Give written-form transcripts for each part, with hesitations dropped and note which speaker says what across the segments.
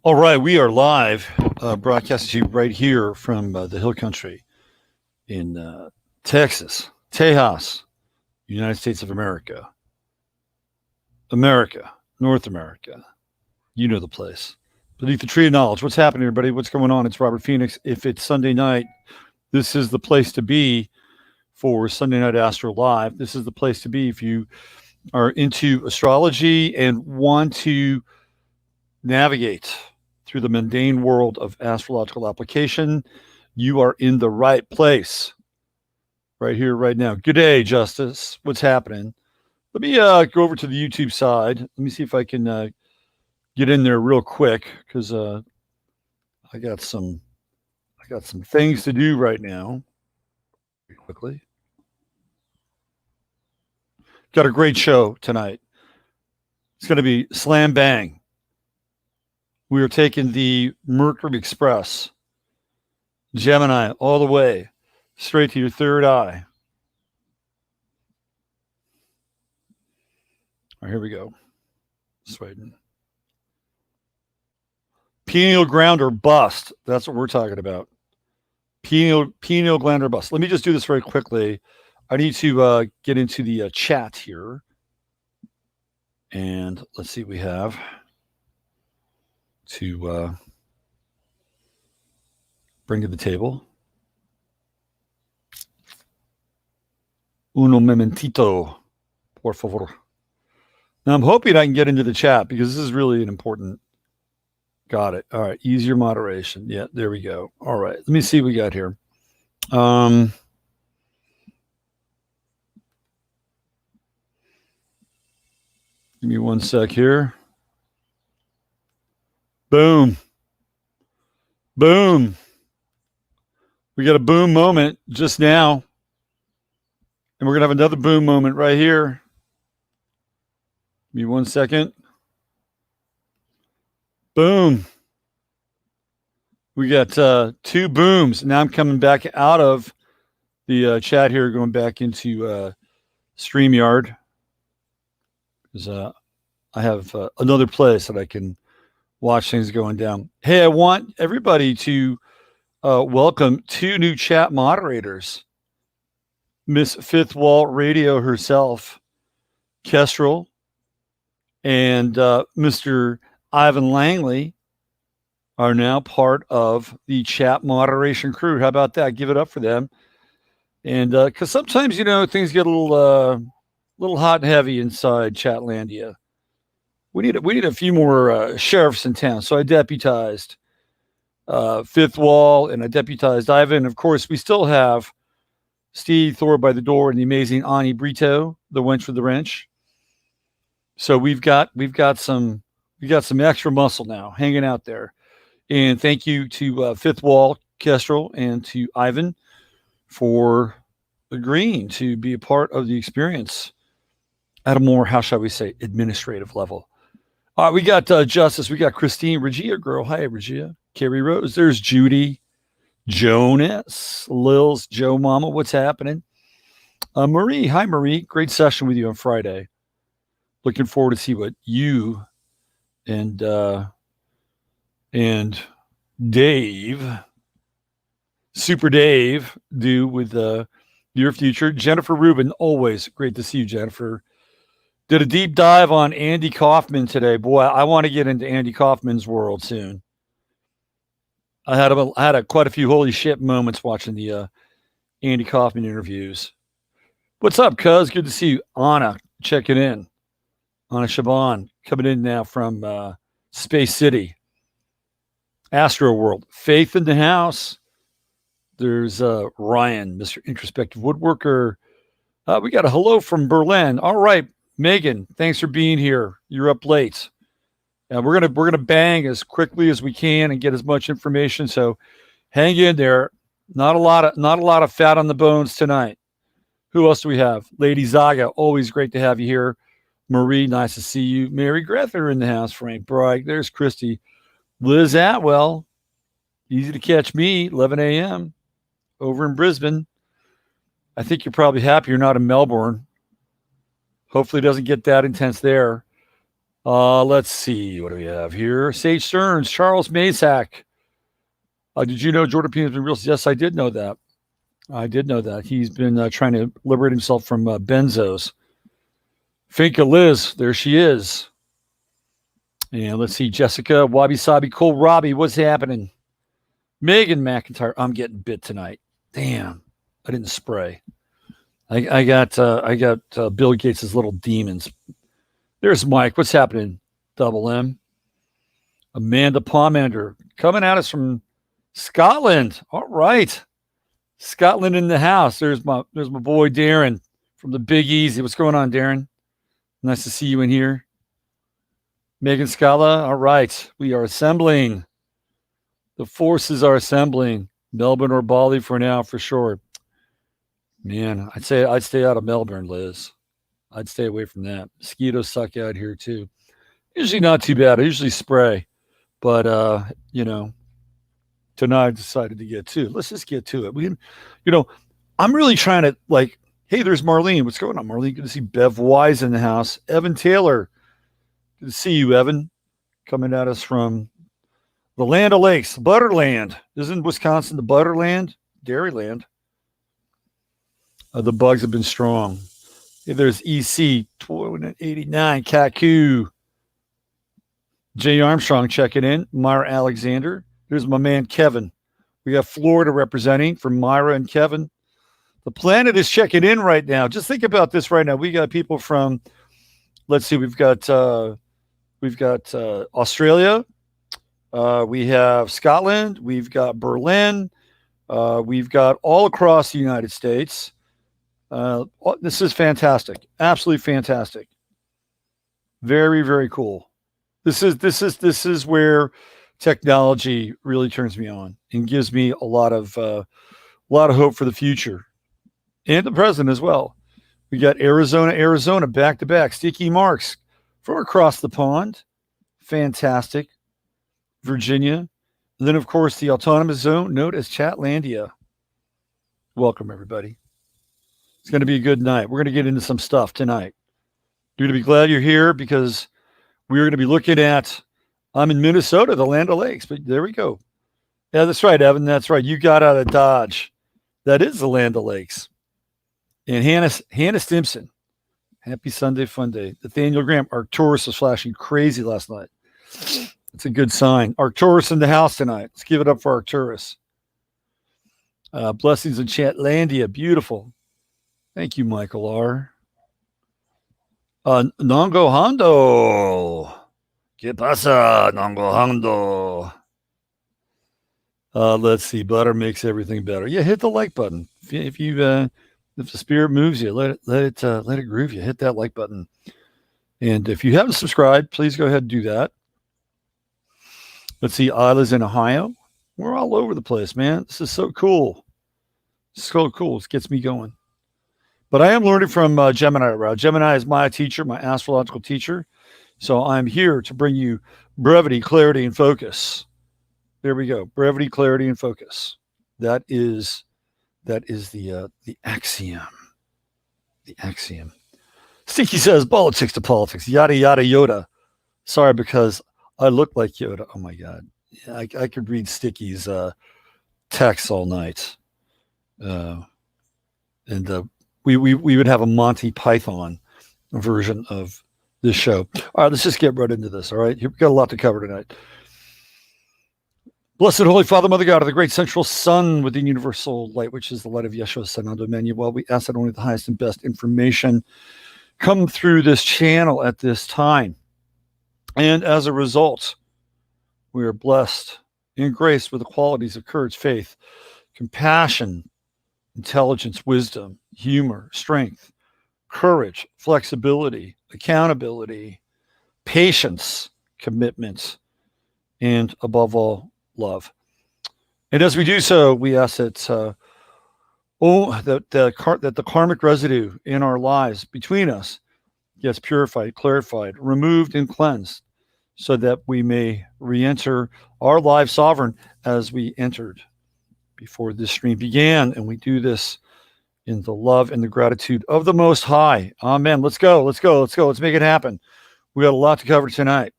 Speaker 1: All right, we are live, broadcasting to you right here from the Hill Country in Texas, Tejas, United States of America, America, North America. You know the place. Beneath the tree of knowledge. What's happening, everybody? What's going on? It's Robert Phoenix. If it's Sunday night, this is the place to be for Sunday Night AstroLive. This is the place to be if you are into astrology and want to navigate through the mundane world of astrological application. You are in the right place right here, right now. Good day, Justice. What's happening? Let me go over to the YouTube side. Let me see if I can get in there real quick because I got some things to do right now. Quickly, got a great show tonight. It's going to be slam bang. We are taking the Mercury Express, Gemini, all the way straight to your third eye. All right, here we go. Sweden. Pineal gland or bust. That's what we're talking about. Pineal gland or bust. Let me just do this very quickly. I need to get into the chat here. And let's see what we have to bring to the table. Uno momentito, por favor. Now, I'm hoping I can get into the chat because this is really an important. Got it. All right. Easier moderation. Yeah, there we go. All right. Let me see what we got here. Give me one sec here. Boom. Boom. We got a boom moment just now. And we're going to have another boom moment right here. Give me 1 second. Boom. We got two booms. Now I'm coming back out of the chat here, going back into StreamYard. Because I have another place that I can watch things going down. Hey, I want everybody to welcome two new chat moderators. Miss Fifth Wall Radio herself, Kestrel, and Mr. Ivan Langley are now part of the chat moderation crew. How about that? Give it up for them. And because sometimes, things get a little hot and heavy inside Chatlandia. We need a few more sheriffs in town. So I deputized Fifth Wall and I deputized Ivan. Of course, we still have Steve Thor by the door and the amazing Ani Brito, the wench with the wrench. So we've got some extra muscle now hanging out there. And thank you to Fifth Wall, Kestrel, and to Ivan for agreeing to be a part of the experience at a more, how shall we say, administrative level. All right, we got Justice. We got Christine, Regia girl. Hi, Regia. Carrie Rose. There's Judy, Jonas, Lils, Joe Mama. What's happening? Marie. Hi, Marie. Great session with you on Friday. Looking forward to see what you and Dave, Super Dave, do with your future. Jennifer Rubin, always great to see you, Jennifer. Did a deep dive on Andy Kaufman today. Boy, I want to get into Andy Kaufman's world soon. I had quite a few holy shit moments watching the Andy Kaufman interviews. What's up, cuz? Good to see you. Anna checking in. Anna Shaban coming in now from Space City. Astro World. Faith in the house. There's Ryan, Mr. Introspective Woodworker. We got a hello from Berlin. All right, Megan, thanks for being here. You're up late. We're gonna bang as quickly as we can and get as much information. So hang in there. Not a lot of fat on the bones tonight. Who else do we have? Lady Zaga, always great to have you here. Marie, nice to see you. Mary Grether in the house. Frank Bragg. There's Christy. Liz Atwell. Easy to catch me. 11 a.m. over in Brisbane. I think you're probably happy you're not in Melbourne. Hopefully it doesn't get that intense there. Let's see. What do we have here? Sage Stearns, Charles Mazak. Did you know Jordan Peterson has been real? Yes, I did know that. I did know that. He's been trying to liberate himself from benzos. Finka Liz, there she is. And let's see, Jessica, Wabi Sabi, Cole Robbie, what's happening? Megan McIntyre, I'm getting bit tonight. Damn, I didn't spray. I got Bill Gates' little demons. There's Mike. What's happening? Double M. Amanda Pomander coming at us from Scotland. All right, Scotland in the house. There's my boy Darren from the Big Easy. What's going on, Darren? Nice to see you in here. Megan Scala. All right, we are assembling. The forces are assembling. Melbourne or Bali for now, for sure. Man, I'd say I'd stay out of Melbourne, Liz. I'd stay away from that. Mosquitoes suck out here too. Usually not too bad. I usually spray, but tonight I decided to get two. Let's just get to it. I'm really trying to hey, there's Marlene. What's going on, Marlene? Good to see Bev Wise in the house. Evan Taylor. Good to see you, Evan. Coming at us from the Land of Lakes, Butterland. Isn't Wisconsin the Butterland? Dairyland. The bugs have been strong. Hey, there's EC 289, Kaku. Jay Armstrong checking in. Myra Alexander. There's my man Kevin. We got Florida representing for Myra and Kevin. The planet is checking in right now. Just think about this right now. We got people from, let's see, we've got Australia. We have Scotland. We've got Berlin. We've got all across the United States. This is fantastic. Absolutely fantastic. Very, very cool. This is where technology really turns me on and gives me a lot of hope for the future and the present as well. We got Arizona back to back. Sticky Marks from across the pond. Fantastic. Virginia. And then, of course, the autonomous zone known as Chatlandia. Welcome, everybody. It's going to be a good night. We're going to get into some stuff tonight. You're going to be glad you're here because we're going to be looking at, I'm in Minnesota, the Land of Lakes, but there we go. Yeah, that's right, Evan. That's right. You got out of Dodge. That is the Land of Lakes. And Hannah Stimson. Happy Sunday fun day. Nathaniel Graham, Arcturus was flashing crazy last night. It's a good sign. Arcturus in the house tonight. Let's give it up for Arcturus. Blessings in Chatlandia. Beautiful. Thank you, Michael R. Nongo Hondo. ¿Qué pasa, Nongo Hondo? Let's see. Butter makes everything better. Yeah, hit the like button. If the spirit moves you, let it groove you. Hit that like button. And if you haven't subscribed, please go ahead and do that. Let's see. Isla's in Ohio. We're all over the place, man. This is so cool. So cool. It gets me going. But I am learning from Gemini right now. Gemini is my teacher, my astrological teacher. So I'm here to bring you brevity, clarity, and focus. There we go. Brevity, clarity, and focus. That is the axiom. The axiom. Stinky says politics to politics. Yada yada Yoda. Sorry, because I look like Yoda. Oh my God. Yeah, I could read Sticky's text all night. We would have a Monty Python version of this show. All right, let's just get right into this. All right, we've got a lot to cover tonight. Blessed Holy Father, Mother God, of the great central sun within universal light, which is the light of Yeshua, Sanado Emmanuel, we ask that only the highest and best information come through this channel at this time. And as a result, we are blessed and graced with the qualities of courage, faith, compassion, intelligence, wisdom, humor, strength, courage, flexibility, accountability, patience, commitment, and above all, love. And as we do so, we ask that that the karmic residue in our lives between us gets purified, clarified, removed, and cleansed, so that we may re-enter our life sovereign as we entered before this stream began. And we do this in the love and the gratitude of the Most High. Amen. Let's go. Let's make it happen. We got a lot to cover tonight.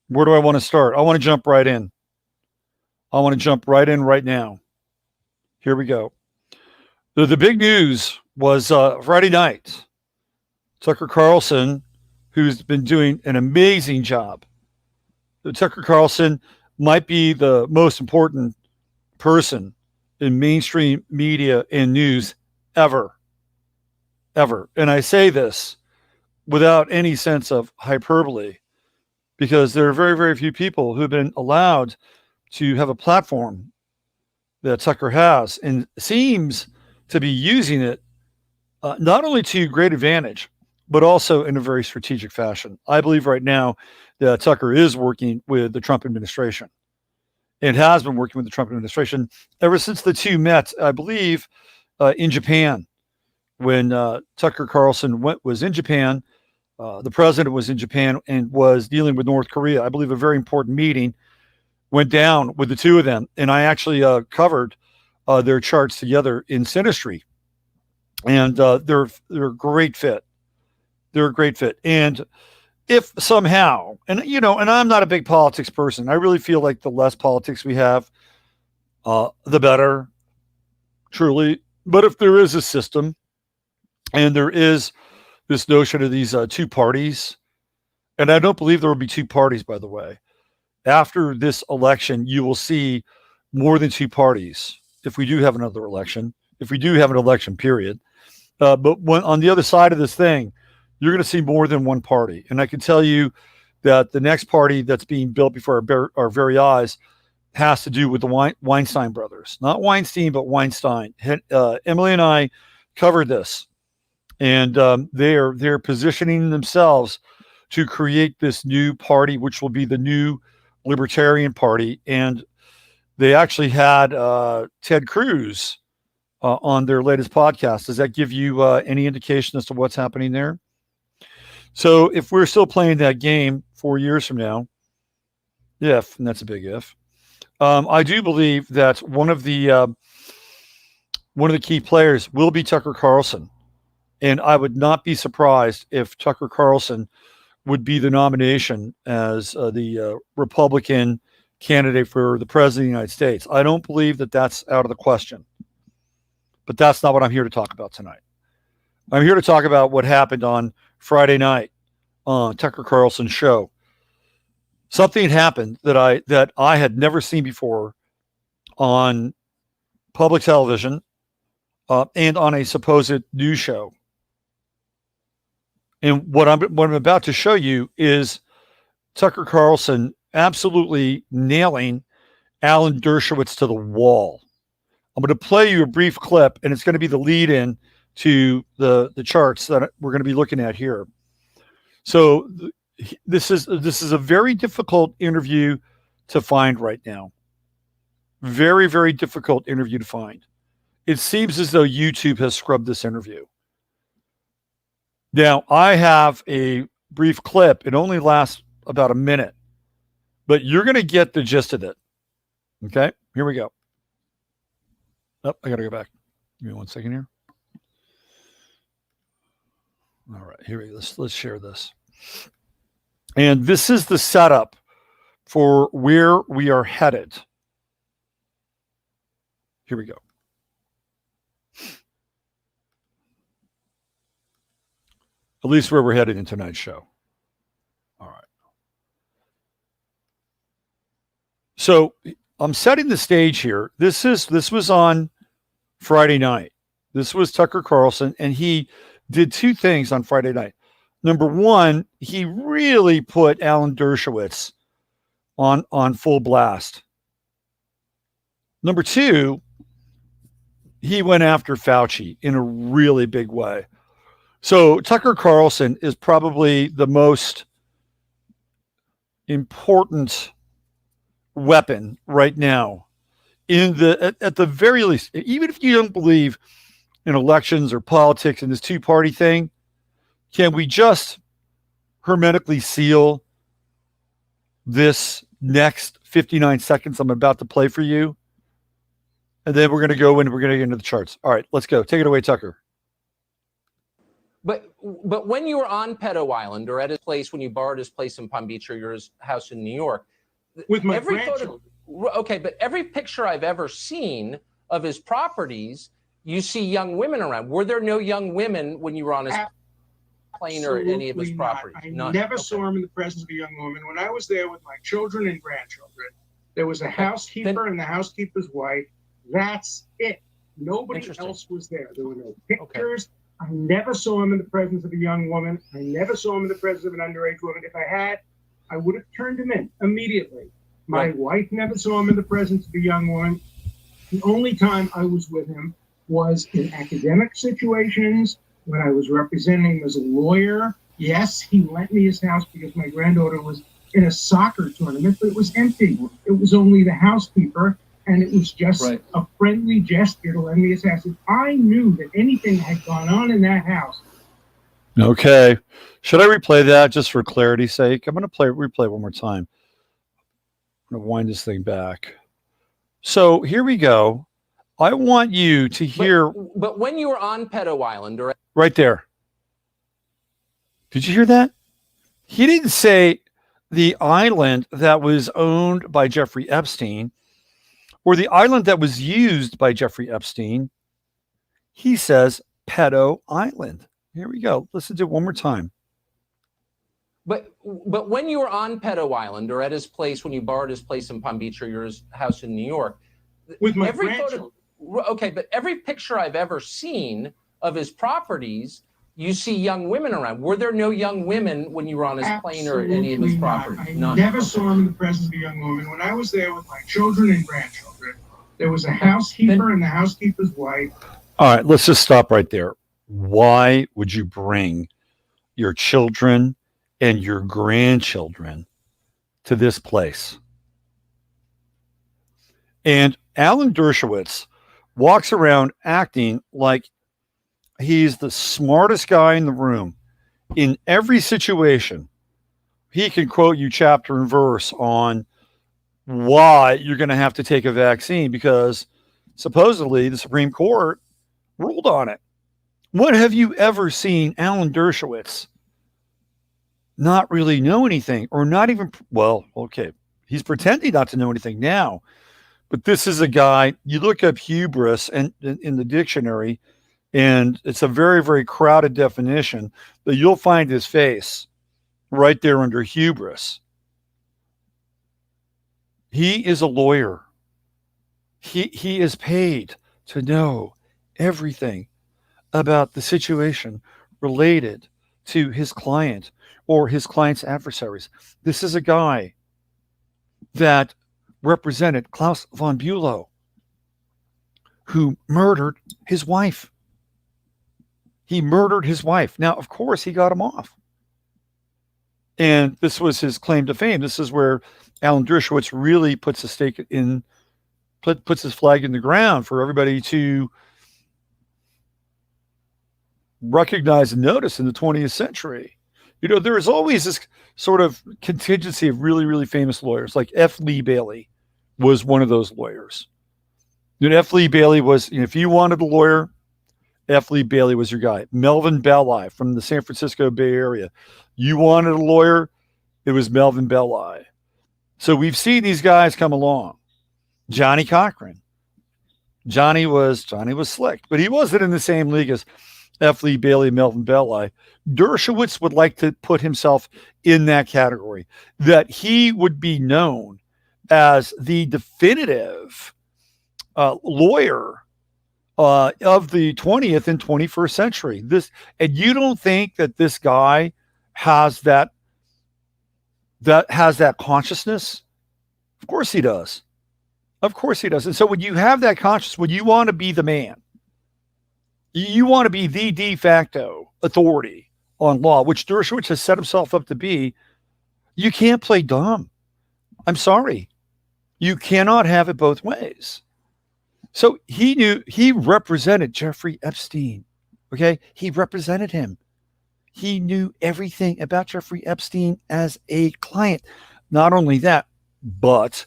Speaker 1: Where do I want to start? I want to jump right in. I want to jump right in right now. Here we go. The big news was Friday night. Tucker Carlson, who's been doing an amazing job. Tucker Carlson might be the most important person in mainstream media and news ever. And I say this without any sense of hyperbole, because there are very, very few people who have been allowed to have a platform that Tucker has and seems to be using it not only to great advantage, but also in a very strategic fashion. I believe right now that Tucker is working with the Trump administration and has been working with the Trump administration ever since the two met, I believe, in Japan. When Tucker Carlson was in Japan, the president was in Japan and was dealing with North Korea. I believe a very important meeting went down with the two of them. And I actually covered their charts together in Synastry. And they're a great fit. They're a great fit. And if somehow, and I'm not a big politics person. I really feel like the less politics we have, the better, truly. But if there is a system and there is this notion of these two parties, and I don't believe there will be two parties, by the way. After this election, you will see more than two parties if we do have another election, if we do have an election, period. But when on the other side of this thing, you're going to see more than one party. And I can tell you that the next party that's being built before our very eyes has to do with the Weinstein brothers. Not Weinstein, but Weinstein. Emily and I covered this. And they're positioning themselves to create this new party, which will be the new Libertarian Party. And they actually had Ted Cruz on their latest podcast. Does that give you any indication as to what's happening there? So if we're still playing that game 4 years from now, and that's a big if, I do believe that one of the key players will be Tucker Carlson. And I would not be surprised if Tucker Carlson would be the nomination as the Republican candidate for the president of the United States. I don't believe that that's out of the question. But that's not what I'm here to talk about tonight. I'm here to talk about what happened on Friday night on Tucker Carlson's show. Something happened that I had never seen before on public television and on a supposed news show. And what I'm about to show you is Tucker Carlson absolutely nailing Alan Dershowitz to the wall. I'm going to play you a brief clip, and it's going to be the lead-in to the charts that we're going to be looking at here. So this is a very difficult interview to find right now. Very, very difficult interview to find. It seems as though YouTube has scrubbed this interview. Now, I have a brief clip. It only lasts about a minute, but you're going to get the gist of it. Okay, here we go. Oh, I got to go back. Give me 1 second here. All right, here we go. Let's share this. And this is the setup for where we are headed. Here we go. At least where we're headed in tonight's show. All right. So I'm setting the stage here. This was on Friday night. This was Tucker Carlson, and he did two things on Friday night. Number one, he really put Alan Dershowitz on full blast. Number two, he went after Fauci in a really big way. So Tucker Carlson is probably the most important weapon right now at the very least. Even if you don't believe in elections or politics and this two-party thing, can we just hermetically seal this next 59 seconds I'm about to play for you? And then we're going to go in and we're going to get into the charts. All right, let's go. Take it away, Tucker.
Speaker 2: But when you were on Pedo Island or at his place, when you borrowed his place in Palm Beach or your house in New York,
Speaker 3: with my grandchildren.
Speaker 2: Okay, but every picture I've ever seen of his properties, you see young women around. Were there no young women when you were on his plane or any of his properties?
Speaker 3: I never saw him in the presence of a young woman. When I was there with my children and grandchildren, there was a housekeeper and the housekeeper's wife. That's it. Nobody else was there. There were no pictures. I never saw him in the presence of a young woman. I never saw him in the presence of an underage woman. If I had, I would have turned him in immediately. My wife never saw him in the presence of a young woman. The only time I was with him was in academic situations, when I was representing him as a lawyer. Yes, he lent me his house because my granddaughter was in a soccer tournament, but it was empty. It was only the housekeeper, and it was just a friendly gesture to lend me his house. If I knew that anything had gone on in that house.
Speaker 1: Okay. Should I replay that just for clarity's sake? I'm going to replay one more time. I'm going to wind this thing back. So here we go. I want you to hear.
Speaker 2: But when you were on Pedo Island, or
Speaker 1: right there. Did you hear that? He didn't say the island that was owned by Jeffrey Epstein or the island that was used by Jeffrey Epstein. He says Pedo Island. Here we go. Listen to it one more time.
Speaker 2: But when you were on Pedo Island or at his place, when you borrowed his place in Palm Beach or your house in New York,
Speaker 3: with my grandchildren.
Speaker 2: Okay, but every picture I've ever seen of his properties, you see young women around. Were there no young women when you were on his plane or any of his properties?
Speaker 3: I never saw him in the presence of a young woman. When I was there with my children and grandchildren, there was a housekeeper and the housekeeper's wife.
Speaker 1: All right, let's just stop right there. Why would you bring your children and your grandchildren to this place? And Alan Dershowitz walks around acting like he's the smartest guy in the room. In every situation, he can quote you chapter and verse on why you're going to have to take a vaccine because supposedly the Supreme Court ruled on it. When have you ever seen Alan Dershowitz not really know anything or not even, well, okay, he's pretending not to know anything now. But this is a guy, you look up hubris and in the dictionary, and it's a very, very crowded definition, but you'll find his face right there under hubris. He is a lawyer. He is paid to know everything about the situation related to his client or his client's adversaries. This is a guy that represented Klaus von Bülow, who murdered his wife. He murdered his wife. Now, of course, he got him off. And this was his claim to fame. This is where Alan Dershowitz really puts a stake in, puts his flag in the ground for everybody to recognize and notice in the 20th century. You know, there is always this sort of contingency of really, really famous lawyers, like F. Lee Bailey was one of those lawyers. You know, F. Lee Bailey was, if you wanted a lawyer, F. Lee Bailey was your guy. Melvin Belli from the San Francisco Bay Area. You wanted a lawyer, it was Melvin Belli. So we've seen these guys come along. Johnny Cochran. Johnny was slick, but he wasn't in the same league as F. Lee Bailey, Melvin Belli. Dershowitz would like to put himself in that category, that he would be known as the definitive lawyer of the 20th and 21st century. And you don't think that this guy has that consciousness? Of course he does. Of course he does. And so when you have that consciousness, when you want to be the man, you want to be the de facto authority on law, which Dershowitz has set himself up to be, you can't play dumb. I'm sorry. You cannot have it both ways. So he represented Jeffrey Epstein. Okay. He represented him. He knew everything about Jeffrey Epstein as a client. Not only that, but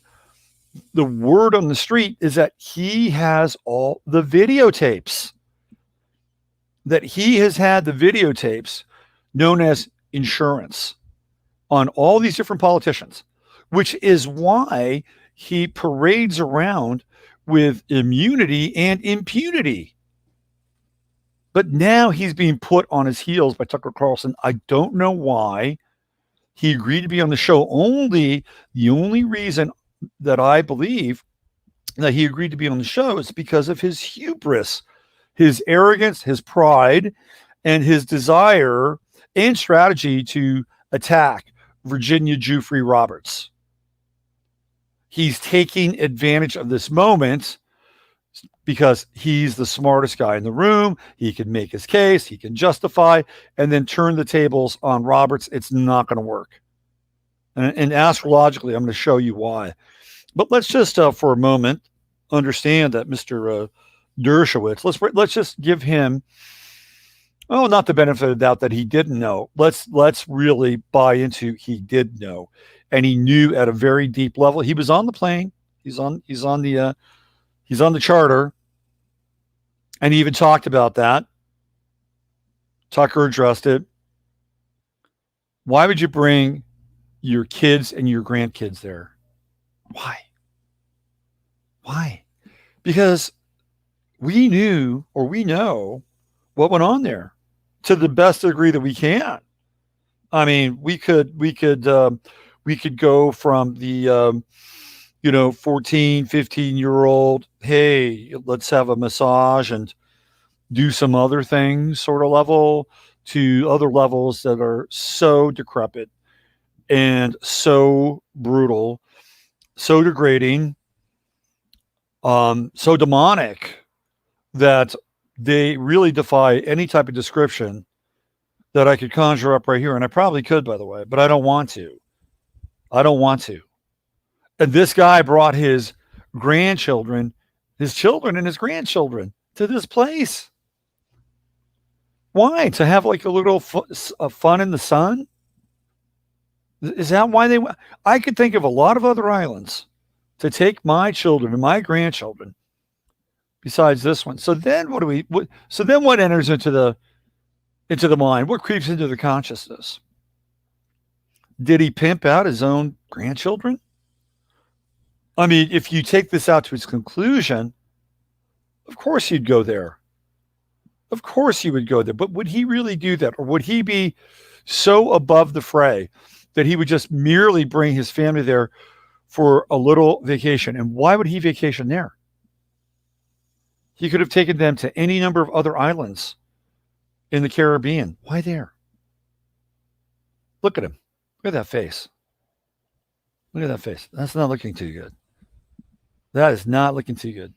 Speaker 1: the word on the street is that he has all the videotapes. that he has had the videotapes known as insurance on all these different politicians, which is why he parades around with immunity and impunity. But now he's being put on his heels by Tucker Carlson. I don't know why. He agreed to be on the show. The only reason that I believe that he agreed to be on the show is because of his hubris, his arrogance, his pride, and his desire and strategy to attack Virginia Giuffre-Roberts. He's taking advantage of this moment because he's the smartest guy in the room. He can make his case, he can justify, and then turn the tables on Roberts. It's not going to work. And astrologically, I'm going to show you why. But let's just, for a moment, understand that Mr. Dershowitz, let's just give him, not the benefit of the doubt that he didn't know. Let's really buy into he did know, and he knew at a very deep level. He was on the plane. He's on the charter, and he even talked about that. Tucker addressed it. Why would you bring your kids and your grandkids there? Why? Because we knew, or we know, what went on there to the best degree that we can. I mean, we could go from the 14, 15-year-old, hey, let's have a massage and do some other things sort of level, to other levels that are so decrepit and so brutal, so degrading, so demonic that they really defy any type of description that I could conjure up right here. And I probably could, by the way, but I don't want to. And this guy brought his grandchildren, his children and his grandchildren to this place. Why? To have like a little fun in the sun? Is that why they went? I could think of a lot of other islands to take my children and my grandchildren besides this one. So then what enters into the mind? What creeps into the consciousness? Did he pimp out his own grandchildren? I mean, if you take this out to its conclusion, of course you'd go there. Of course you would go there. But would he really do that? Or would he be so above the fray that he would just merely bring his family there for a little vacation? And why would he vacation there? He could have taken them to any number of other islands in the Caribbean. Why there? Look at him. Look at that face. Look at that face. That's not looking too good. That is not looking too good.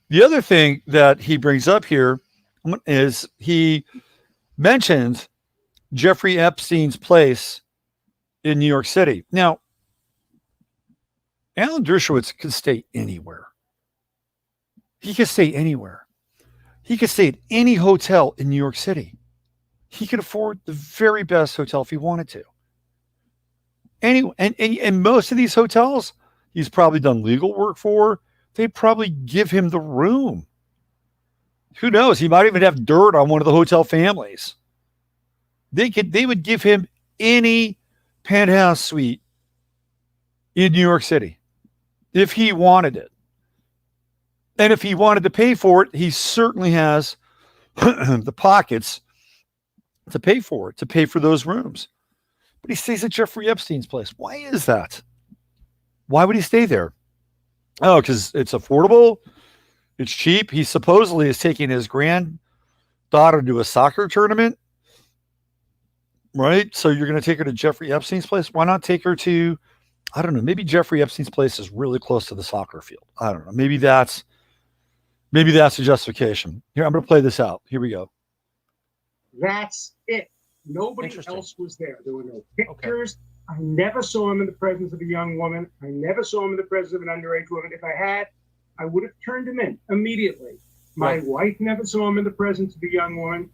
Speaker 1: The other thing that he brings up here is he mentions Jeffrey Epstein's place in New York City. Now, Alan Dershowitz could stay anywhere. He could stay anywhere. He could stay at any hotel in New York City. He could afford the very best hotel if he wanted to. And most of these hotels, he's probably done legal work for. They probably give him the room. Who knows? He might even have dirt on one of the hotel families. They would give him any penthouse suite in New York City if he wanted it. And if he wanted to pay for it, he certainly has the pockets to pay for it, to pay for those rooms. But he stays at Jeffrey Epstein's place. Why is that? Why would he stay there? Oh, because it's affordable. It's cheap. He supposedly is taking his granddaughter to a soccer tournament. Right? So you're going to take her to Jeffrey Epstein's place? Why not take her to, I don't know, maybe Jeffrey Epstein's place is really close to the soccer field. I don't know. Maybe that's a justification. Here, I'm going to play this out. Here we go.
Speaker 3: That's it. Nobody else was there. There were no pictures. Okay. I never saw him in the presence of a young woman. I never saw him in the presence of an underage woman. If I had, I would have turned him in immediately. My wife never saw him in the presence of a young woman.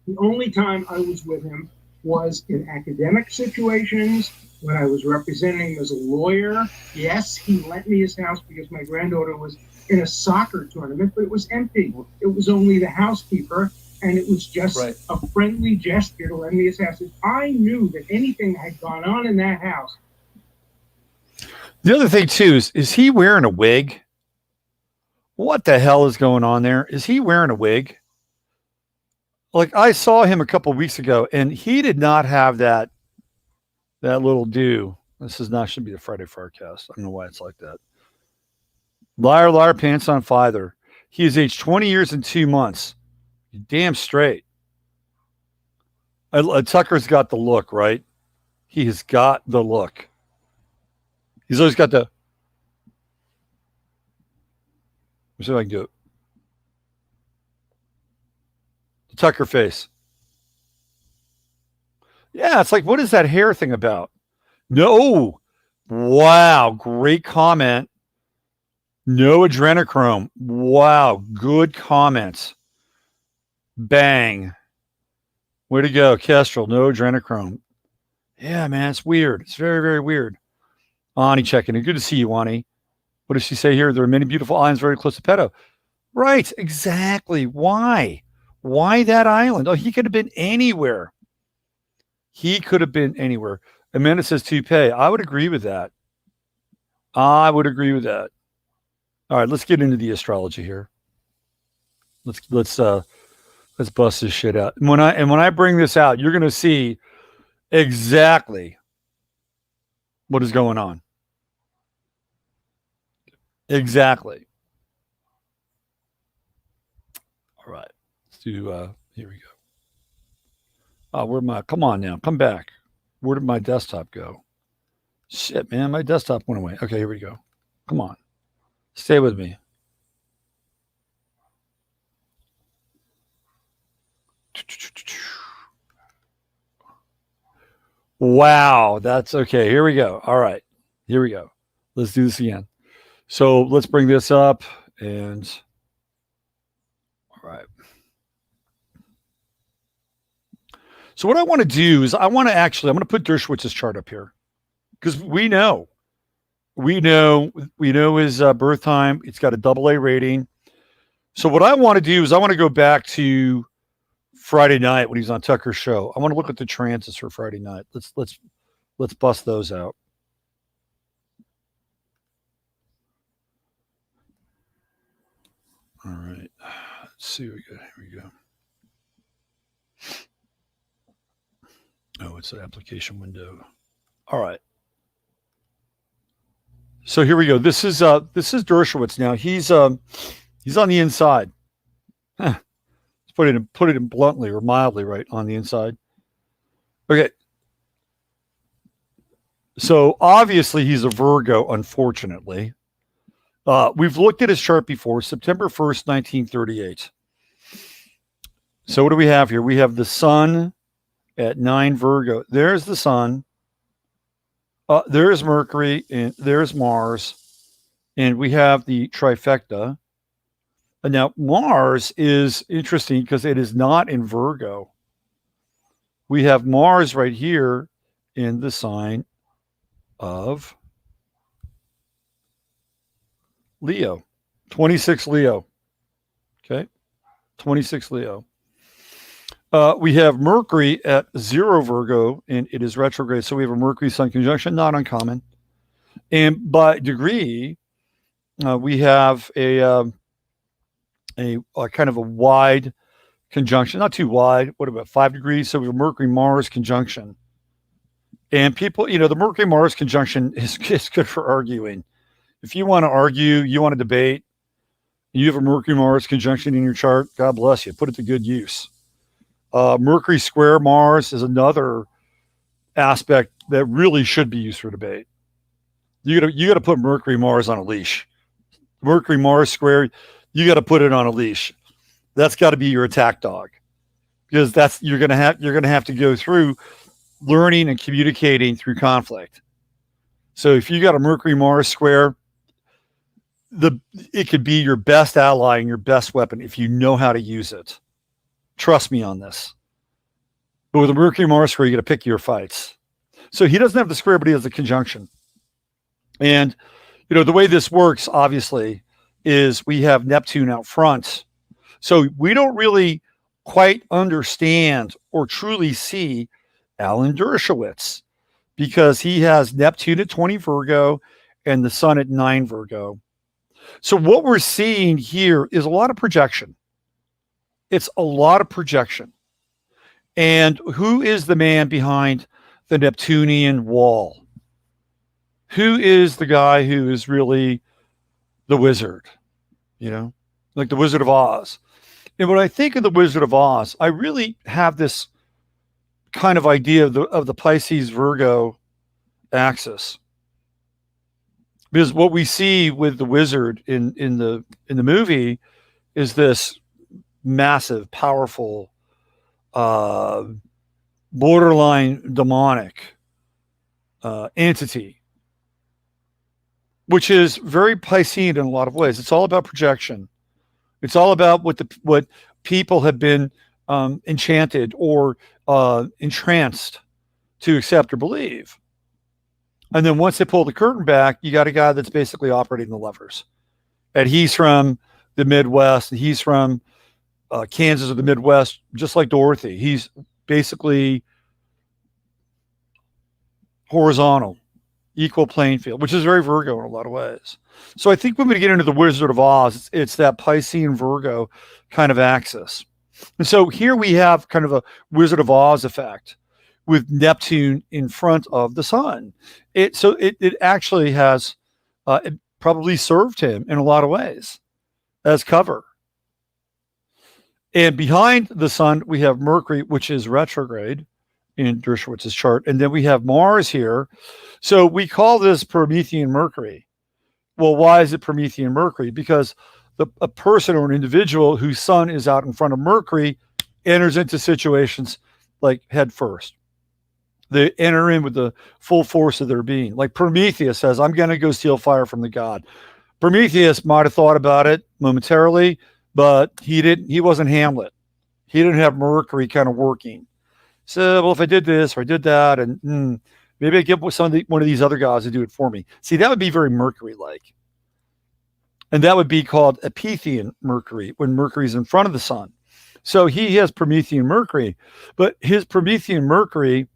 Speaker 3: The only time I was with him was in academic situations, when I was representing him as a lawyer. Yes, he lent me his house because my granddaughter was in a soccer tournament, but it was empty. It was only the housekeeper and it was just a friendly gesture to let me assassinate. I knew that anything that had gone on in that house.
Speaker 1: The other thing too is he wearing a wig? What the hell is going on there? Is he wearing a wig? Like, I saw him a couple of weeks ago, and he did not have that little do. This is not should be the Friday forecast. I don't know why it's like that. Liar, liar, pants on fire. He is aged 20 years and 2 months. You're damn straight. Tucker's got the look, right? He has got the look. He's always got the. Let's see if I can do it. The Tucker face. Yeah, it's like, what is that hair thing about? No. Wow, great comment. No adrenochrome. Wow, good comments. Bang. Way to go, Kestrel. No adrenochrome. Yeah, man, it's weird. It's very, very weird. Ani checking in. Good to see you, Ani. What does she say here? There are many beautiful islands very close to Pedo. Right, exactly. Why? Why that island? Oh, he could have been anywhere. He could have been anywhere. Amanda says toupee. I would agree with that. I would agree with that. All right, let's get into the astrology here. Let's bust this shit out. And when I bring this out, you're going to see exactly what is going on. Exactly. All right. Let's do here we go. Oh, come on now. Come back. Where did my desktop go? Shit, man, my desktop went away. Okay, here we go. Come on. Stay with me. Wow, that's okay. Here we go. All right. Here we go. Let's do this again. So let's bring this up and all right. So what I want to do is I'm going to put Dershowitz's chart up here because we know his birth time. It's got a AA rating. So what I want to do is I want to go back to Friday night when he's on Tucker's show. I want to look at the transits for Friday night. Let's bust those out. All right. Let's see what we got. Here we go. Oh, it's an application window. All right. So here we go. This is Dershowitz now. He's on the inside. Let's put it in bluntly or mildly, right, on the inside. Okay. So obviously he's a Virgo, unfortunately. We've looked at his chart before, September 1st, 1938. So what do we have here? We have the sun at 9 Virgo. There's the sun. There's Mercury, and there's Mars. And we have the trifecta. And now Mars is interesting because it is not in Virgo. We have Mars right here in the sign of Leo, 26 Leo. Okay, 26 Leo. We have Mercury at 0 Virgo, and it is retrograde. So we have a Mercury-Sun conjunction, not uncommon. And by degree, we have a kind of a wide conjunction, not too wide. What about 5 degrees? So we have Mercury-Mars conjunction. And people, the Mercury-Mars conjunction is good for arguing. If you want to argue, you want to debate, you have a Mercury-Mars conjunction in your chart, God bless you. Put it to good use. Mercury square Mars is another aspect that really should be used for debate. You got to put Mercury-Mars on a leash. Mercury-Mars square, you got to put it on a leash. That's got to be your attack dog, because you're gonna have to go through learning and communicating through conflict. So if you got a Mercury-Mars square, it could be your best ally and your best weapon if you know how to use it. Trust me on this. But with a Mercury-Mars square, you got to pick your fights. So he doesn't have the square, but he has the conjunction. And the way this works, obviously, is we have Neptune out front. So we don't really quite understand or truly see Alan Dershowitz, because he has Neptune at 20 Virgo and the sun at 9 Virgo. So what we're seeing here is a lot of projection. It's a lot of projection. And who is the man behind the Neptunian wall? Who is the guy who is really the wizard? You know, like the Wizard of Oz. And when I think of the Wizard of Oz, I really have this kind of idea of the Pisces Virgo axis. Because what we see with the wizard in the movie is this massive, powerful, borderline demonic entity, which is very Piscean in a lot of ways. It's all about projection. It's all about what people have been enchanted or entranced to accept or believe. And then once they pull the curtain back, you got a guy that's basically operating the levers. And he's from the Midwest. And he's from Kansas or the Midwest, just like Dorothy. He's basically horizontal, equal playing field, which is very Virgo in a lot of ways. So I think when we get into the Wizard of Oz, it's that Piscean Virgo kind of axis. And so here we have kind of a Wizard of Oz effect with Neptune in front of the sun. It actually has it probably served him in a lot of ways as cover. And behind the sun, we have Mercury, which is retrograde in Dershowitz's chart. And then we have Mars here. So we call this Promethean Mercury. Well, why is it Promethean Mercury? Because a person or an individual whose sun is out in front of Mercury enters into situations like head first. They enter in with the full force of their being. Like Prometheus says, I'm going to go steal fire from the god. Prometheus might have thought about it momentarily, but he wasn't Hamlet. He didn't have Mercury kind of working. So, well, if I did this or I did that, and maybe I get one of these other guys to do it for me. See, that would be very Mercury-like. And that would be called Epithean Mercury, when Mercury's in front of the sun. So he has Promethean Mercury, but his Promethean Mercury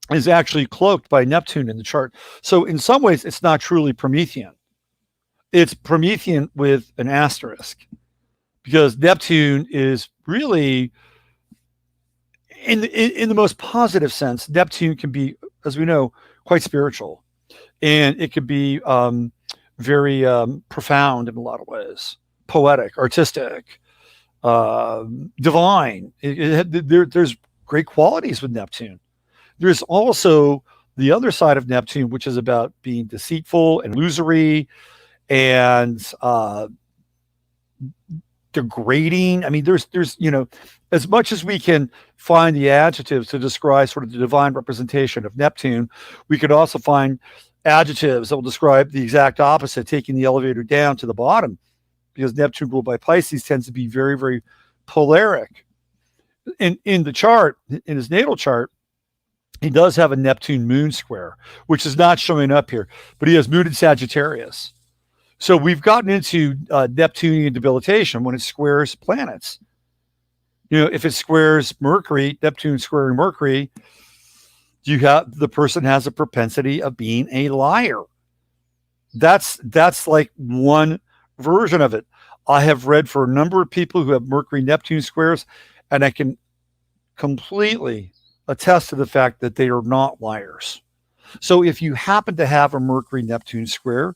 Speaker 1: is actually cloaked by Neptune in the chart. So in some ways, it's not truly Promethean. It's Promethean with an asterisk, because Neptune is really, in the most positive sense, Neptune can be, as we know, quite spiritual, and it could be very profound in a lot of ways, poetic, artistic, divine. There's great qualities with Neptune. There's also the other side of Neptune, which is about being deceitful and illusory and degrading. I mean, there's as much as we can find the adjectives to describe sort of the divine representation of Neptune, we could also find adjectives that will describe the exact opposite, taking the elevator down to the bottom, because Neptune ruled by Pisces tends to be very, very polaric. In the chart, in his natal chart, he does have a Neptune moon square, which is not showing up here, but he has moon in Sagittarius. So we've gotten into Neptunian debilitation when it squares planets. If it squares Mercury, Neptune squaring Mercury, the person has a propensity of being a liar. That's like one version of it. I have read for a number of people who have Mercury Neptune squares, and I can completely attest to the fact that they are not liars. So if you happen to have a Mercury Neptune square,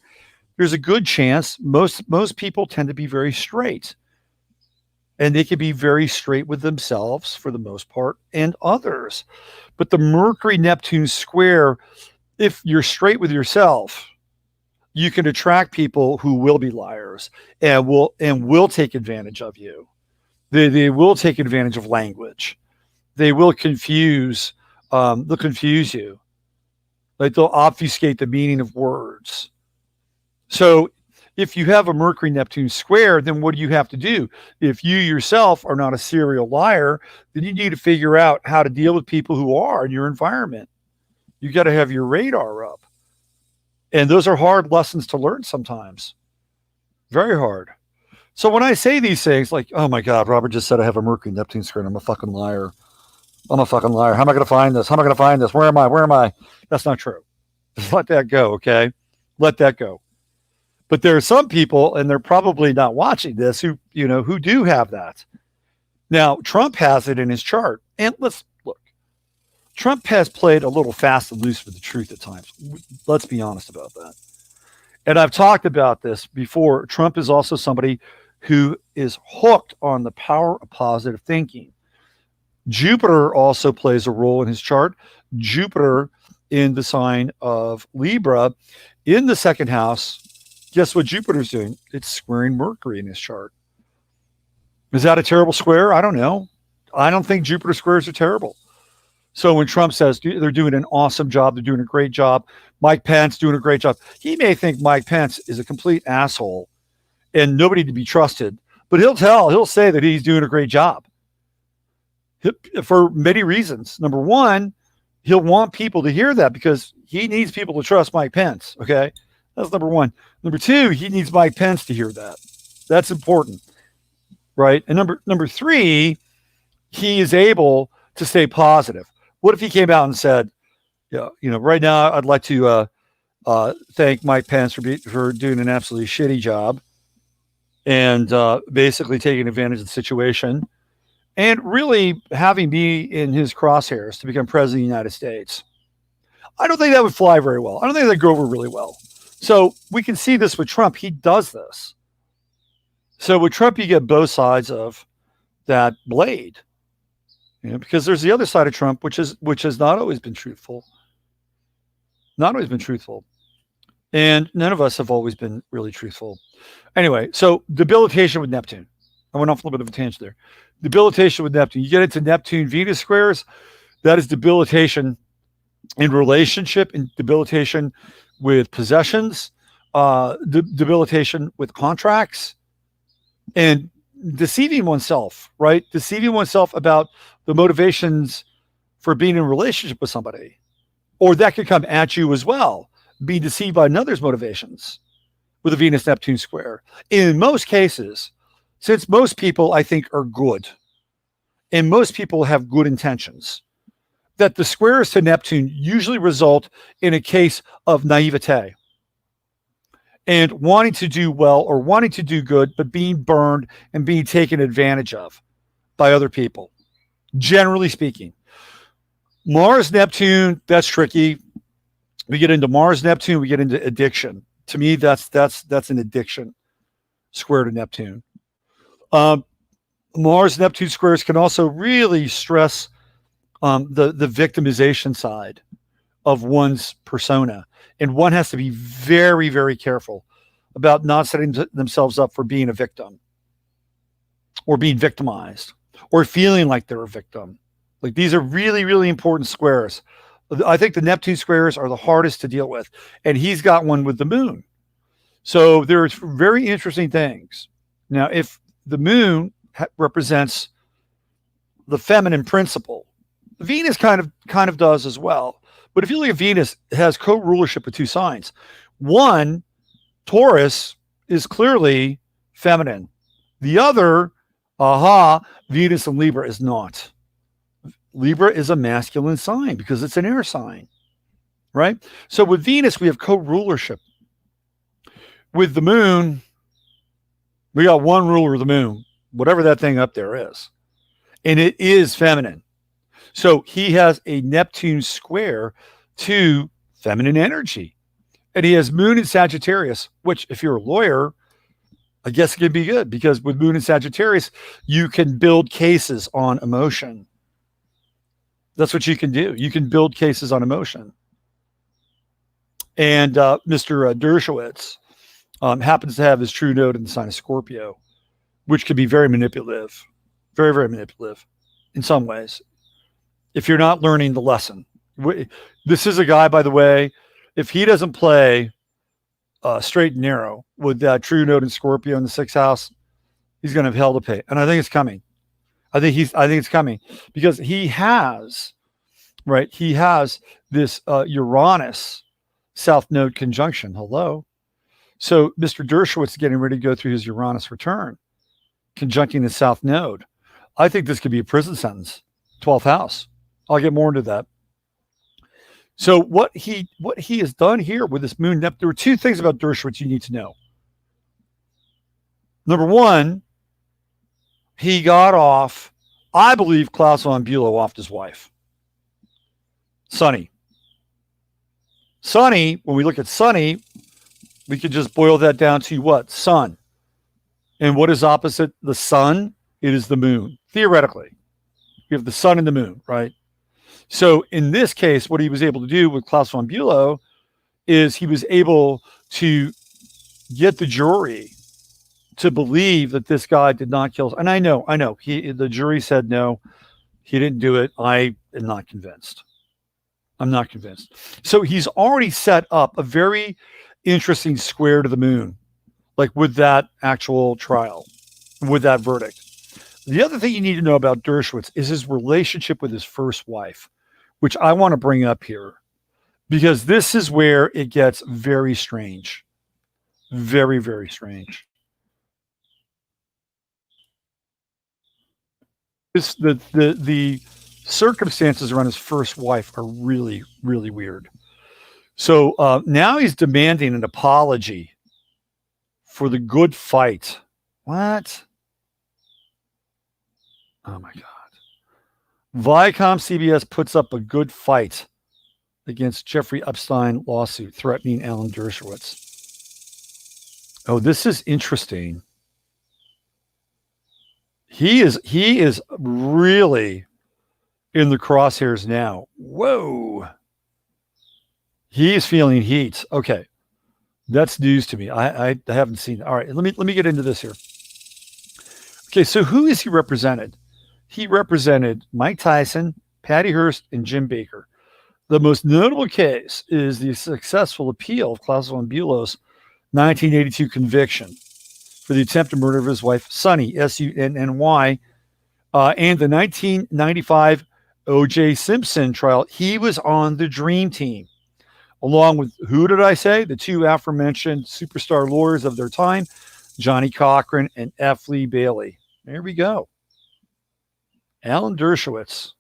Speaker 1: there's a good chance most people tend to be very straight. And they can be very straight with themselves for the most part and others. But the Mercury Neptune square, if you're straight with yourself, you can attract people who will be liars and will take advantage of you. They will take advantage of language. They will confuse. They'll confuse you. Like they'll obfuscate the meaning of words. So if you have a Mercury Neptune square, then what do you have to do? If you yourself are not a serial liar, then you need to figure out how to deal with people who are in your environment. You got to have your radar up. And those are hard lessons to learn sometimes. Very hard. So when I say these things, like, oh my God, Robert just said I have a Mercury Neptune square, and I'm a fucking liar. I'm a fucking liar. How am I going to find this? How am I going to find this? Where am I? Where am I? That's not true. Just let that go, okay? Let that go. But there are some people, and they're probably not watching this, who do have that. Now, Trump has it in his chart. And let's look. Trump has played a little fast and loose with the truth at times. Let's be honest about that. And I've talked about this before. Trump is also somebody who is hooked on the power of positive thinking. Jupiter also plays a role in his chart. Jupiter in the sign of Libra in the second house. Guess what Jupiter's doing? It's squaring Mercury in his chart. Is that a terrible square? I don't know. I don't think Jupiter squares are terrible. So when Trump says they're doing an awesome job, they're doing a great job, Mike Pence doing a great job, he may think Mike Pence is a complete asshole and nobody to be trusted, but he'll say that he's doing a great job for many reasons. Number one, he'll want people to hear that because he needs people to trust Mike Pence. Okay. That's number one. Number two, he needs Mike Pence to hear that. That's important. Right. And number three, he is able to stay positive. What if he came out and said, right now I'd like to thank Mike Pence for doing an absolutely shitty job and basically taking advantage of the situation and really having me in his crosshairs to become president of the United States. I don't think that would fly very well. I don't think that'd go over really well. So we can see this with Trump. He does this. So with Trump, you get both sides of that blade, because there's the other side of Trump, which has not always been truthful. Not always been truthful. And none of us have always been really truthful. Anyway, so debilitation with Neptune. I went off a little bit of a tangent there. Debilitation with Neptune. You get into Neptune-Venus squares, that is debilitation in relationship, and debilitation with possessions, debilitation with contracts, and deceiving oneself, right? Deceiving oneself about the motivations for being in a relationship with somebody. Or that could come at you as well, being deceived by another's motivations with a Venus-Neptune square. In most cases, since most people, I think, are good, and most people have good intentions, that the squares to Neptune usually result in a case of naivete and wanting to do well or wanting to do good, but being burned and being taken advantage of by other people, generally speaking. Mars, Neptune, that's tricky. We get into Mars, Neptune, we get into addiction. To me, that's an addiction square to Neptune. Mars, Neptune squares can also really stress the victimization side of one's persona. And one has to be very, very careful about not setting themselves up for being a victim or being victimized or feeling like they're a victim. Like, these are really, really important squares. I think the Neptune squares are the hardest to deal with. And he's got one with the moon. So there's very interesting things. Now, if the moon represents the feminine principle, Venus kind of does as well. But if you look at Venus, it has co-rulership with two signs. One, Taurus, is clearly feminine. The other, Venus and Libra is not. Libra is a masculine sign because it's an air sign, right? So with Venus, we have co-rulership. With the moon, we got one ruler of the moon, whatever that thing up there is. And it is feminine. So he has a Neptune square to feminine energy. And he has moon in Sagittarius, which, if you're a lawyer, I guess it can be good, because with moon in Sagittarius, you can build cases on emotion. That's what you can do. You can build cases on emotion. And Mr. Dershowitz happens to have his true node in the sign of Scorpio, which can be very manipulative, very, very manipulative in some ways, if you're not learning the lesson. This is a guy, by the way, if he doesn't play straight and narrow with that true node in Scorpio in the 6th house, he's going to have hell to pay. And I think it's coming. I think it's coming because he has this Uranus South Node conjunction. Hello. So Mr. Dershowitz is getting ready to go through his Uranus return. conjuncting the South Node. I think this could be a prison sentence. 12th house. I'll get more into that. So what he has done here with this moon, there were two things about Dershowitz you need to know. Number one, he got off, I believe, Klaus von Bülow offed his wife. Sonny. Sonny, when we look at Sonny, we could just boil that down to what? Sun. And what is opposite the sun? It is the moon. Theoretically, you have the sun and the moon, right? So in this case, what he was able to do with Klaus von Bülow is he was able to get the jury to believe that this guy did not kill. And I know. The jury said no, he didn't do it. I am not convinced. I'm not convinced. So he's already set up a very interesting square to the moon, like with that actual trial, with that verdict. The other thing you need to know about Dershowitz is his relationship with his first wife, which I want to bring up here, because this is where it gets very strange. Very, very strange. The circumstances around his first wife are really, really weird. So now he's demanding an apology for the good fight. What? Oh my God. Viacom CBS puts up a good fight against Giuffre Epstein lawsuit threatening Alan Dershowitz. Oh, this is interesting. He is really in the crosshairs now. Whoa. He is feeling heat. Okay. That's news to me. I haven't seen it. All right, let me get into this here. Okay, so who is he represented? He represented Mike Tyson, Patty Hearst, and Jim Baker. The most notable case is the successful appeal of Klaus von Bülow's 1982 conviction for the attempted murder of his wife, Sunny, S-U-N-N-Y, and the 1995 O.J. Simpson trial. He was on the dream team, along with, who did I say? The two aforementioned superstar lawyers of their time, Johnny Cochran and F. Lee Bailey. There we go. Alan Dershowitz.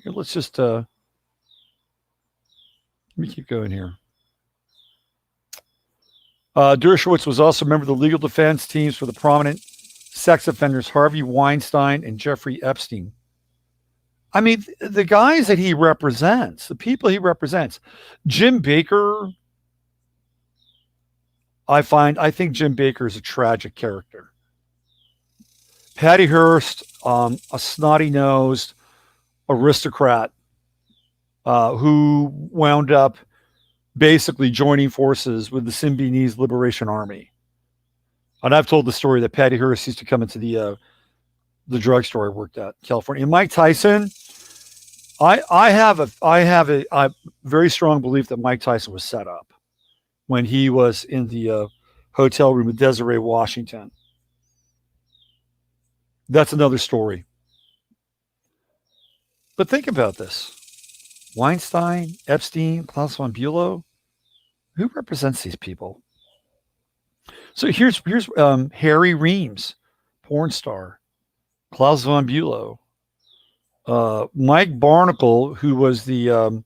Speaker 1: Here, let's just let me keep going here. Dershowitz was also a member of the legal defense teams for the prominent sex offenders Harvey Weinstein and Jeffrey Epstein. I mean, the guys that he represents, the people he represents, Jim Baker, I think Jim Baker is a tragic character. Patty Hearst, a snotty-nosed aristocrat who wound up basically joining forces with the Symbionese Liberation Army. And I've told the story that Patty Hearst used to come into the drugstore I worked at in California. And Mike Tyson, I have a very strong belief that Mike Tyson was set up when he was in the hotel room with Desiree Washington. That's another story. But think about this. Weinstein, Epstein, Klaus von Bülow. Who represents these people? So here's Harry Reams, porn star. Klaus von Bülow. Mike Barnacle, who was the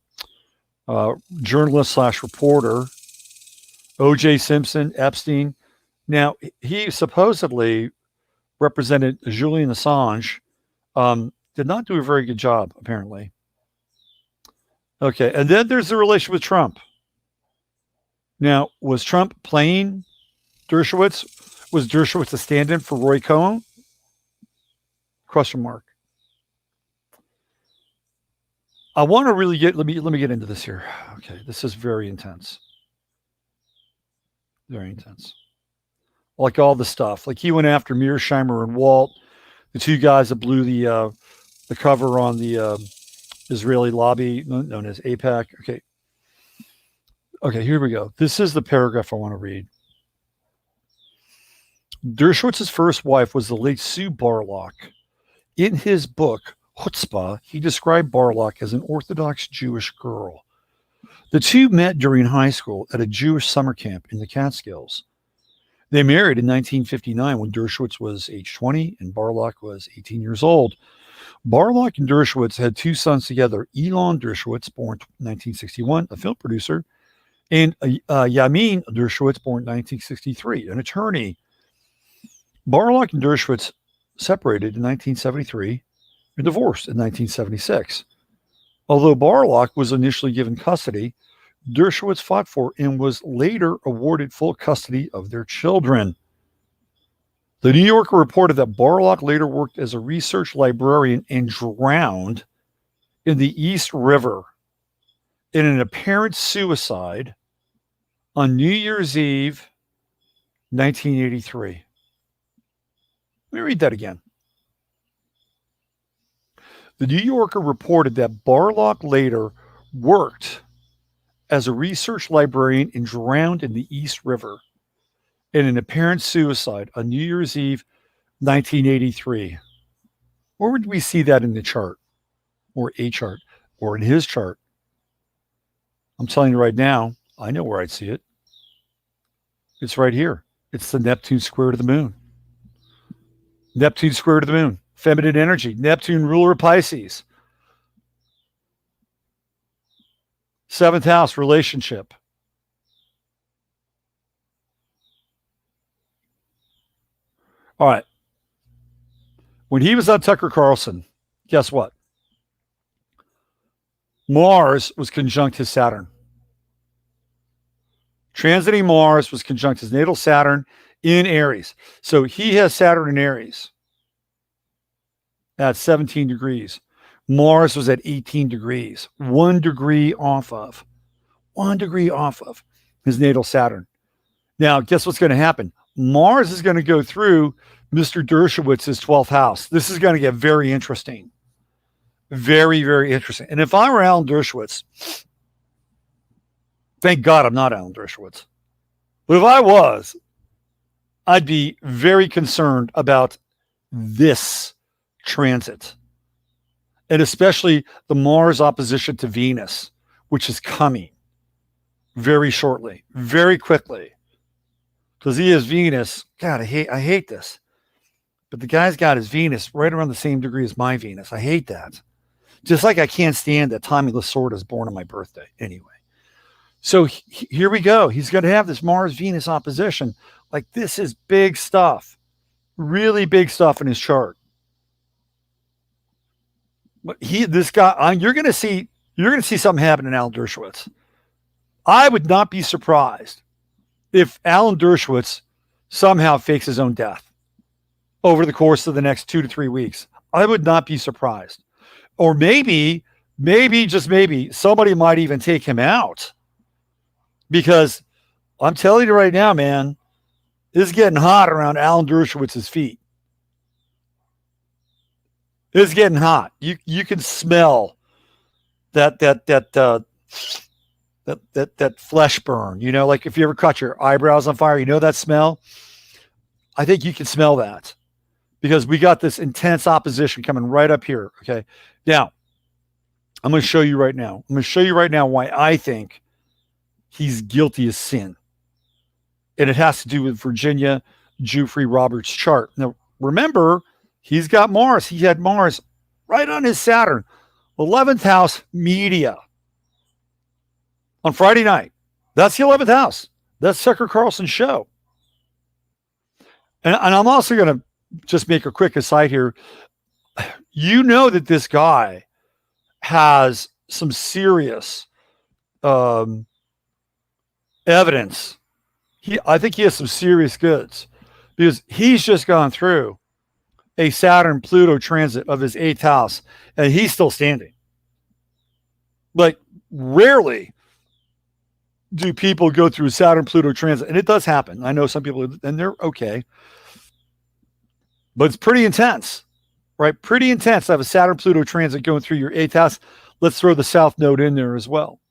Speaker 1: journalist / reporter. O.J. Simpson, Epstein. Now, he supposedly represented Julian Assange. Did not do a very good job, apparently. Okay, and then there's the relation with Trump. Now, was Trump playing Dershowitz? Was Dershowitz a stand-in for Roy Cohn? Question mark. I want to really let me get into this here. Okay, this is very intense. Very intense. Like all the stuff. Like he went after Mearsheimer and Walt, the two guys that blew the cover on the Israeli lobby known as AIPAC. Okay, here we go. This is the paragraph I want to read. Dershowitz's first wife was the late Sue Barlock. In his book, Chutzpah, he described Barlock as an Orthodox Jewish girl. The two met during high school at a Jewish summer camp in the Catskills. They married in 1959 when Dershowitz was age 20 and Barlock was 18 years old. Barlock and Dershowitz had two sons together, Alan Dershowitz, born 1961, a film producer, and Yamin Dershowitz, born 1963, an attorney. Barlock and Dershowitz separated in 1973 and divorced in 1976. Although Barlock was initially given custody, Dershowitz fought for and was later awarded full custody of their children. The New Yorker reported that Barlock later worked as a research librarian and drowned in the East River in an apparent suicide on New Year's Eve, 1983. Let me read that again. The New Yorker reported that Barlock later worked as a research librarian and drowned in the East River in an apparent suicide on New Year's Eve, 1983. Where would we see that in the chart, or a chart, or in his chart? I'm telling you right now, I know where I'd see it. It's right here. It's the Neptune square to the moon. Neptune square to the moon. Feminine energy. Neptune, ruler of Pisces. 7th house, relationship. All right. When he was on Tucker Carlson, guess what? Mars was conjunct his Saturn. Transiting Mars was conjunct his natal Saturn in Aries. So he has Saturn in Aries at 17 degrees. Mars was at 18 degrees, 1 degree off of his natal Saturn. Now, guess what's going to happen? Mars is going to go through Mr. Dershowitz's 12th house. This is going to get very interesting. Very, very interesting. And if I were Alan Dershowitz, thank God I'm not Alan Dershowitz. But if I was, I'd be very concerned about this transit. And especially the Mars opposition to Venus, which is coming very shortly, very quickly. Because he has Venus. God, I hate this. But the guy's got his Venus right around the same degree as my Venus. I hate that. Just like I can't stand that Tommy Lasorda is born on my birthday. Anyway. So here we go. He's going to have this Mars-Venus opposition. Like, this is big stuff. Really big stuff in his chart. But this guy, you're going to see something happen in Alan Dershowitz. I would not be surprised if Alan Dershowitz somehow fakes his own death over the course of the next 2 to 3 weeks. I would not be surprised. Or maybe, just maybe, somebody might even take him out. Because I'm telling you right now, man, it's getting hot around Alan Dershowitz's feet. It's getting hot. You can smell that flesh burn. You know, like if you ever caught your eyebrows on fire, you know that smell? I think you can smell that because we got this intense opposition coming right up here. Okay. Now, I'm going to show you right now. I'm going to show you right now why I think he's guilty as sin. And it has to do with Virginia Giuffre-Roberts' chart. Now, remember, he's got Mars. He had Mars right on his Saturn. 11th house, media. On Friday night. That's the 11th house. That's Tucker Carlson's show. And I'm also going to just make a quick aside here. You know that this guy has some serious evidence. I think he has some serious goods because he's just gone through a Saturn-Pluto transit of his 8th house, and he's still standing. Like, rarely do people go through Saturn-Pluto transit, and it does happen. I know some people, and they're okay. But it's pretty intense, right? Pretty intense to have a Saturn-Pluto transit going through your 8th house. Let's throw the South Node in there as well.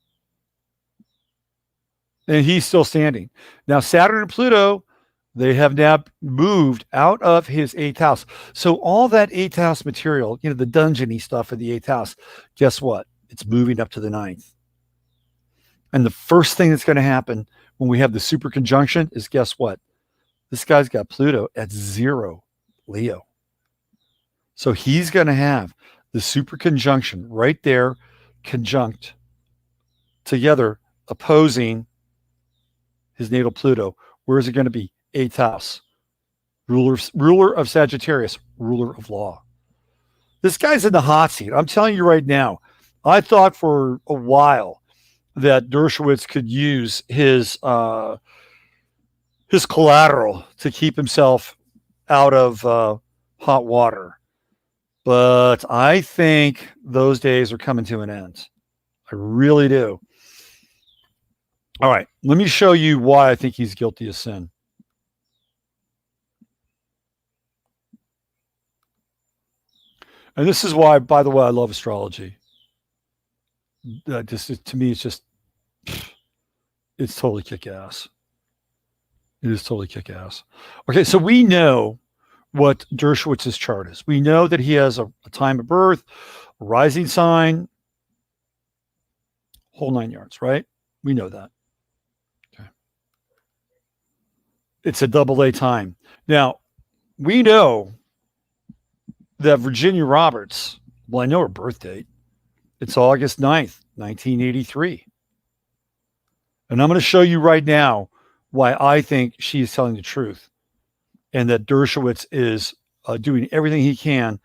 Speaker 1: And he's still standing. Now, Saturn and Pluto, they have now moved out of his 8th house. So all that 8th house material, you know, the dungeony stuff of the 8th house, guess what? It's moving up to the 9th. And the first thing that's going to happen when we have the super conjunction is, guess what? This guy's got Pluto at 0 Leo. So he's going to have the super conjunction right there, conjunct together, opposing his natal Pluto. Where is it going to be? 8th house. Ruler of Sagittarius, ruler of law. This guy's in the hot seat. I'm telling you right now, I thought for a while that Dershowitz could use his collateral to keep himself out of hot water. But I think those days are coming to an end. I really do. All right, let me show you why I think he's guilty of sin. And this is why, by the way, I love astrology. To me, it's totally kick-ass. It is totally kick-ass. Okay, so we know what Dershowitz's chart is. We know that he has a time of birth, a rising sign, whole 9 yards, right? We know that. Okay. It's a AA time. Now, we know that Virginia Roberts, well, I know her birth date. It's August 9th, 1983. And I'm going to show you right now why I think she is telling the truth and that Dershowitz is doing everything he can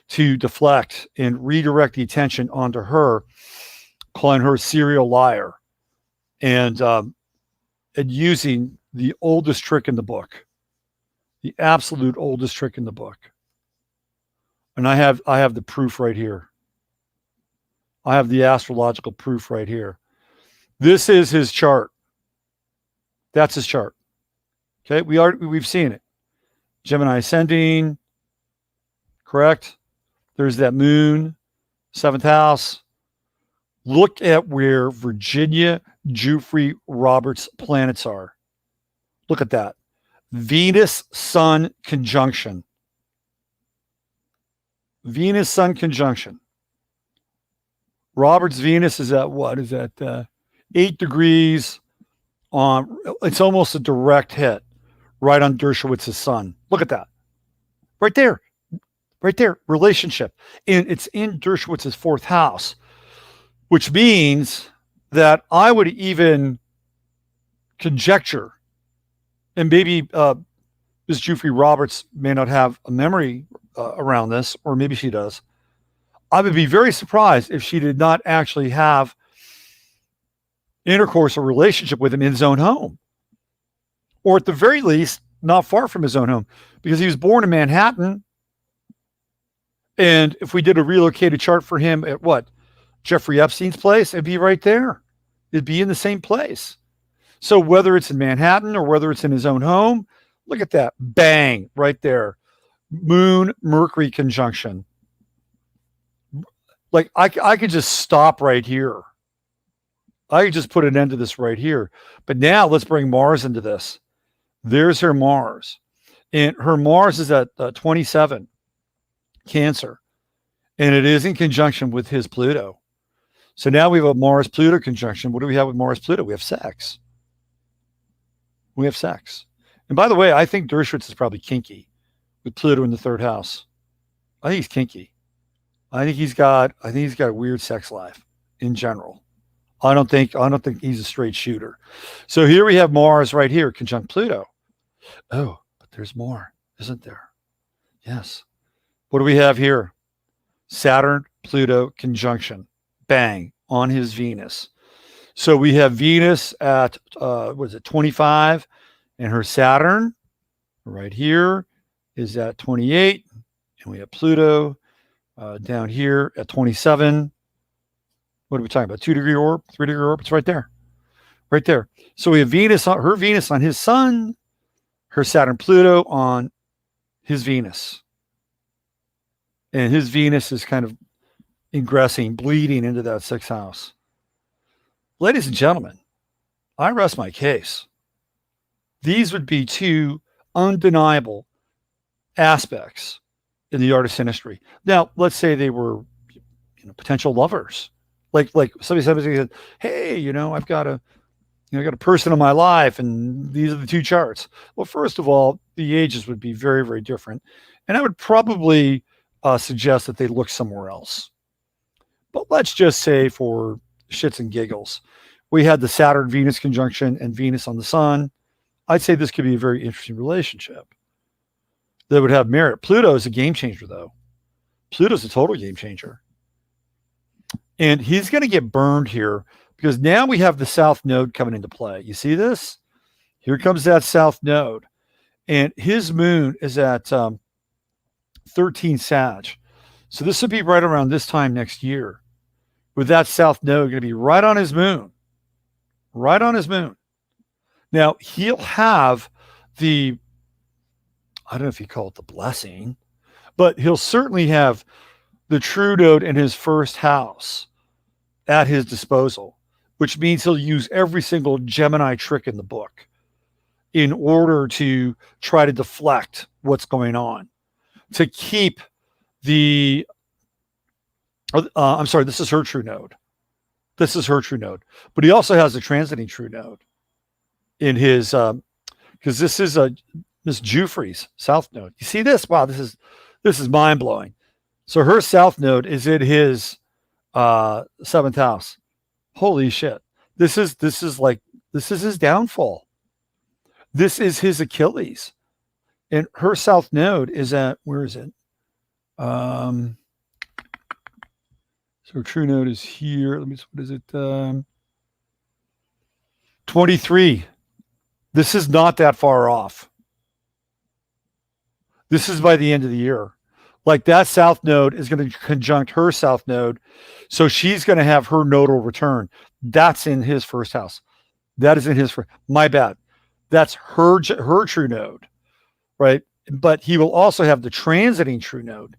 Speaker 1: to deflect and redirect the attention onto her, calling her a serial liar and using the oldest trick in the book, the absolute oldest trick in the book. And I have the proof right here. I have the astrological proof right here. This is his chart. That's his chart. Okay, we've seen it. Gemini ascending, correct? There's that moon, 7th house. Look at where Virginia Giuffre-Roberts planets are. Look at that. Venus-Sun conjunction. Venus-Sun conjunction. Robert's Venus is at what? Is that 8 degrees on? It's almost a direct hit right on Dershowitz's sun. Look at that. Right there. Right there. Relationship. And it's in Dershowitz's 4th house, which means that I would even conjecture, and maybe Ms. Giuffre-Roberts may not have a memory around this, or maybe she does. I would be very surprised if she did not actually have intercourse or relationship with him in his own home, or at the very least, not far from his own home, because he was born in Manhattan. And if we did a relocated chart for him at what? Jeffrey Epstein's place, it'd be right there. It'd be in the same place. So whether it's in Manhattan or whether it's in his own home, look at that. Bang, right there. Moon-Mercury conjunction. Like, I could just stop right here. I could just put an end to this right here. But now let's bring Mars into this. There's her Mars. And her Mars is at 27, Cancer. And it is in conjunction with his Pluto. So now we have a Mars-Pluto conjunction. What do we have with Mars-Pluto? We have sex. We have sex. And by the way, I think Dershowitz is probably kinky with Pluto in the 3rd house. I think he's kinky. I think he's got a weird sex life in general. I don't think he's a straight shooter. So here we have Mars right here, conjunct Pluto. Oh, but there's more, isn't there? Yes. What do we have here? Saturn, Pluto conjunction. Bang, on his Venus. So we have Venus at, 25? And her Saturn right here is at 28. And we have Pluto down here at 27. What are we talking about? 2-degree orb, 3-degree orb? It's right there. Right there. So we have Venus, her Venus on his sun, her Saturn, Pluto on his Venus. And his Venus is kind of ingressing, bleeding into that 6th house. Ladies and gentlemen, I rest my case. These would be 2 undeniable aspects in the artist industry. Now, let's say they were, potential lovers. Like somebody said, hey, I've got a I got a person in my life, and these are the two charts. Well, first of all, the ages would be very, very different. And I would probably suggest that they look somewhere else. But let's just say, for shits and giggles, we had the Saturn-Venus conjunction and Venus on the Sun. I'd say this could be a very interesting relationship that would have merit. Pluto is a game changer, though. Pluto's a total game changer. And he's going to get burned here because now we have the South Node coming into play. You see this? Here comes that South Node. And his moon is at 13 Sag. So this would be right around this time next year, with that South Node going to be right on his moon. Right on his moon. Now, he'll have the, I don't know if you call it the blessing, but he'll certainly have the true node in his first house at his disposal, which means he'll use every single Gemini trick in the book in order to try to deflect what's going on, to keep the, I'm sorry, this is her true node. This is her true node. But he also has a transiting true node in his, because this is Miss Giuffre's South Node. You see this? Wow, this is mind-blowing. So her South Node is in his 7th house. Holy shit. This is his downfall. This is his Achilles. And her South Node is at, where is it? So her true node is here. Let me, what is it? 23. This is not that far off. This is by the end of the year. Like that South Node is going to conjunct her South Node. So she's going to have her nodal return. That's in his first house. That is in his first. My bad. That's her true node, right? But he will also have the transiting true node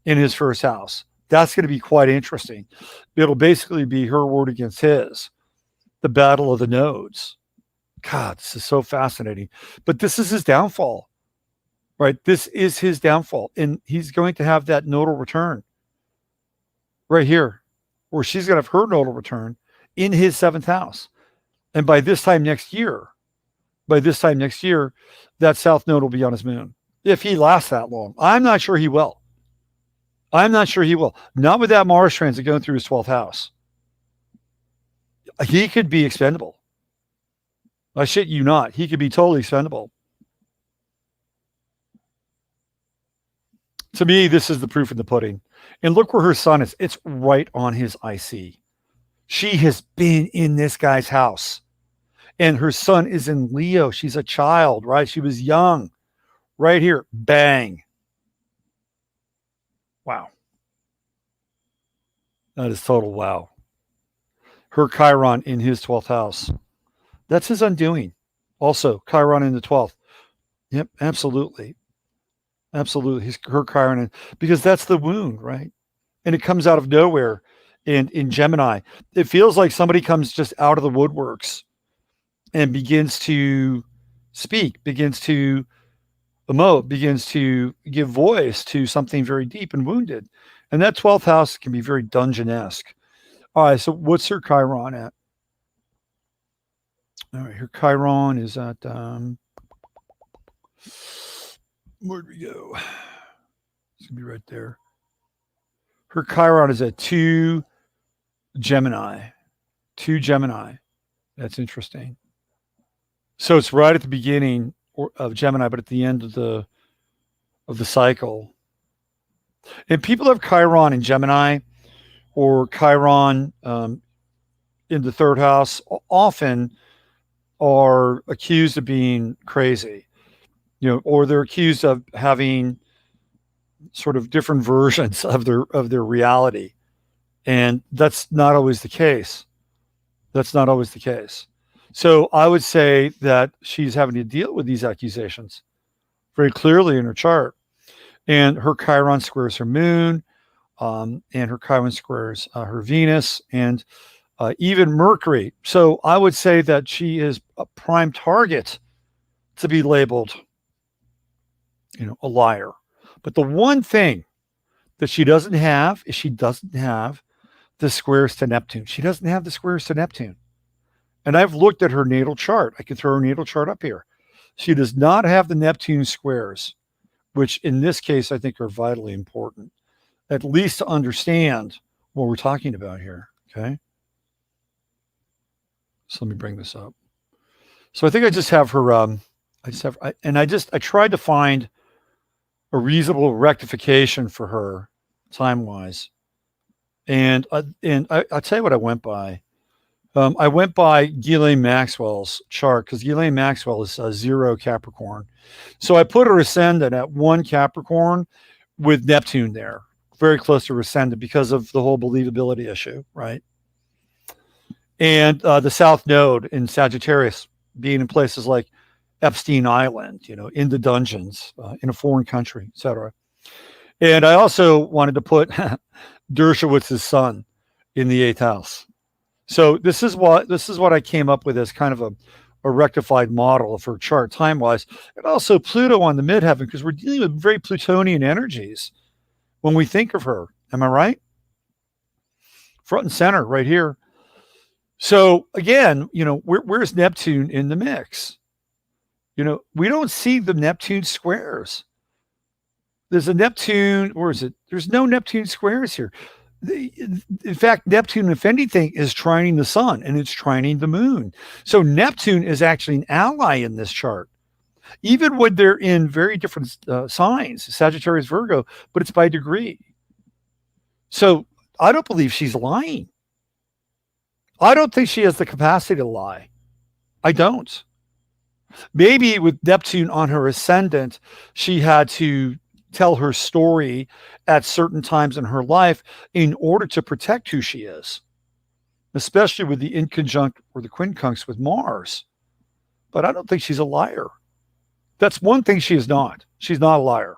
Speaker 1: in his first house. That's going to be quite interesting. It'll basically be her word against his, the battle of the nodes. God, this is so fascinating. But this is his downfall, right? This is his downfall. And he's going to have that nodal return right here, where she's going to have her nodal return in his 7th house. And by this time next year, that South Node will be on his moon. If he lasts that long. I'm not sure he will. Not with that Mars transit going through his 12th house. He could be expendable. I shit you not. He could be totally expendable. To me, this is the proof in the pudding. And look where her sun is. It's right on his IC. She has been in this guy's house. And her sun is in Leo. She's a child, right? She was young. Right here. Bang. Wow. That is total wow. Her Chiron in his 12th house. That's his undoing. Also, Chiron in the 12th. Yep, absolutely. Absolutely. Her Chiron, because that's the wound, right? And it comes out of nowhere in Gemini. It feels like somebody comes just out of the woodworks and begins to speak, begins to emote, begins to give voice to something very deep and wounded. And that 12th house can be very dungeon-esque. All right, so what's her Chiron at? All right, her Chiron is at, where'd we go? It's going to be right there. Her Chiron is at 2 Gemini. 2 Gemini. That's interesting. So it's right at the beginning of Gemini, but at the end of the cycle. And people have Chiron in Gemini or Chiron in the 3rd house often are accused of being crazy, or they're accused of having sort of different versions of their reality. And that's not always the case. So I would say that she's having to deal with these accusations very clearly in her chart. And her Chiron squares her moon, and her Chiron squares her Venus, and even Mercury. So I would say that she is a prime target to be labeled, a liar. But the one thing that she doesn't have is she doesn't have the squares to Neptune. She doesn't have the squares to Neptune. And I've looked at her natal chart. I can throw her natal chart up here. She does not have the Neptune squares, which in this case, I think are vitally important, at least to understand what we're talking about here. Okay. So let me bring this up. So I think I just have her, I tried to find a reasonable rectification for her time-wise. And I'll tell you what I went by. I went by Ghislaine Maxwell's chart because Ghislaine Maxwell is 0 Capricorn. So I put her ascendant at 1 Capricorn with Neptune there, very close to her ascendant because of the whole believability issue, right? And the South Node in Sagittarius being in places like Epstein Island, in the dungeons, in a foreign country, etc. And I also wanted to put Dershowitz's son in the 8th house. So this is what I came up with as kind of a rectified model of her chart time-wise. And also Pluto on the midheaven, because we're dealing with very Plutonian energies when we think of her. Am I right? Front and center right here. So again, where's Neptune in the mix? We don't see the Neptune squares. There's a Neptune, or is it? There's no Neptune squares here. In fact, Neptune, if anything, is trining the sun and it's trining the moon. So Neptune is actually an ally in this chart, even when they're in very different signs, Sagittarius, Virgo, but it's by degree. So I don't believe she's lying. I don't think she has the capacity to lie. I don't. Maybe with Neptune on her ascendant, she had to tell her story at certain times in her life in order to protect who she is, especially with the inconjunct or the quincunx with Mars. But I don't think she's a liar. That's one thing she is not. She's not a liar.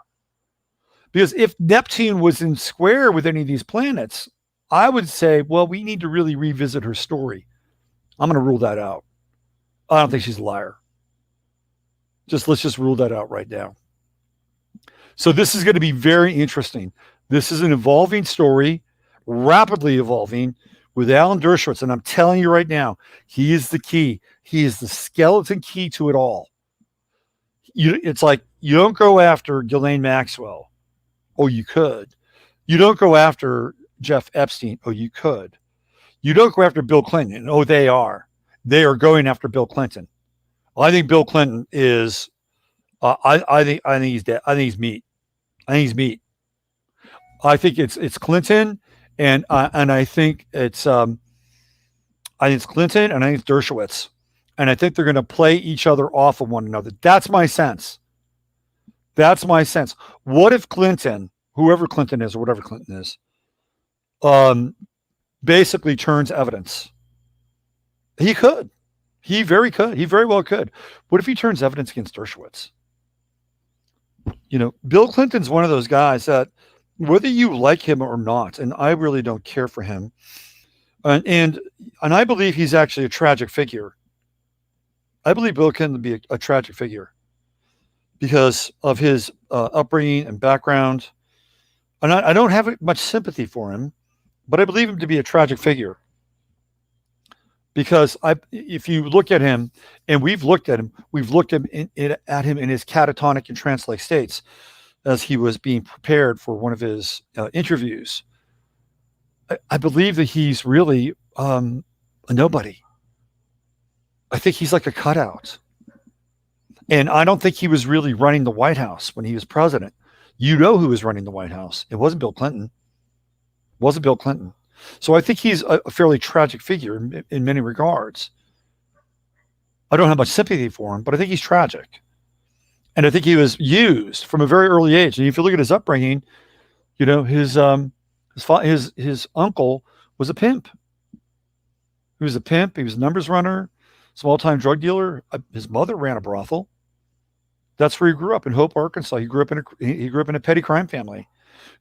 Speaker 1: Because if Neptune was in square with any of these planets, I would say, well, we need to really revisit her story. I'm going to rule that out. I don't think she's a liar. Let's just rule that out right now. So this is going to be very interesting. This is an evolving story, rapidly evolving with Alan Dershowitz. And I'm telling you right now, he is the key. He is the skeleton key to it all. It's like you don't go after Ghislaine Maxwell. Oh, you could. You don't go after Jeff Epstein. Oh, you could. You don't go after Bill Clinton. Oh, they are. They are going after Bill Clinton. Well, I think Bill Clinton is. I think he's dead. I think he's meat. I think he's meat. I think it's Clinton, and I think it's Clinton, and I think it's Dershowitz, and I think they're going to play each other off of one another. That's my sense. That's my sense. What if Clinton, whoever Clinton is or whatever Clinton is, basically turns evidence? He could. He very well could. What if he turns evidence against Dershowitz? Bill Clinton's one of those guys that whether you like him or not, and I really don't care for him, and I believe he's actually a tragic figure. I believe Bill Clinton to be a tragic figure because of his upbringing and background. And I don't have much sympathy for him, but I believe him to be a tragic figure. Because if you look at him, and we've looked at him at him in his catatonic and trance-like states as he was being prepared for one of his interviews. I believe that he's really a nobody. I think he's like a cutout. And I don't think he was really running the White House when he was president. You know who was running the White House. It wasn't Bill Clinton. It wasn't Bill Clinton. So I think he's a fairly tragic figure in many regards. I don't have much sympathy for him, but I think he's tragic. And I think he was used from a very early age. And if you look at his upbringing, his uncle was a pimp. He was a pimp. He was a numbers runner, small-time drug dealer. His mother ran a brothel. That's where he grew up, in Hope, Arkansas. He grew up in a petty crime family.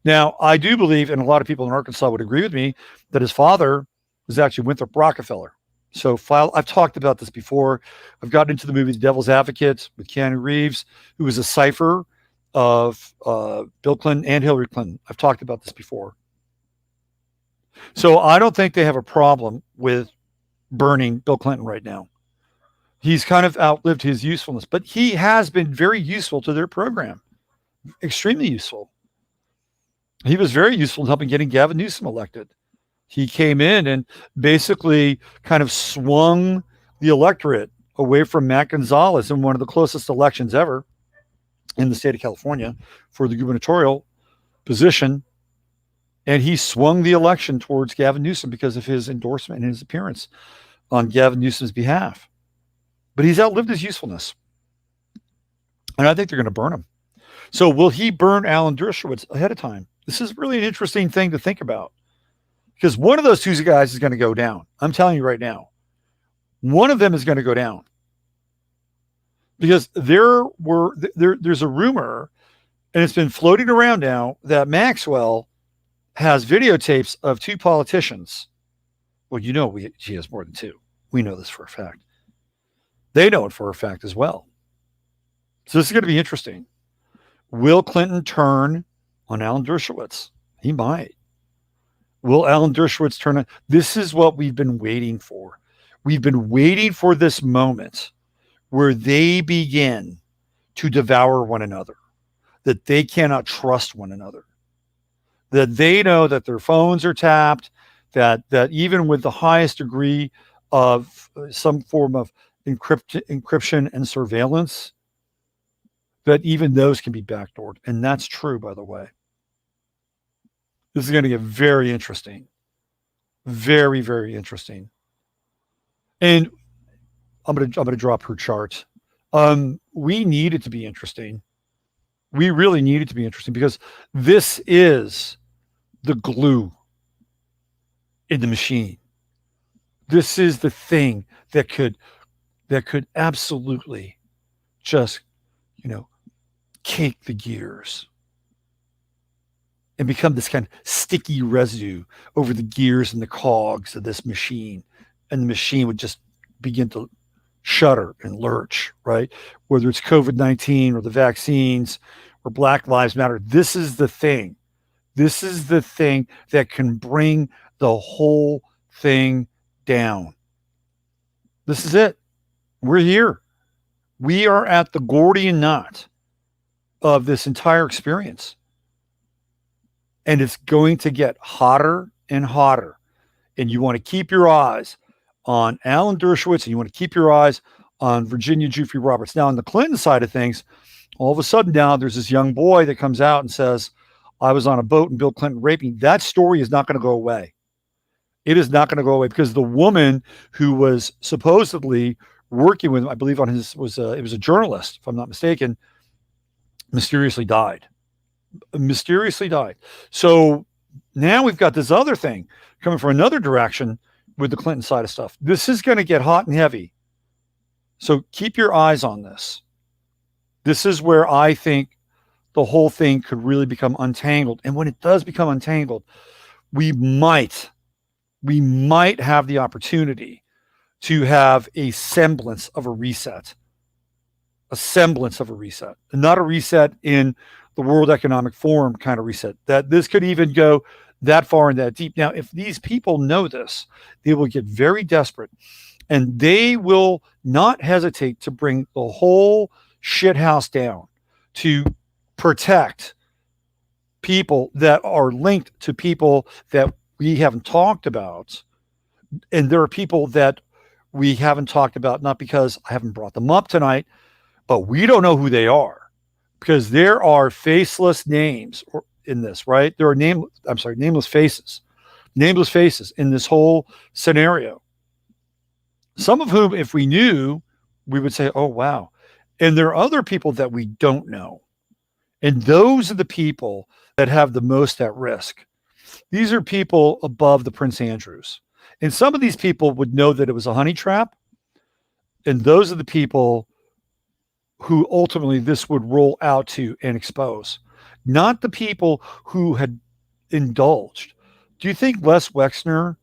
Speaker 1: Now, I do believe, and a lot of people in Arkansas would agree with me, that his father was actually Winthrop Rockefeller. So I've talked about this before. I've gotten into the movie The Devil's Advocate with Keanu Reeves, who was a cipher of Bill Clinton and Hillary Clinton. I've talked about this before. So I don't think they have a problem with burning Bill Clinton right now. He's kind of outlived his usefulness, but he has been very useful to their program. Extremely useful. He was very useful in helping getting Gavin Newsom elected. He came in and basically kind of swung the electorate away from Matt Gonzalez in one of the closest elections ever in the state of California for the gubernatorial position. And he swung the election towards Gavin Newsom because of his endorsement and his appearance on Gavin Newsom's behalf. But he's outlived his usefulness. And I think they're going to burn him. So will he burn Alan Dershowitz ahead of time? This is really an interesting thing to think about. Because one of those two guys is going to go down. I'm telling you right now. One of them is going to go down. Because there's a rumor, and it's been floating around now, that Maxwell has videotapes of two politicians. Well, you know she has more than two. We know this for a fact. They know it for a fact as well. So this is going to be interesting. Will Clinton turn on Alan Dershowitz? He might. Will Alan Dershowitz turn on? This is what we've been waiting for. We've been waiting for this moment where they begin to devour one another, that they cannot trust one another, that they know that their phones are tapped, that even with the highest degree of some form of encryption and surveillance, that even those can be backdoored. And that's true, by the way. This is going to get very interesting. Very, very interesting. And I'm gonna drop her chart. We need it to be interesting. We really need it to be interesting because this is the glue in the machine. This is the thing that could absolutely just, cake the gears and become this kind of sticky residue over the gears and the cogs of this machine. And the machine would just begin to shudder and lurch, right? Whether it's COVID-19 or the vaccines or Black Lives Matter, this is the thing. This is the thing that can bring the whole thing down. This is it. We're here. We are at the Gordian knot of this entire experience. And it's going to get hotter and hotter. And you want to keep your eyes on Alan Dershowitz, and you want to keep your eyes on Virginia Giuffre-Roberts. Now, on the Clinton side of things, all of a sudden now there's this young boy that comes out and says, I was on a boat and Bill Clinton raped me. That story is not going to go away. It is not going to go away because the woman who was supposedly working with him, I believe on his, it was a journalist, if I'm not mistaken, mysteriously died. So now we've got this other thing coming from another direction with the Clinton side of stuff. This is going to get hot and heavy. So keep your eyes on this. This is where I think the whole thing could really become untangled. And when it does become untangled, we might have the opportunity to have a semblance of a reset. Not a reset in the World Economic Forum kind of reset. That this could even go that far and that deep. Now, if these people know this, they will get very desperate and they will not hesitate to bring the whole shit house down to protect people that are linked to people that we haven't talked about. And there are people that we haven't talked about, not because I haven't brought them up tonight, but we don't know who they are because there are faceless names in this, right? There are nameless faces in this whole scenario. Some of whom, if we knew, we would say, oh, wow. And there are other people that we don't know. And those are the people that have the most at risk. These are people above the Prince Andrews. And some of these people would know that it was a honey trap. And those are the people who ultimately this would roll out to and expose. Not the people who had indulged. Do you think Les Wexner,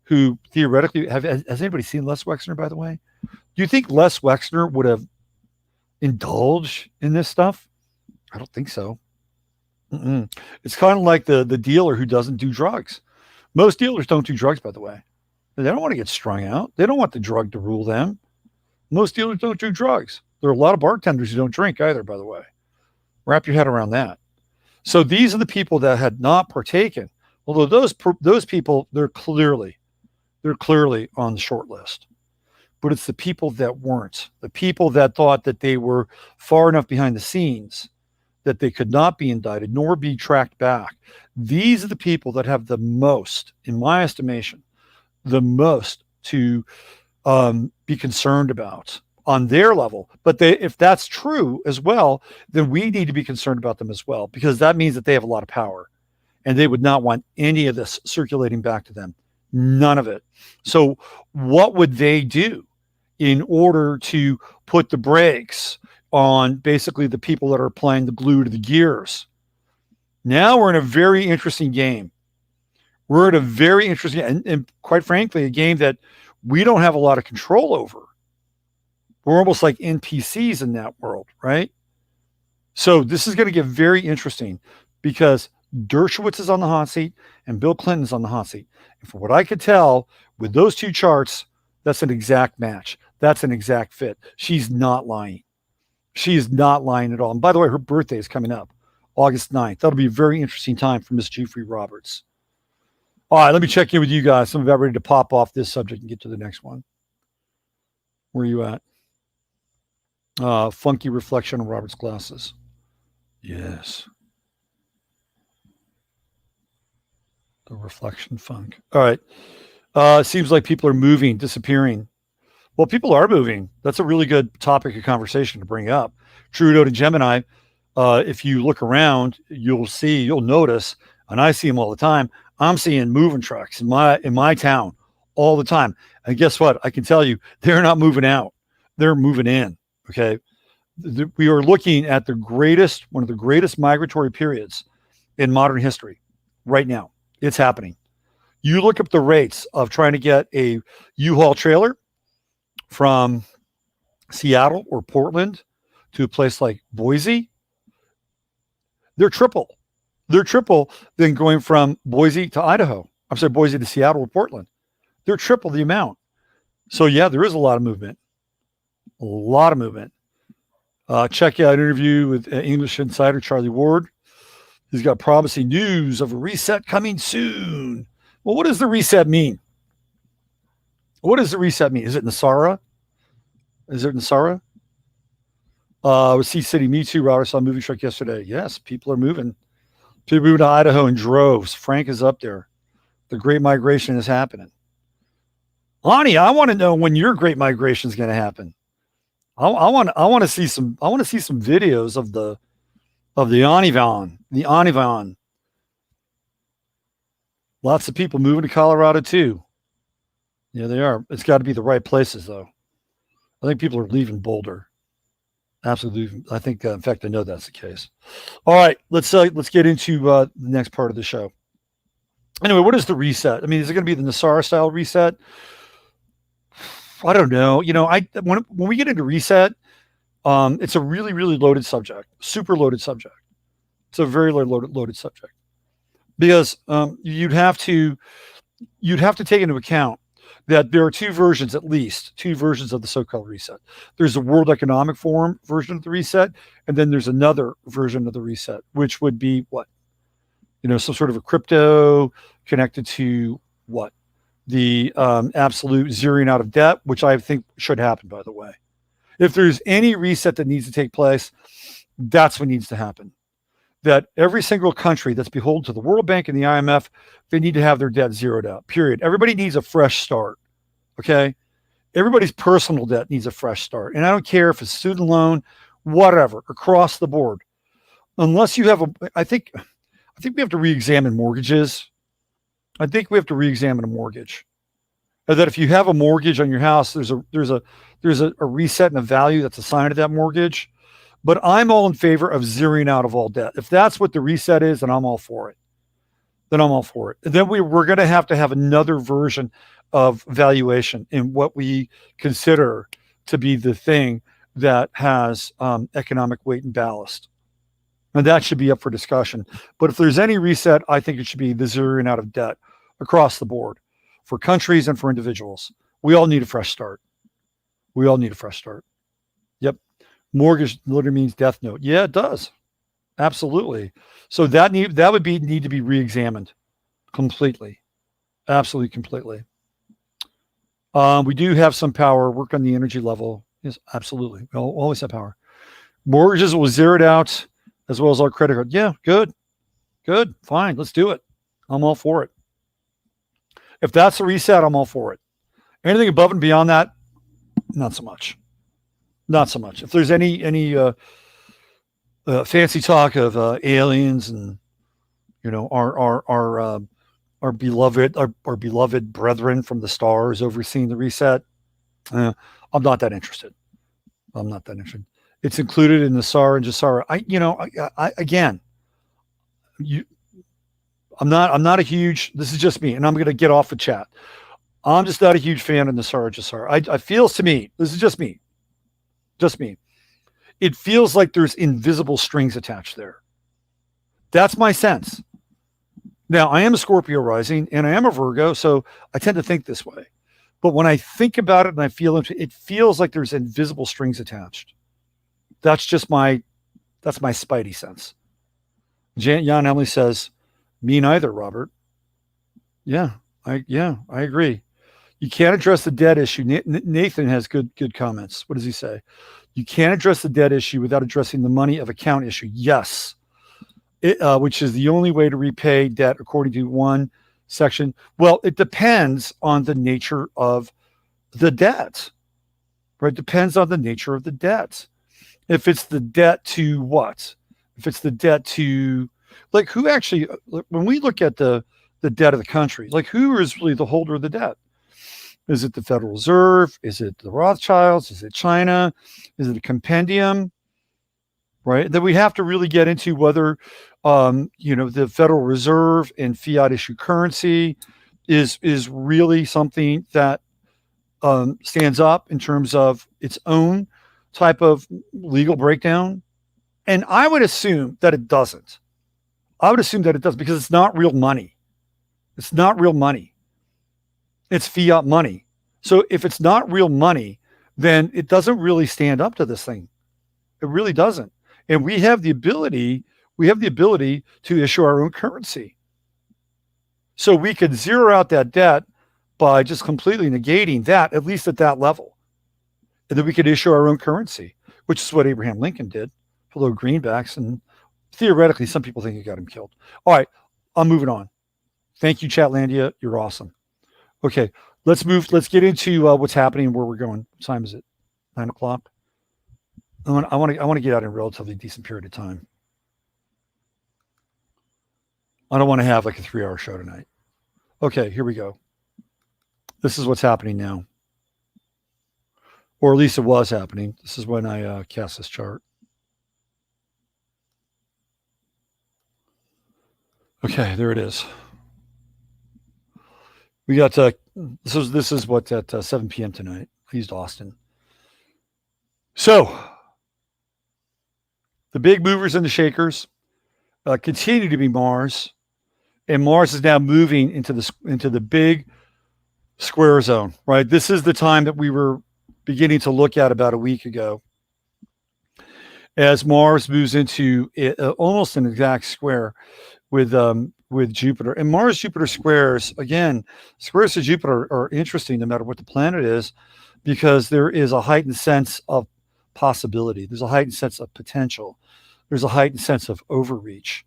Speaker 1: who theoretically, has anybody seen Les Wexner, by the way? Do you think Les Wexner would have indulged in this stuff? I don't think so. It's kind of like the dealer who doesn't do drugs. Most dealers don't do drugs, by the way. They don't want to get strung out. They don't want the drug to rule them. Most dealers don't do drugs. There are a lot of bartenders who don't drink either, by the way. Wrap your head around that. So these are the people that had not partaken. Although those people, they're clearly on the short list. But it's the people that weren't, the people that thought that they were far enough behind the scenes that they could not be indicted nor be tracked back. These are the people that have the most, in my estimation, the most to be concerned about on their level. But if that's true as well, then we need to be concerned about them as well, because that means that they have a lot of power and they would not want any of this circulating back to them. None of it. So what would they do in order to put the brakes on basically the people that are applying the glue to the gears? Now we're in a very interesting game. We're in a very interesting, and quite frankly, a game that we don't have a lot of control over. We're almost like NPCs in that world, right? So this is going to get very interesting because Dershowitz is on the hot seat and Bill Clinton's on the hot seat. And from what I could tell with those two charts, that's an exact match. That's an exact fit. She's not lying. She is not lying at all. And by the way, her birthday is coming up, August 9th. That'll be a very interesting time for Miss Giuffre-Roberts. All right, let me check in with you guys. I'm about ready to pop off this subject and get to the next one. Where are you at? Funky reflection on Robert's glasses. Yes. The reflection funk. All right. Seems like people are moving, disappearing. Well, people are moving. That's a really good topic of conversation to bring up. Trudeau to Gemini, if you look around, you'll notice, and I see them all the time, I'm seeing moving trucks in my town all the time. And guess what? I can tell you, they're not moving out. They're moving in, okay? We are looking at one of the greatest migratory periods in modern history right now. It's happening. You look up the rates of trying to get a U-Haul trailer from Seattle or Portland to a place like Boise, they're triple. They're triple than going from Boise to Idaho. I'm sorry, Boise to Seattle or Portland. They're triple the amount. So yeah, there is a lot of movement. A lot of movement. Check out an interview with English insider Charlie Ward. He's got promising news of a reset coming soon. Well, what does the reset mean? What does the reset mean? Is it Nasara? Is it Nasara? With Sea City, me too, Robert. I saw a movie truck yesterday. Yes, people are moving. People moving to Idaho in droves. Frank is up there. The Great Migration is happening. Ani, I want to know when your Great Migration is going to happen. I want to see some videos of the Anivan. The Anivan. Lots of people moving to Colorado too. Yeah, they are. It's got to be the right places though. I think people are leaving Boulder. Absolutely. I think, in fact, I know that's the case. All right, let's get into the next part of the show. Anyway, what is the reset? I mean, is it going to be the Nassar style reset? I don't know. You know, when we get into reset, it's a really, really loaded subject, super loaded subject. It's a very loaded subject because you'd have to take into account that there are at least two versions of the so-called reset. There's a World Economic Forum version of the reset, and then there's another version of the reset, which would be what? You know, some sort of a crypto connected to what? The absolute zeroing out of debt, which I think should happen, by the way. If there's any reset that needs to take place, that's what needs to happen. That every single country that's beholden to the World Bank and the IMF, they need to have their debt zeroed out, period. Everybody needs a fresh start, okay? Everybody's personal debt needs a fresh start. And I don't care if it's student loan, whatever, across the board. Unless you have I think we have to re-examine mortgages. I think we have to re-examine a mortgage. And that if you have a mortgage on your house, there's a reset in the value that's assigned to that mortgage. But I'm all in favor of zeroing out of all debt. If that's what the reset is, then I'm all for it. And then we're going to have another version of valuation in what we consider to be the thing that has economic weight and ballast. And that should be up for discussion. But if there's any reset, I think it should be the zeroing out of debt across the board for countries and for individuals. We all need a fresh start. We all need a fresh start. Yep. Mortgage literally means death note. Yeah, it does. Absolutely. So that need to be re-examined completely. Absolutely, completely. We do have some power. Work on the energy level. Yes, absolutely. We'll always have power. Mortgages will zero it out, as well as our credit card. Yeah, good. Fine. Let's do it. I'm all for it. If that's a reset, I'm all for it. Anything above and beyond that, not so much. Not so much. If there's any fancy talk of aliens and our beloved brethren from the stars overseeing the reset, I'm not that interested. It's included in the Sar and Jasara. I'm not a huge. This is just me, and I'm going to get off the chat. I'm just not a huge fan of the Sar and Jasara. I feels to me. This is just me. It feels like there's invisible strings attached there. That's my sense. Now, I am a Scorpio rising and I am a Virgo, so I tend to think this way. But when I think about it and I feel it feels like there's invisible strings attached. That's my spidey sense. Jan Emily says, me neither, Robert. Yeah, I agree. You can't address the debt issue. Nathan has good comments. What does he say? You can't address the debt issue without addressing the money of account issue. Yes. Which is the only way to repay debt according to one section. Well, it depends on the nature of the debt, right? Depends on the nature of the debt. If it's the debt to what? If it's the debt to, like, who actually, when we look at the debt of the country, like, who is really the holder of the debt? Is it the Federal Reserve? Is it the Rothschilds? Is it China? Is it a compendium? Right? Then we have to really get into whether, the Federal Reserve and fiat issue currency is really something that stands up in terms of its own type of legal breakdown. And I would assume that it doesn't. Because it's not real money. It's not real money. It's fiat money. So if it's not real money, then it doesn't really stand up to this thing. It really doesn't. And we have the ability to issue our own currency. So we could zero out that debt by just completely negating that, at least at that level. And then we could issue our own currency, which is what Abraham Lincoln did for little greenbacks. And theoretically, some people think it got him killed. All right, I'm moving on. Thank you, Chatlandia. You're awesome. Okay, let's move. Let's get into what's happening and where we're going. What time is it? 9 o'clock. I want to get out in a relatively decent period of time. I don't want to have like a 3-hour show tonight. Okay, here we go. This is what's happening now. Or at least it was happening. This is when I cast this chart. Okay, there it is. We got this is what at 7 p.m. tonight. I used Austin. So the big movers and the shakers continue to be Mars, and Mars is now moving into the big square zone. Right, this is the time that we were beginning to look at about a week ago, as Mars moves into almost an exact square with Jupiter. And Mars-Jupiter squares, again, squares to Jupiter are interesting no matter what the planet is, because there is a heightened sense of possibility. There's a heightened sense of potential. There's a heightened sense of overreach.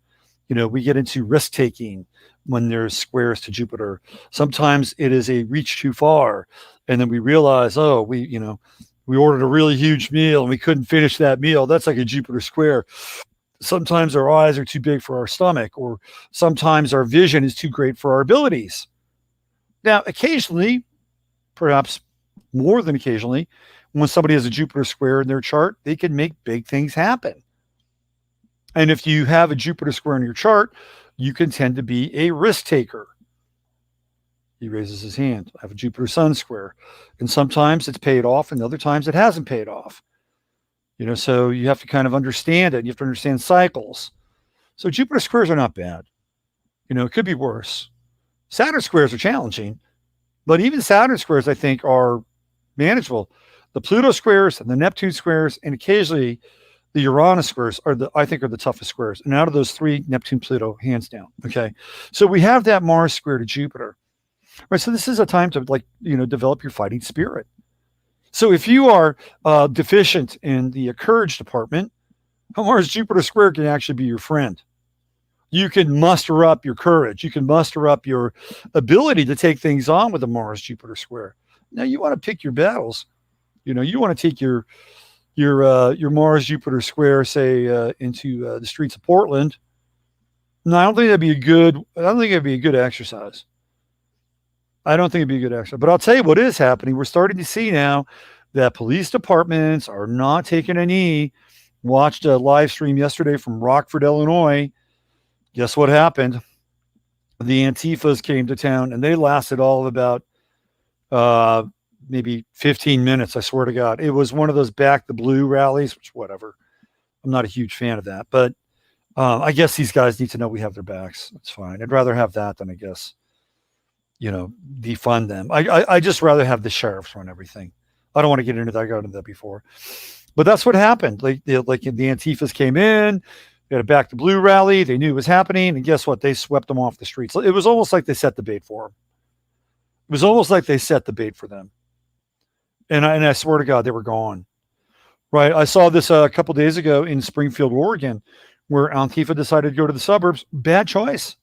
Speaker 1: We get into risk-taking when there's squares to Jupiter. Sometimes it is a reach too far, and then we realize, we ordered a really huge meal and we couldn't finish that meal. That's like a Jupiter square. Sometimes our eyes are too big for our stomach, or sometimes our vision is too great for our abilities. Now, occasionally, perhaps more than occasionally, when somebody has a Jupiter square in their chart, they can make big things happen. And if you have a Jupiter square in your chart, you can tend to be a risk taker. He raises his hand. I have a Jupiter Sun square. And sometimes it's paid off, and other times it hasn't paid off. So you have to kind of understand it. You have to understand cycles. So Jupiter squares are not bad. It could be worse. Saturn squares are challenging, But even Saturn squares, I think, are manageable. The Pluto squares and the Neptune squares, and occasionally the Uranus squares I think are the toughest squares. And out of those three, Neptune, Pluto, hands down. Okay. So we have that Mars square to Jupiter. Right. So this is a time to develop your fighting spirit. So if you are deficient in the courage department, a Mars Jupiter square can actually be your friend. You can muster up your courage. You can muster up your ability to take things on with a Mars Jupiter square. Now you want to pick your battles. You want to take your Mars Jupiter square, say, into the streets of Portland. No, I don't think that'd be a good exercise. I don't think it'd be a good exercise. But I'll tell you what is happening. We're starting to see now that police departments are not taking a knee. Watched a live stream yesterday from Rockford, Illinois. Guess what happened? The Antifas came to town, and they lasted all of about maybe 15 minutes, I swear to God. It was one of those back the blue rallies, which whatever. I'm not a huge fan of that. But I guess these guys need to know we have their backs. That's fine. I'd rather have that than, I guess, defund them. I just rather have the sheriffs run everything. I don't want to get into that. I got into that before. But that's what happened. Like the Antifas came in. They had a back to blue rally. They knew it was happening. And guess what? They swept them off the streets. It was almost like they set the bait for them. It was almost like they set the bait for them. And I swear to God, they were gone. Right? I saw this a couple days ago in Springfield, Oregon, where Antifa decided to go to the suburbs. Bad choice.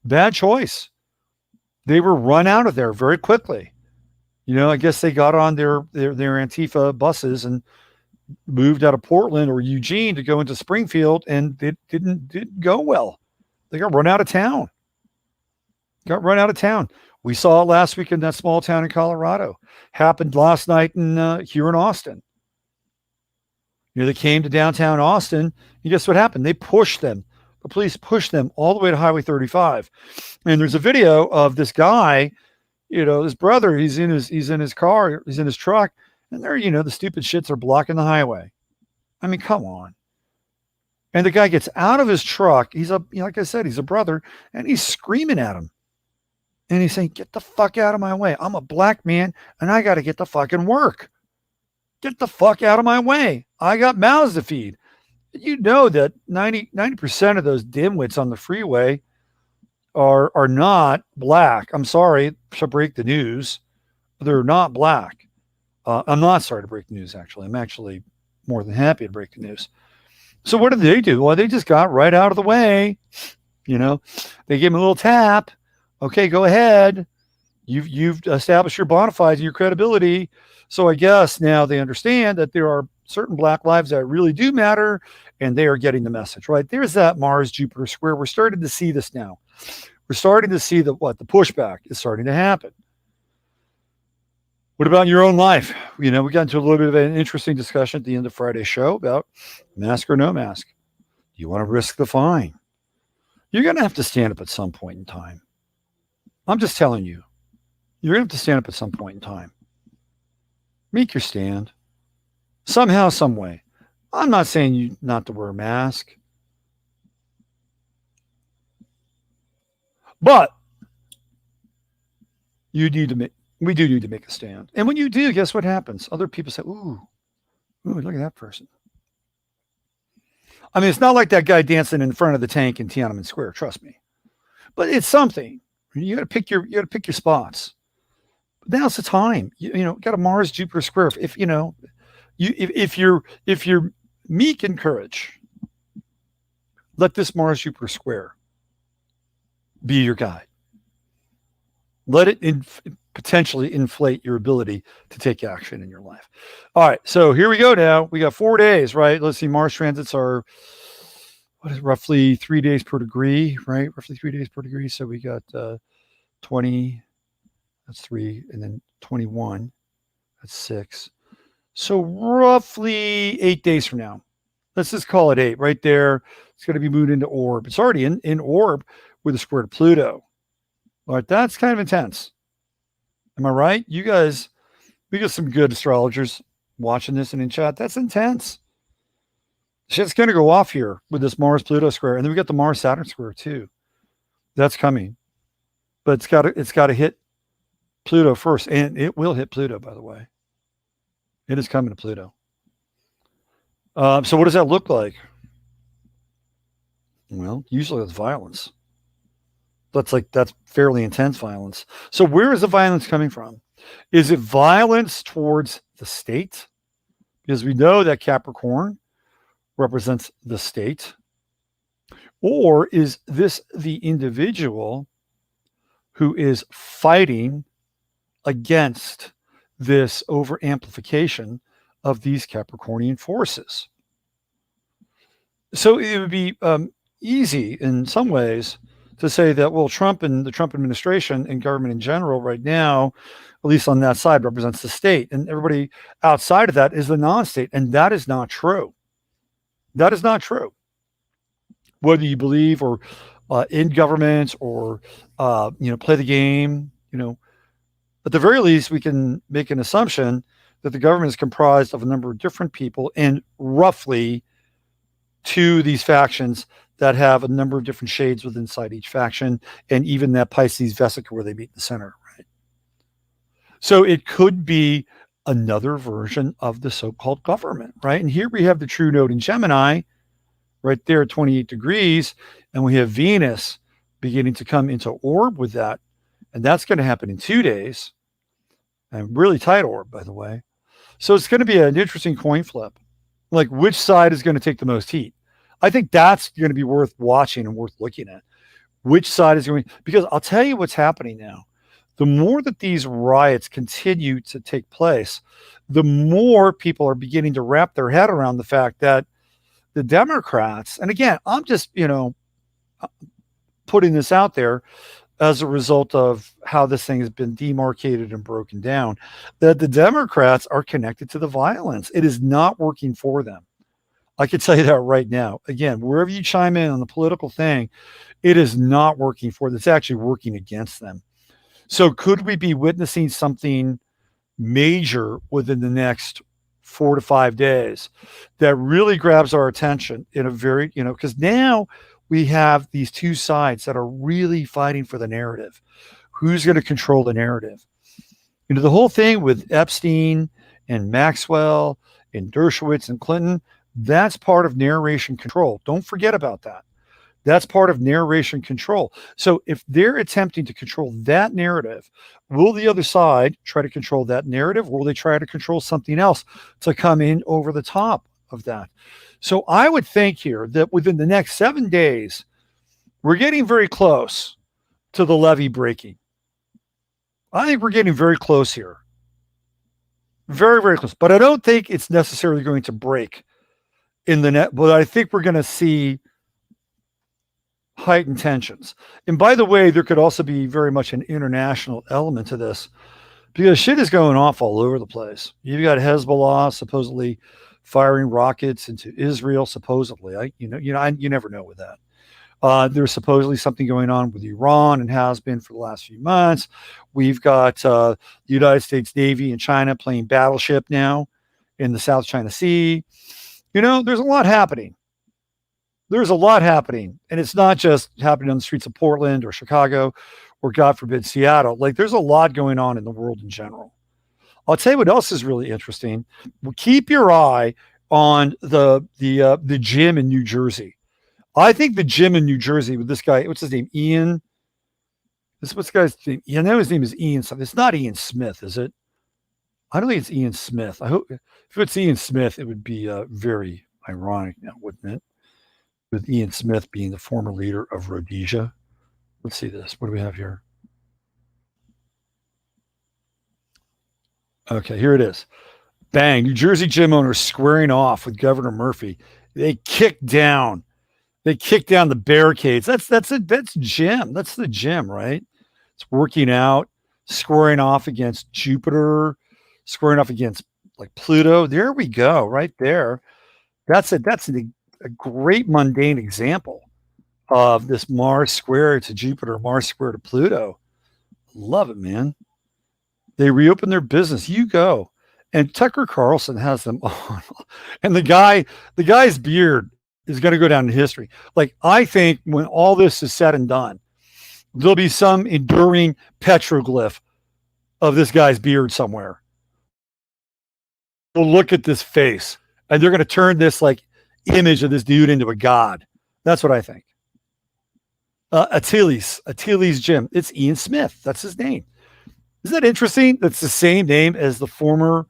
Speaker 1: Bad choice. They were run out of there very quickly. I guess they got on their Antifa buses and moved out of Portland or Eugene to go into Springfield, and it didn't go well. They got run out of town. We saw it last week in that small town in Colorado. Happened last night here in Austin. They came to downtown Austin, and guess what happened? They pushed them. The police pushed them all the way to Highway 35. And there's a video of this guy, his brother, he's in his car, he's in his truck, and they're, the stupid shits are blocking the highway. I mean, come on. And the guy gets out of his truck. Like I said, he's a brother, and he's screaming at him. And he's saying, get the fuck out of my way. I'm a black man, and I got to get to fucking work. Get the fuck out of my way. I got mouths to feed. You know that 90% of those dimwits on the freeway are not black. I'm sorry to break the news. They're not black. I'm not sorry to break the news, actually. I'm actually more than happy to break the news. So what did they do? Well, they just got right out of the way. They gave him a little tap. Okay, go ahead. You've established your bona fides and your credibility. So I guess now they understand that there are certain black lives that really do matter, and they are getting the message, right? There's that Mars Jupiter square. We're starting to see this now. We're starting to see the pushback is starting to happen. What about your own life? We got into a little bit of an interesting discussion at the end of Friday's show about mask or no mask. Do you want to risk the fine? You're going to have to stand up at some point in time. I'm just telling you. You're going to have to stand up at some point in time. Make your stand. Somehow, some way. I'm not saying you not to wear a mask. But we do need to make a stand. And when you do, guess what happens? Other people say, ooh, look at that person. I mean, it's not like that guy dancing in front of the tank in Tiananmen Square, trust me. But it's something. You got to pick your spots. But now's the time. Got a Mars Jupiter square. If you're meek in courage, let this Mars Jupiter square be your guide. Let it potentially inflate your ability to take action in your life. All right, so here we go now. We got 4 days, right? Let's see, Mars transits are, roughly 3 days per degree, right? Roughly 3 days per degree. So we got 20, that's 3, and then 21, that's 6. So roughly 8 days from now. Let's just call it 8 right there. It's going to be moved into orb. It's already in orb with a square to Pluto. All right, that's kind of intense. Am I right? You guys, we got some good astrologers watching this and in chat. That's intense. Shit's going to go off here with this Mars-Pluto square. And then we got the Mars-Saturn square too. That's coming. But it's got to hit Pluto first, and it will hit Pluto, by the way. It is coming to Pluto. So what does that look like? Well, usually it's violence. That's fairly intense violence. So where is the violence coming from? Is it violence towards the state? Because we know that Capricorn represents the state. Or is this the individual who is fighting against this over-amplification of these Capricornian forces? So it would be easy in some ways to say that, well, Trump and the Trump administration and government in general right now, at least on that side, represents the state. And everybody outside of that is the non-state. And that is not true. That is not true. Whether you believe or in government or, play the game, at the very least, we can make an assumption that the government is comprised of a number of different people and roughly to these factions that have a number of different shades within inside each faction, and even that Pisces vesica where they meet in the center, right? So it could be another version of the so-called government, right? And here we have the true node in Gemini, right there at 28 degrees, and we have Venus beginning to come into orb with that, and that's going to happen in 2 days, and really tight orb, by the way. So it's going to be an interesting coin flip, like which side is going to take the most heat. I think that's going to be worth watching and worth looking at. Which side is going, because I'll tell you what's happening now. The more that these riots continue to take place, the more people are beginning to wrap their head around the fact that the Democrats, and again, I'm just, putting this out there as a result of how this thing has been demarcated and broken down, that the Democrats are connected to the violence. It is not working for them. I can tell you that right now. Again, wherever you chime in on the political thing, it is not working for them. It's actually working against them. So could we be witnessing something major within the next 4 to 5 days that really grabs our attention in a very, because now we have these two sides that are really fighting for the narrative. Who's going to control the narrative? The whole thing with Epstein and Maxwell and Dershowitz and Clinton, that's part of narration control. Don't forget about that. That's part of narration control. So if they're attempting to control that narrative, will the other side try to control that narrative, or will they try to control something else to come in over the top of that? So I would think here that within the next 7 days, we're getting very close to the levee breaking. I think we're getting very close here. Very, very close. But I don't think it's necessarily going to break in the net. But I think we're going to see heightened tensions. And by the way, there could also be very much an international element to this, because shit is going off all over the place. You've got Hezbollah supposedly firing rockets into Israel, supposedly. You never know with that. There's supposedly something going on with Iran and has been for the last few months. We've got the United States Navy and China playing battleship now in the South China Sea. There's a lot happening. There's a lot happening. And it's not just happening on the streets of Portland or Chicago or, God forbid, Seattle. Like, there's a lot going on in the world in general. I'll tell you what else is really interesting. Well, keep your eye on the gym in New Jersey. I think the gym in New Jersey with this guy, what's his name? Ian. What's the guy's name? I know his name is Ian something. It's not Ian Smith, is it? I don't think it's Ian Smith. I hope if it's Ian Smith, it would be very ironic now, wouldn't it? With Ian Smith being the former leader of Rhodesia. Let's see this. What do we have here? Okay, here it is. Bang. New Jersey gym owners squaring off with Governor Murphy. They kicked down the barricades. That's gym. That's the gym, right? It's working out, squaring off against Jupiter, squaring off against like Pluto. There we go, right there. That's a great mundane example of this Mars square to Jupiter, Mars square to Pluto. Love it, man. They reopen their business. You go. And Tucker Carlson has them on. And the guy's beard is going to go down in history. Like, I think when all this is said and done, there'll be some enduring petroglyph of this guy's beard somewhere. We'll look at this face, and they're going to turn this like image of this dude into a god. That's what I think. Achilles Gym. It's Ian Smith. That's his name. Isn't that interesting? That's the same name as the former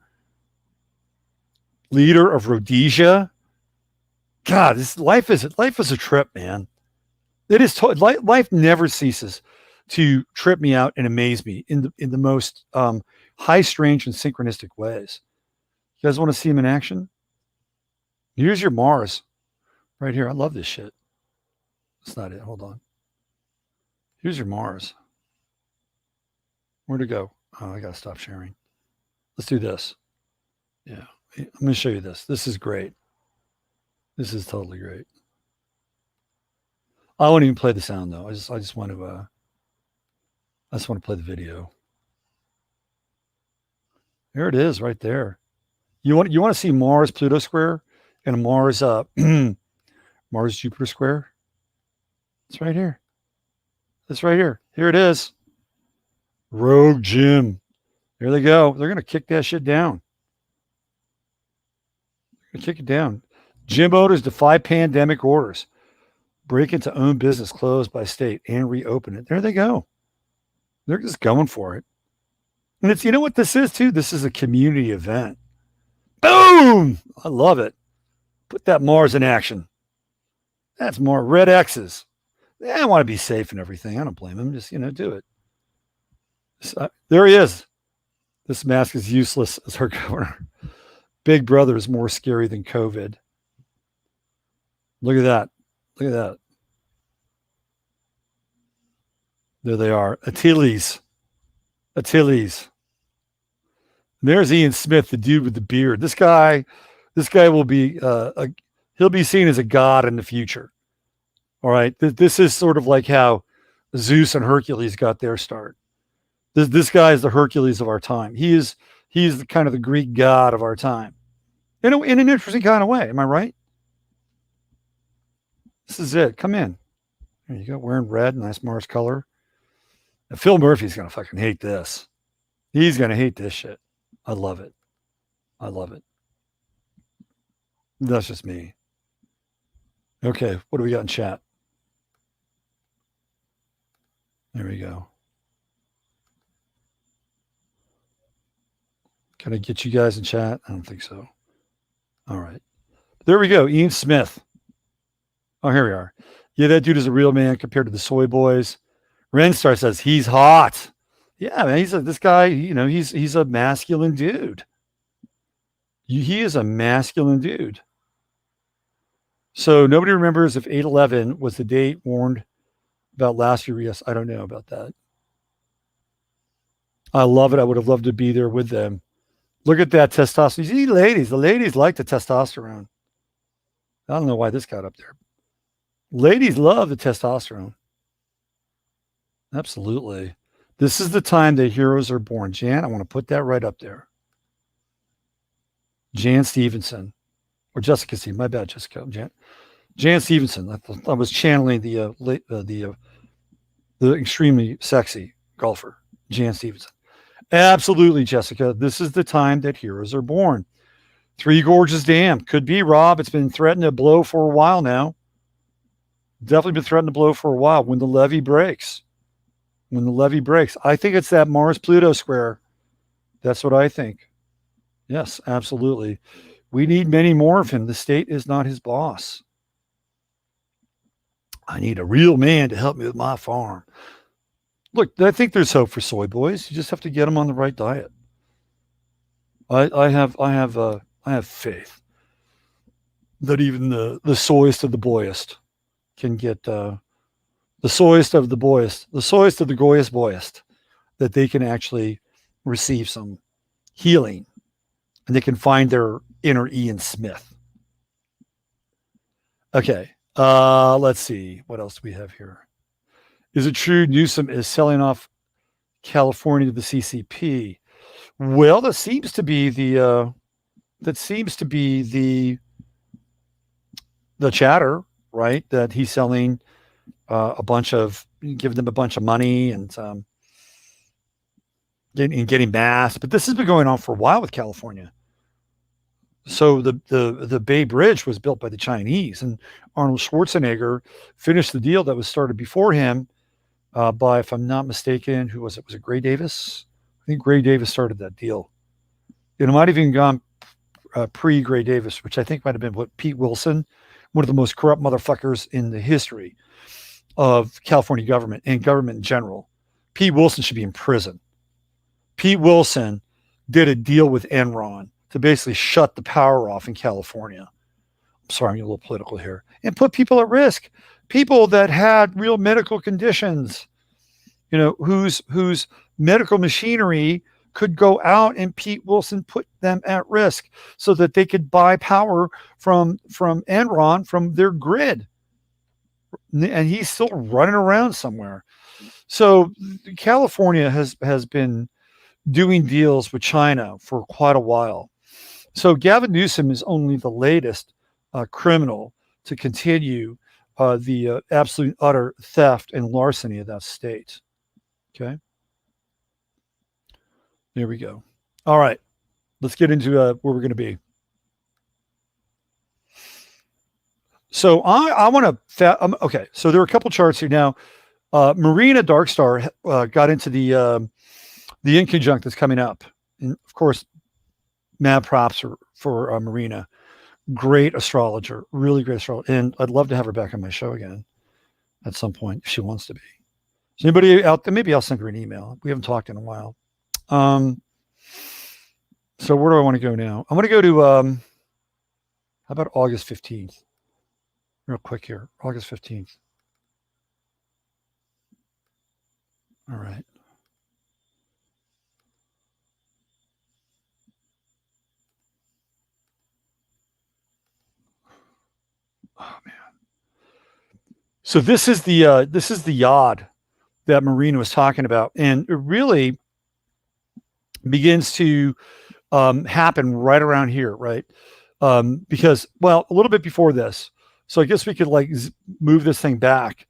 Speaker 1: leader of Rhodesia. God, this life is a trip, man. It is. Life never ceases to trip me out and amaze me in the most high, strange, and synchronistic ways. You guys want to see him in action? Here's your Mars, right here. I love this shit. That's not it. Hold on. Here's your Mars. Where'd it go? Oh, I gotta stop sharing. Let's do this. Yeah, I'm gonna show you this. This is great. This is totally great. I won't even play the sound though. I just want to play the video. There it is, right there. You want to see Mars Pluto square and a Mars Mars Jupiter square? It's right here. It's right here. Here it is. Rogue Gym. There they go. They're gonna kick that shit down. They're gonna kick it down. Gym owners defy pandemic orders. Break into own business closed by state and reopen it. There they go. They're just going for it. And it's, you know what this is too? This is a community event. Boom! I love it. Put that Mars in action. That's more red X's. I want to be safe and everything. I don't blame him. Just, do it. So, there he is. This mask is useless as our governor. Big Brother is more scary than COVID. Look at that. Look at that. There they are. Achilles. There's Ian Smith, the dude with the beard. This guy will be he'll be seen as a god in the future. All right. This is sort of like how Zeus and Hercules got their start. This guy is the Hercules of our time. He's the kind of the Greek god of our time. In an interesting kind of way. Am I right? This is it. Come in. There you go. Wearing red, nice Mars color. And Phil Murphy's going to fucking hate this. He's going to hate this shit. I love it. I love it. That's just me. Okay. What do we got in chat? There we go. Can I get you guys in chat? I don't think so. All right. There we go. Ian Smith. Oh, here we are. Yeah, that dude is a real man compared to the soy boys. Renstar says he's hot. Yeah, man, this guy, he's a masculine dude. He is a masculine dude. So nobody remembers if 8/11 was the date warned about last year. Yes, I don't know about that. I love it. I would have loved to be there with them. Look at that testosterone. You see, ladies, the ladies like the testosterone. I don't know why this got up there. Ladies love the testosterone. Absolutely. This is the time that heroes are born. Jan, I want to put that right up there. Jan Stevenson. Or Jessica Stevenson. My bad, Jessica. Jan Stevenson. I was channeling the extremely sexy golfer, Jan Stevenson. Absolutely, Jessica. This is the time that heroes are born. Three Gorges Dam. Could be, Rob. It's been threatening to blow for a while now. Definitely been threatening to blow for a while. When the levee breaks. I think it's that Mars-Pluto square. That's what I think. Yes, absolutely. We need many more of him. The state is not his boss. I need a real man to help me with my farm. Look, I think there's hope for soy boys. You just have to get them on the right diet. I have faith that even the soyest of the boyest can get the soyest of the boyest, the soyest of the goyest boyest, that they can actually receive some healing and they can find their inner Ian Smith. Okay. Let's see. What else do we have here? Is it true Newsom is selling off California to the CCP? Well, that seems to be the chatter, right? That he's selling giving them a bunch of money and getting masked. But this has been going on for a while with California. So the Bay Bridge was built by the Chinese, and Arnold Schwarzenegger finished the deal that was started before him by, if I'm not mistaken, who was it? Was it Gray Davis? I think Gray Davis started that deal. It might have even gone pre-Gray Davis, which I think might have been Pete Wilson, one of the most corrupt motherfuckers in the history of California government and government in general. Pete Wilson should be in prison. Pete Wilson did a deal with Enron to basically shut the power off in California. I'm sorry, I'm getting a little political here. And put people at risk. People that had real medical conditions, whose medical machinery could go out, and Pete Wilson put them at risk so that they could buy power from Enron, from their grid. And he's still running around somewhere. So California has been doing deals with China for quite a while. So Gavin Newsom is only the latest criminal to continue the absolute utter theft and larceny of that state. Okay. There we go. All right. Let's get into where we're going to be. So I want to, okay. So there are a couple charts here now. Marina Darkstar got into the inconjunct that's coming up. And of course, mad props for Marina. Great astrologer, really great astrologer. And I'd love to have her back on my show again at some point if she wants to be. Is anybody out there? Maybe I'll send her an email. We haven't talked in a while. So where do I want to go now? I want to go to, how about August 15th? Real quick here. August 15th. All right. Oh man. So this is the yod that Marina was talking about, and it really begins to happen right around here, right? Because, well, a little bit before this. So I guess we could move this thing back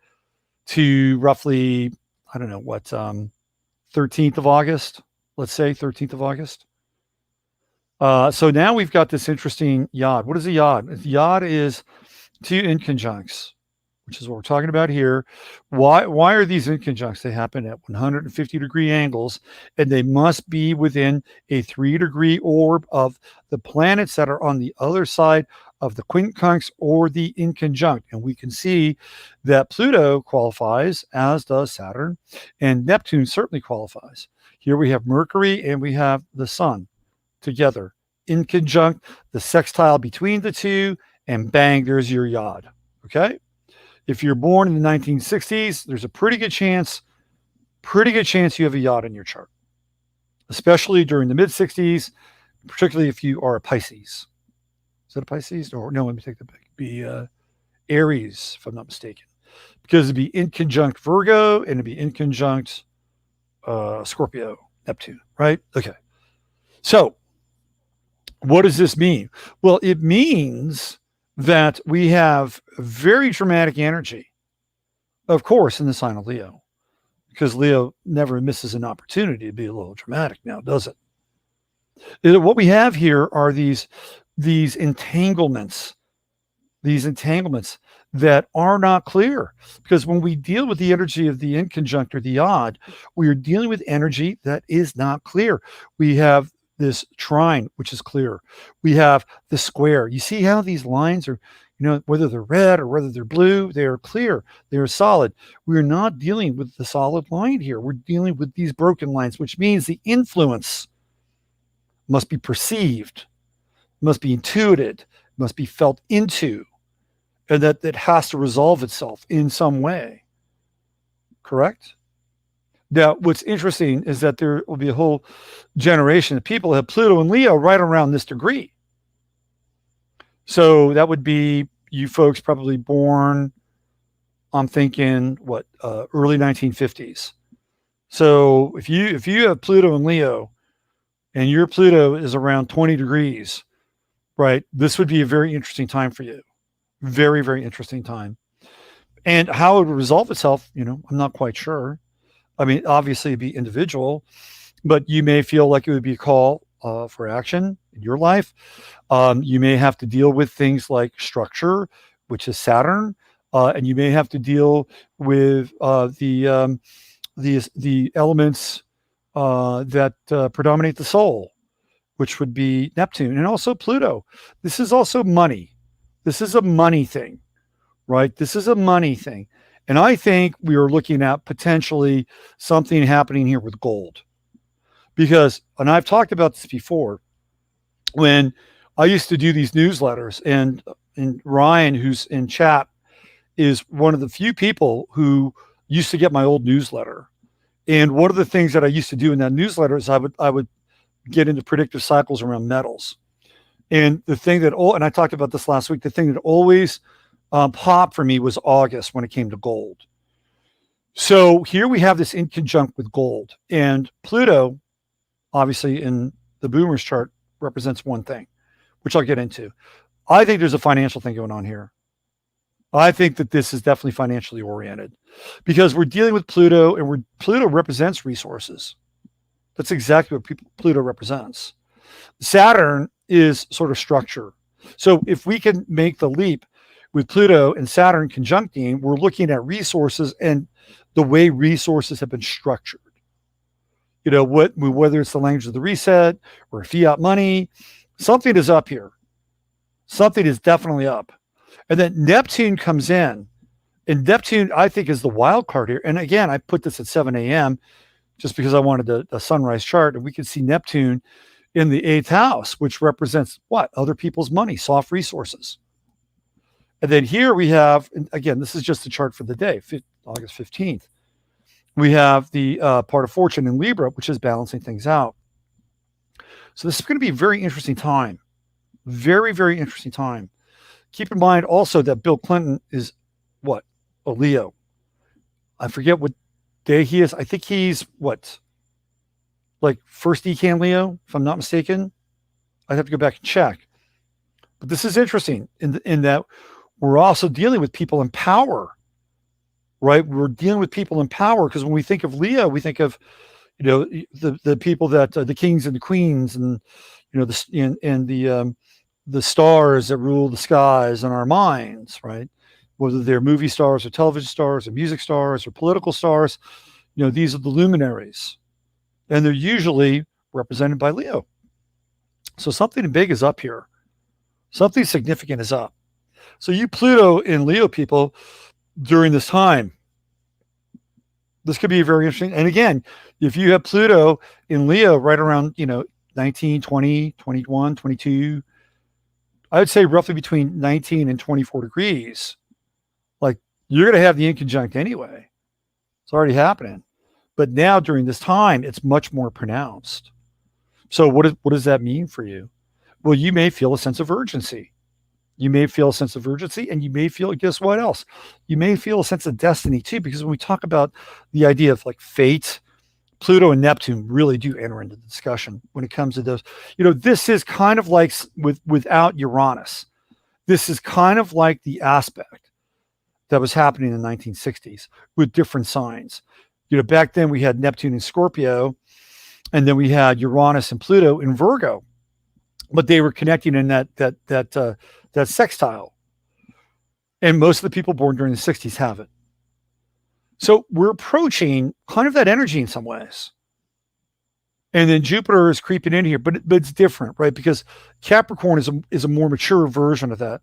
Speaker 1: to roughly, I don't know what, 13th of August. Let's say 13th of August. So now we've got this interesting yod. What is a yod? A yod is two inconjuncts, which is what we're talking about here. Why are these inconjuncts? They happen at 150-degree angles, and they must be within a 3-degree orb of the planets that are on the other side of the quincunx or the inconjunct. And we can see that Pluto qualifies, as does Saturn, and Neptune certainly qualifies. Here we have Mercury and we have the Sun together, inconjunct, the sextile between the two, and bang, there's your yod. Okay? If you're born in the 1960s, there's a pretty good chance you have a yod in your chart, especially during the mid-60s, particularly if you are a Pisces. Is that a Pisces? Or no, let me take that back. It'd be Aries, if I'm not mistaken, because it'd be inconjunct Virgo and it'd be inconjunct Scorpio, Neptune, right? Okay. So what does this mean? Well, it means that we have very dramatic energy, of course, in the sign of Leo, because Leo never misses an opportunity to be a little dramatic now, does it? What we have here are these entanglements that are not clear, because when we deal with the energy of the inconjunct or the odd, we are dealing with energy that is not clear. We have this trine, which is clear. We have the square. You see how these lines are, whether they're red or whether they're blue, they are clear. They are solid. We're not dealing with the solid line here. We're dealing with these broken lines, which means the influence must be perceived, must be intuited, must be felt into, and that has to resolve itself in some way. Correct? Now, what's interesting is that there will be a whole generation of people that have Pluto and Leo right around this degree. So that would be you folks probably born, I'm thinking, early 1950s. So if you have Pluto and Leo, and your Pluto is around 20 degrees, right? This would be a very interesting time for you. Very, very interesting time. And how it would resolve itself, I'm not quite sure. I mean, obviously it'd be individual. but you may feel like it would be a call for action in your life. You may have to deal with things like structure, which is Saturn, and you may have to deal with the elements that predominate the soul, which would be Neptune and also Pluto. This is also money. This is a money thing, right? This is a money thing. And I think we are looking at potentially something happening here with gold. Because, and I've talked about this before, when I used to do these newsletters, and Ryan, who's in chat, is one of the few people who used to get my old newsletter. And one of the things that I used to do in that newsletter is I would get into predictive cycles around metals. And the thing that, and I talked about this last week, the thing that always popped for me was August when it came to gold. So here we have this in conjunct with gold, and Pluto, obviously in the Boomers chart, represents one thing, which I'll get into. I think there's a financial thing going on here. I think that this is definitely financially oriented because we're dealing with Pluto, and Pluto represents resources. That's exactly what Pluto represents. Saturn is sort of structure. So if we can make the leap with Pluto and Saturn conjuncting, we're looking at resources and the way resources have been structured. You know, whether it's the language of the reset or fiat money, something is up here. Something is definitely up. And then Neptune comes in, and Neptune, I think, is the wild card here. And again, I put this at 7 a.m. just because I wanted a sunrise chart, and we can see Neptune in the 8th house, which represents what? Other people's money, soft resources. And then here we have, and again, this is just a chart for the day, August 15th. We have the part of fortune in Libra, which is balancing things out. So this is going to be a very interesting time. Very, very interesting time. Keep in mind also that Bill Clinton is what? A Leo. I forget what day he is. I think he's what? Like first decan Leo, if I'm not mistaken. I'd have to go back and check. But this is interesting in that we're also dealing with people in power, right? We're dealing with people in power because when we think of Leo, we think of, you know, the people that the kings and the queens, and you know, the stars that rule the skies in our minds, right? Whether they're movie stars or television stars or music stars or political stars, you know, these are the luminaries, and they're usually represented by Leo. So something big is up here. Something significant is up. So you Pluto and Leo people during this time, this could be very interesting. And again, if you have Pluto in Leo right around, you know, 19, 20, 21, 22, I would say roughly between 19 and 24 degrees, like you're going to have the inconjunct anyway. It's already happening. But now during this time, it's much more pronounced. So what does that mean for you? Well, you may feel a sense of urgency. You may feel a sense of urgency, and you may feel, guess what else? You may feel a sense of destiny too, because when we talk about the idea of like fate, Pluto and Neptune really do enter into the discussion when it comes to those. You know, this is kind of like without Uranus. This is kind of like the aspect that was happening in the 1960s with different signs. You know, back then we had Neptune in Scorpio, and then we had Uranus and Pluto in Virgo, but they were connecting in that sextile. And most of the people born during the 60s have it. So we're approaching kind of that energy in some ways. And then Jupiter is creeping in here, but it's different, right? Because Capricorn is a more mature version of that.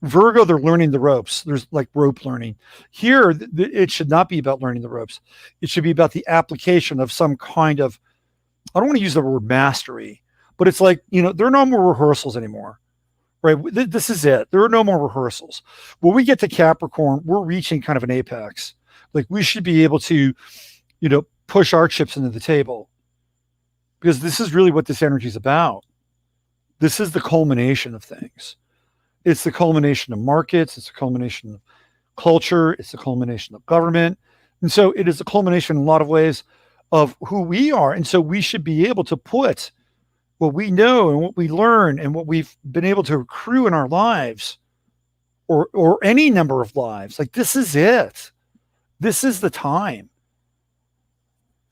Speaker 1: Virgo, they're learning the ropes. There's like rope learning. Here, it should not be about learning the ropes. It should be about the application of some kind of, I don't want to use the word mastery, but it's like, you know, there are no more rehearsals anymore, right? This is it. There are no more rehearsals. When we get to Capricorn, we're reaching kind of an apex. Like we should be able to, you know, push our chips into the table, because this is really what this energy is about. This is the culmination of things. It's the culmination of markets. It's the culmination of culture. It's the culmination of government. And so it is a culmination in a lot of ways of who we are. And so we should be able to put what we know and what we learn and what we've been able to accrue in our lives, or any number of lives. Like this is it. This is the time.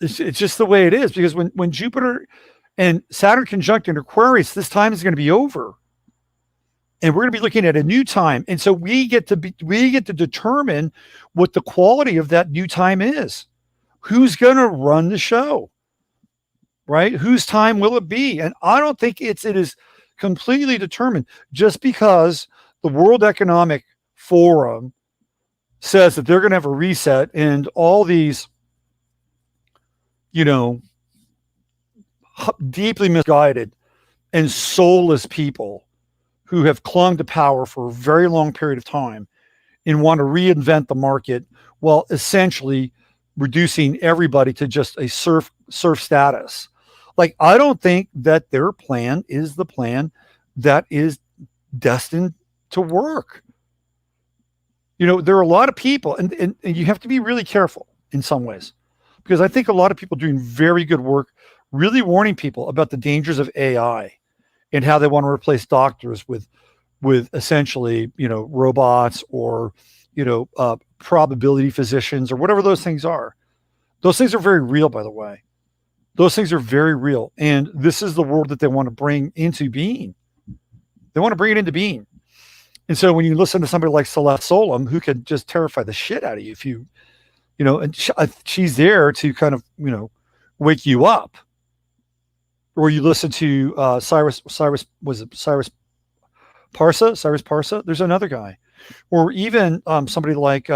Speaker 1: It's just the way it is, because when Jupiter and Saturn conjunct in Aquarius, this time is going to be over. And we're going to be looking at a new time. And so we get to determine what the quality of that new time is. Who's going to run the show? Right? Whose time will it be? And I don't think it is completely determined just because the World Economic Forum says that they're going to have a reset, and all these, deeply misguided and soulless people who have clung to power for a very long period of time and want to reinvent the market while essentially reducing everybody to just a serf status. Like, I don't think that their plan is the plan that is destined to work. There are a lot of people, and you have to be really careful in some ways, because I think a lot of people doing very good work, really warning people about the dangers of AI and how they want to replace doctors with essentially, robots or, probability physicians or whatever those things are. Those things are very real, by the way. Those things are very real. And this is the world that they want to bring into being. They want to bring it into being. And so when you listen to somebody like Celeste Solum, who can just terrify the shit out of you, if and she's there to kind of, wake you up. Or you listen to Cyrus Parsa? There's another guy. Or even somebody like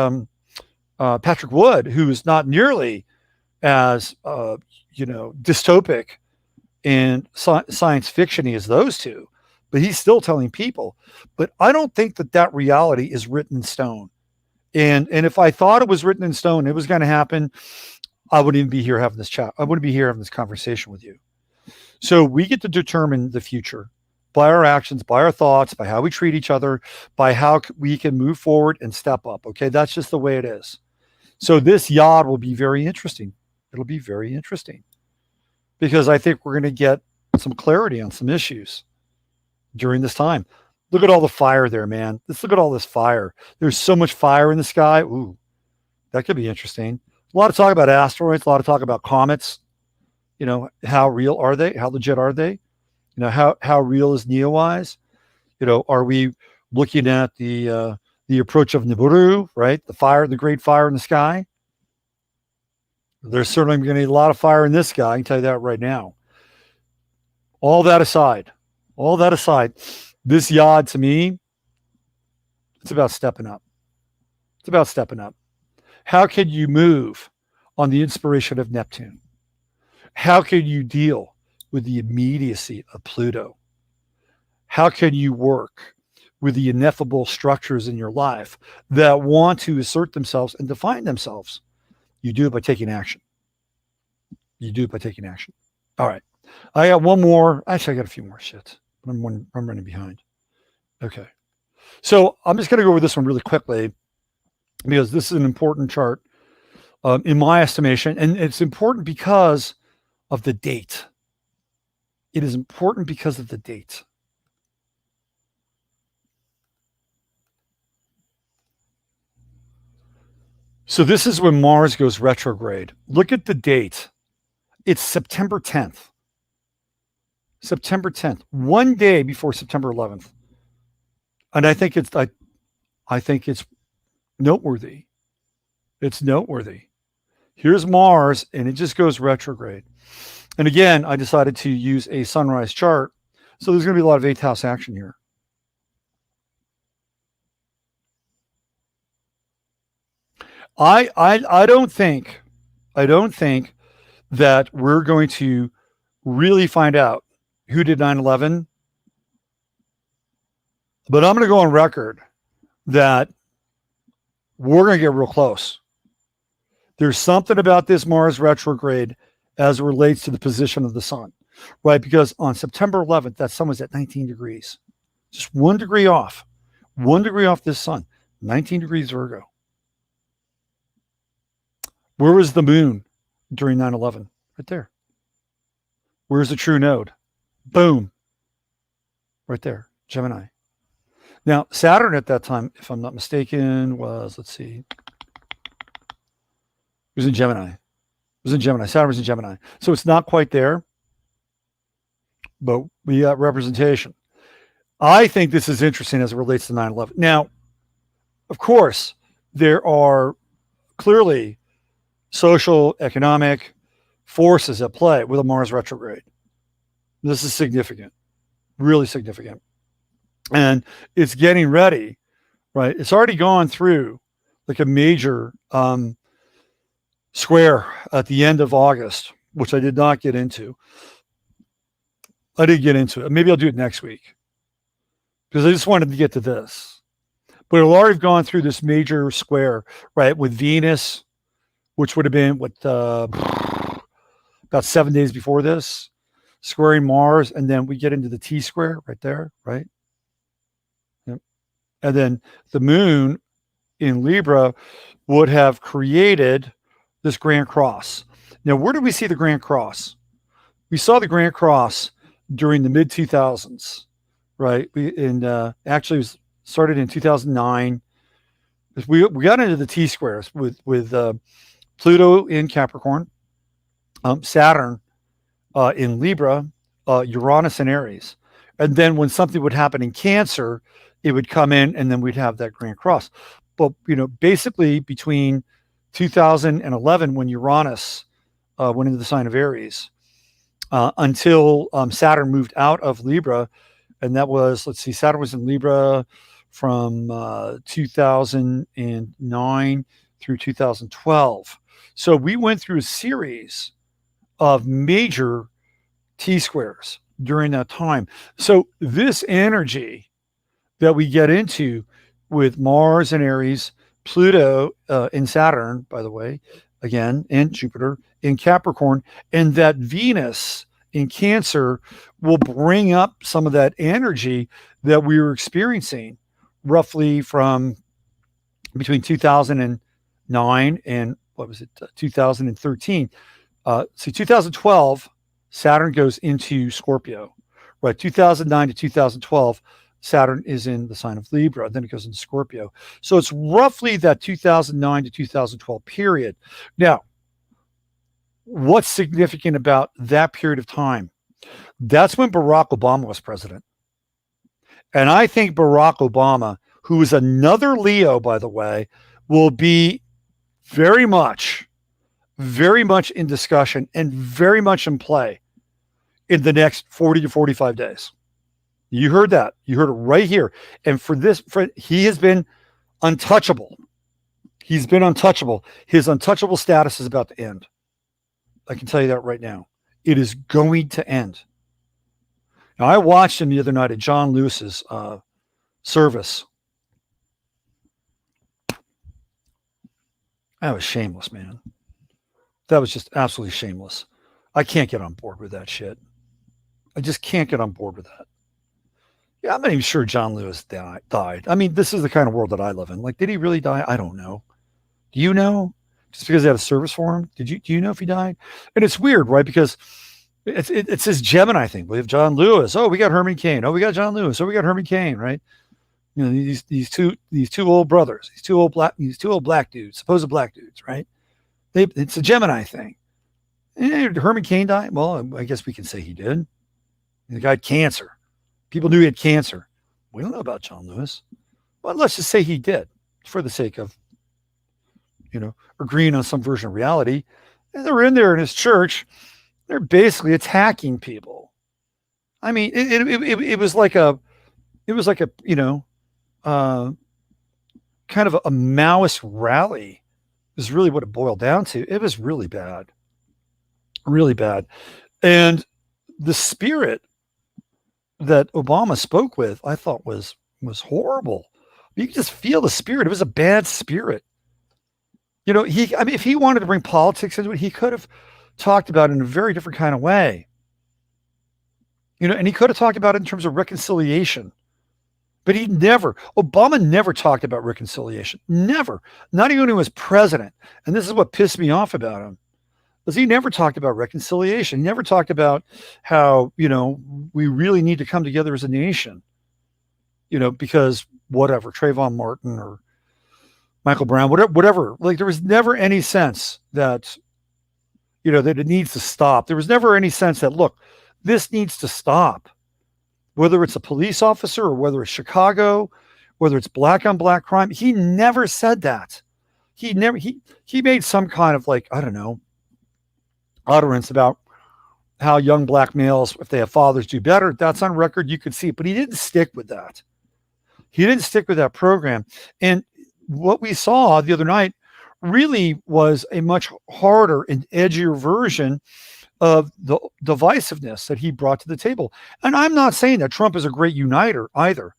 Speaker 1: Patrick Wood, who is not nearly as, dystopic and science fiction-y as those two, but he's still telling people. But I don't think that reality is written in stone. And if I thought it was written in stone, it was going to happen, I wouldn't even be here having this chat. I wouldn't be here having this conversation with you. So we get to determine the future by our actions, by our thoughts, by how we treat each other, by how we can move forward and step up. Okay, that's just the way it is. So this yod will be very interesting. It'll be very interesting because I think we're going to get some clarity on some issues during this time. Look at all the fire there, man. Let's look at all this fire. There's so much fire in the sky. Ooh, that could be interesting. A lot of talk about asteroids, a lot of talk about comets. How real are they? How legit are they? How real is Neowise? Are we looking at the approach of Nibiru, right? The great fire in the sky. There's certainly going to be a lot of fire in this sky. I can tell you that right now. All that aside, this yod to me, it's about stepping up. It's about stepping up. How can you move on the inspiration of Neptune? How can you deal with the immediacy of Pluto? How can you work with the ineffable structures in your life that want to assert themselves and define themselves? You do it by taking action. All right. I got one more. Actually, I got a few more shit. I'm running behind. Okay. So I'm just going to go over this one really quickly because this is an important chart in my estimation. And it's important because of the date. It is important because of the date. So this is when Mars goes retrograde. Look at the date. It's September 10th. September 10th, one day before September 11th. And I think it's noteworthy. It's noteworthy. Here's Mars, and it just goes retrograde. And again, I decided to use a sunrise chart. So there's going to be a lot of 8th house action here. I don't think that we're going to really find out who did 9/11, but I'm going to go on record that we're going to get real close. There's something about this Mars retrograde as it relates to the position of the sun, right? Because on September 11th, that sun was at 19 degrees, just 1 degree off this sun, 19 degrees Virgo. Where was the moon during 9/11? Right there. Where's the true node? Boom. Right there, Gemini. Now, Saturn at that time, if I'm not mistaken, was, let's see, it was in Gemini. was in Gemini. Saturn was in Gemini. So it's not quite there, but we got representation. I think this is interesting as it relates to 9/11. Now, of course, there are clearly social, economic forces at play with a Mars retrograde. This is significant, really significant. And it's getting ready, right? It's already gone through like a major square at the end of August, which I did not get into. I did get into it. Maybe I'll do it next week because I just wanted to get to this. But it'll already have gone through this major square, right, with Venus, which would have been about 7 days before this, squaring Mars, and then we get into the T square right there, right? Yep. And then the moon in Libra would have created this Grand Cross. Now, where do we see the Grand Cross? We saw the Grand Cross during the mid 2000s, right? Actually, it was started in 2009. We got into the T squares with Pluto in Capricorn, Saturn in Libra, Uranus in Aries. And then when something would happen in Cancer, it would come in and then we'd have that Grand Cross. But, basically between 2011, when Uranus went into the sign of Aries, until Saturn moved out of Libra, and that was, Saturn was in Libra from 2009 through 2012. So we went through a series of major T squares during that time. So this energy that we get into with Mars and Aries, Pluto in Saturn, by the way, again, and Jupiter in Capricorn, and that Venus in Cancer will bring up some of that energy that we were experiencing roughly from between 2009 and 2013. 2012, Saturn goes into Scorpio, right? 2009 to 2012, Saturn is in the sign of Libra, then it goes into Scorpio. So it's roughly that 2009 to 2012 period. Now, what's significant about that period of time? That's when Barack Obama was president. And I think Barack Obama, who is another Leo, by the way, will be very much in discussion and very much in play in the next 40 to 45 days. You heard that. You heard it right here. And he has been untouchable. He's been untouchable. His untouchable status is about to end. I can tell you that right now. It is going to end. Now, I watched him the other night at John Lewis's service. That was shameless, man. That was just absolutely shameless. I can't get on board with that shit. I just can't get on board with that. Yeah, I'm not even sure John Lewis died. I mean, this is the kind of world that I live in. Like, did he really die? I don't know. Do you know? Just because they had a service for him? Do you know if he died? And it's weird, right? Because it's this Gemini thing. We have John Lewis. Oh, we got Herman Cain. Oh, we got John Lewis. Oh, we got Herman Cain, right? These two old brothers, these two old black dudes, supposed black dudes, right? It's a Gemini thing. And Herman Cain died? Well, I guess we can say he did. The guy had cancer. People knew he had cancer. We don't know about John Lewis. Well, let's just say he did, for the sake of, agreeing on some version of reality. And they're in there in his church. They're basically attacking people. I mean, it was like a kind of a Maoist rally is really what it boiled down to. It was really bad. Really bad. And the spirit that Obama spoke with, I thought was horrible. You could just feel the spirit. It was a bad spirit. If he wanted to bring politics into it, he could have talked about it in a very different kind of way. And he could have talked about it in terms of reconciliation. But Obama never talked about reconciliation. Never. Not even when he was president. And this is what pissed me off about him. Because he never talked about reconciliation. He never talked about how, we really need to come together as a nation. Because whatever, Trayvon Martin or Michael Brown, whatever. Like, there was never any sense that, that it needs to stop. There was never any sense that, look, this needs to stop. Whether it's a police officer or whether it's Chicago, whether it's black on black crime, he never said that. He made some kind of like, I don't know, utterance about how young black males, if they have fathers, do better. That's on record. You could see it, but he didn't stick with that. He didn't stick with that program. And what we saw the other night really was a much harder and edgier version of the divisiveness that he brought to the table. And I'm not saying that Trump is a great uniter either.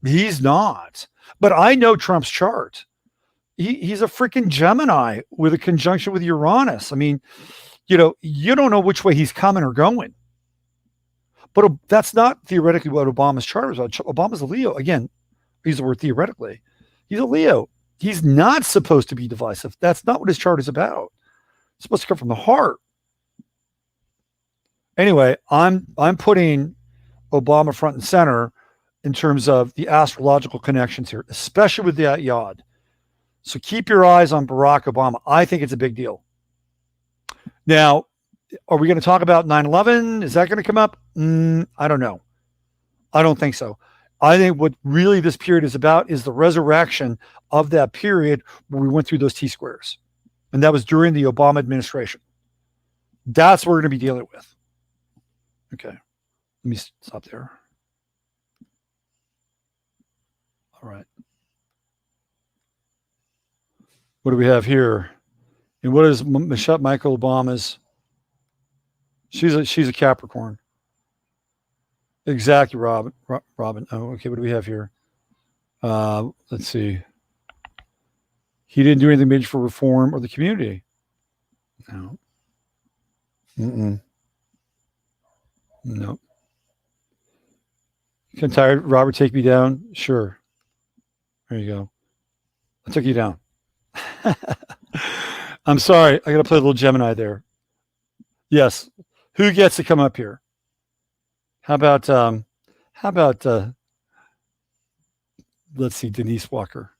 Speaker 1: He's not. But I know Trump's chart. He's a freaking Gemini with a conjunction with Uranus. I mean, you don't know which way he's coming or going. But that's not theoretically what Obama's chart was about. Obama's a Leo. Again, use the word theoretically. He's a Leo. He's not supposed to be divisive. That's not what his chart is about. It's supposed to come from the heart. Anyway, I'm putting Obama front and center in terms of the astrological connections here, especially with that yod. So keep your eyes on Barack Obama. I think it's a big deal. Now, are we going to talk about 9/11? Is that going to come up? I don't know. I don't think so. I think what really this period is about is the resurrection of that period where we went through those T-squares. And that was during the Obama administration. That's what we're going to be dealing with. Okay. Let me stop there. All right. What do we have here? And what is Michelle Michael Obama's? She's a Capricorn. Exactly, Robin. Oh, okay. What do we have here? Let's see. He didn't do anything major for reform or the community. No. No. Can tired Robert take me down? Sure. There you go. I took you down. I'm sorry. I got to play a little Gemini there. Yes. Who gets to come up here? How about let's see, Denise Walker.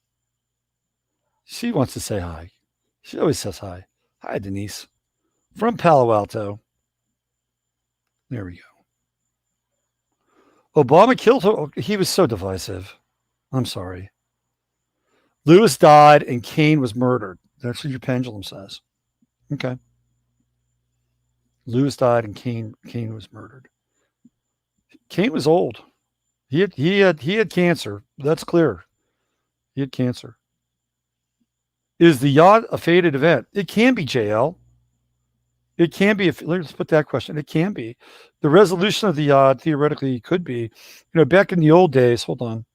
Speaker 1: She wants to say hi. She always says hi. Hi, Denise. From Palo Alto. There we go. Obama killed her. He was so divisive. I'm sorry. Lewis died and Cain was murdered. That's what your pendulum says. Okay. Lewis died and Cain was murdered. Cain was old. He had cancer. That's clear. He had cancer. Is the yod a fated event? It can be, JL. It can be. Let's put that question. It can be. The resolution of the yod theoretically could be. Back in the old days, hold on.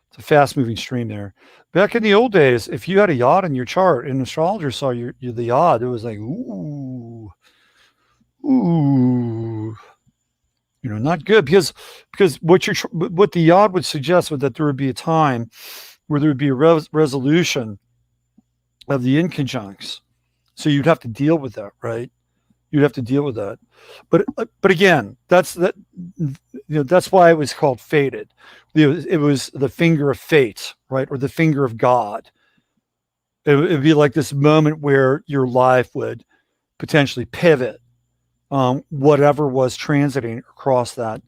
Speaker 1: It's a fast-moving stream there. Back in the old days, if you had a yod in your chart, and an astrologer saw the yod, it was like, ooh. Not good because what the yod would suggest was that there would be a time where there would be a resolution of the inconjuncts. So you'd have to deal with that, right? You'd have to deal with that. But again, that's why it was called fated. It was the finger of fate, right? Or the finger of God. It would be like this moment where your life would potentially pivot, whatever was transiting across that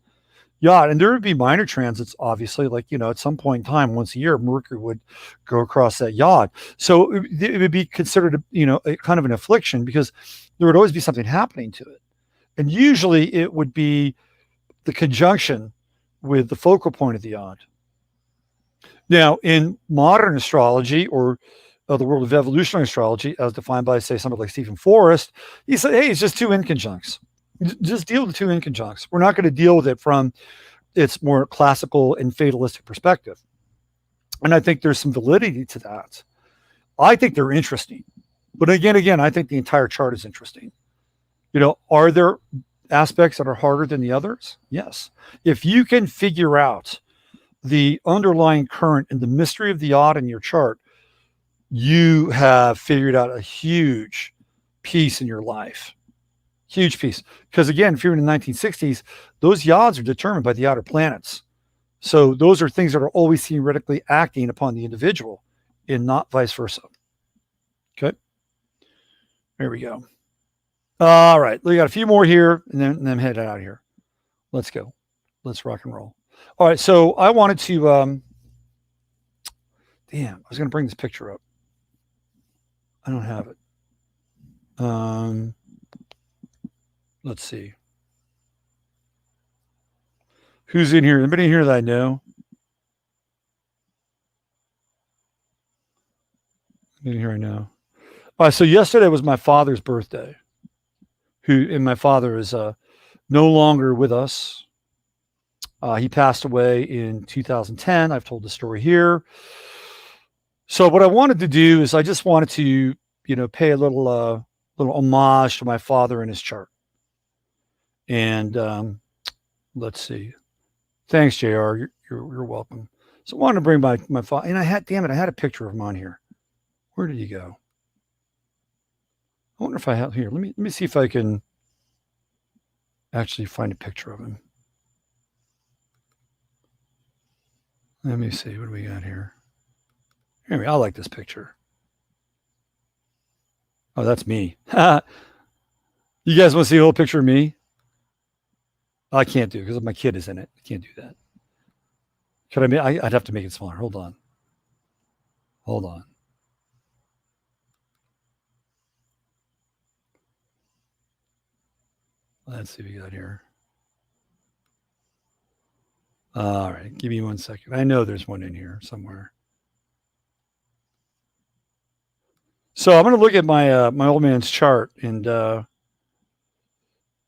Speaker 1: yod. And there would be minor transits, obviously, like, at some point in time, once a year, Mercury would go across that yod. So it would be considered, a kind of an affliction because there would always be something happening to it. And usually it would be the conjunction with the focal point of the yod. Now, in modern astrology or the world of evolutionary astrology, as defined by, say, somebody like Stephen Forrest, he said, hey, it's just two inconjuncts. Just deal with the two inconjuncts. We're not going to deal with it from its more classical and fatalistic perspective. And I think there's some validity to that. I think they're interesting. But again, I think the entire chart is interesting. Are there aspects that are harder than the others? Yes. If you can figure out the underlying current and the mystery of the yod in your chart, you have figured out a huge piece in your life. Huge piece. Because again, if you're in the 1960s, those yods are determined by the outer planets. So those are things that are always theoretically acting upon the individual and not vice versa. Okay. There we go. All right. We got a few more here and then head out of here. Let's go. Let's rock and roll. All right. So I wanted to, damn, I was going to bring this picture up. I don't have it. Let's see. Who's in here? Anybody in here that I know? In here I know. All right, so yesterday was my father's birthday. And my father is no longer with us. He passed away in 2010. I've told the story here. So what I wanted to do is I just wanted to, pay a little homage to my father and his chart. And let's see. Thanks, JR. You're welcome. So I wanted to bring my father, and I had a picture of him on here. Where did he go? I wonder if I have here. Let me see if I can actually find a picture of him. Let me see. What do we got here? Anyway, I like this picture. Oh, that's me. You guys want to see a whole picture of me? I can't do it because my kid is in it. I can't do that. Could I? I'd have to make it smaller. Hold on. Let's see what we got here. All right, give me 1 second. I know there's one in here somewhere. So I'm going to look at my my old man's chart, and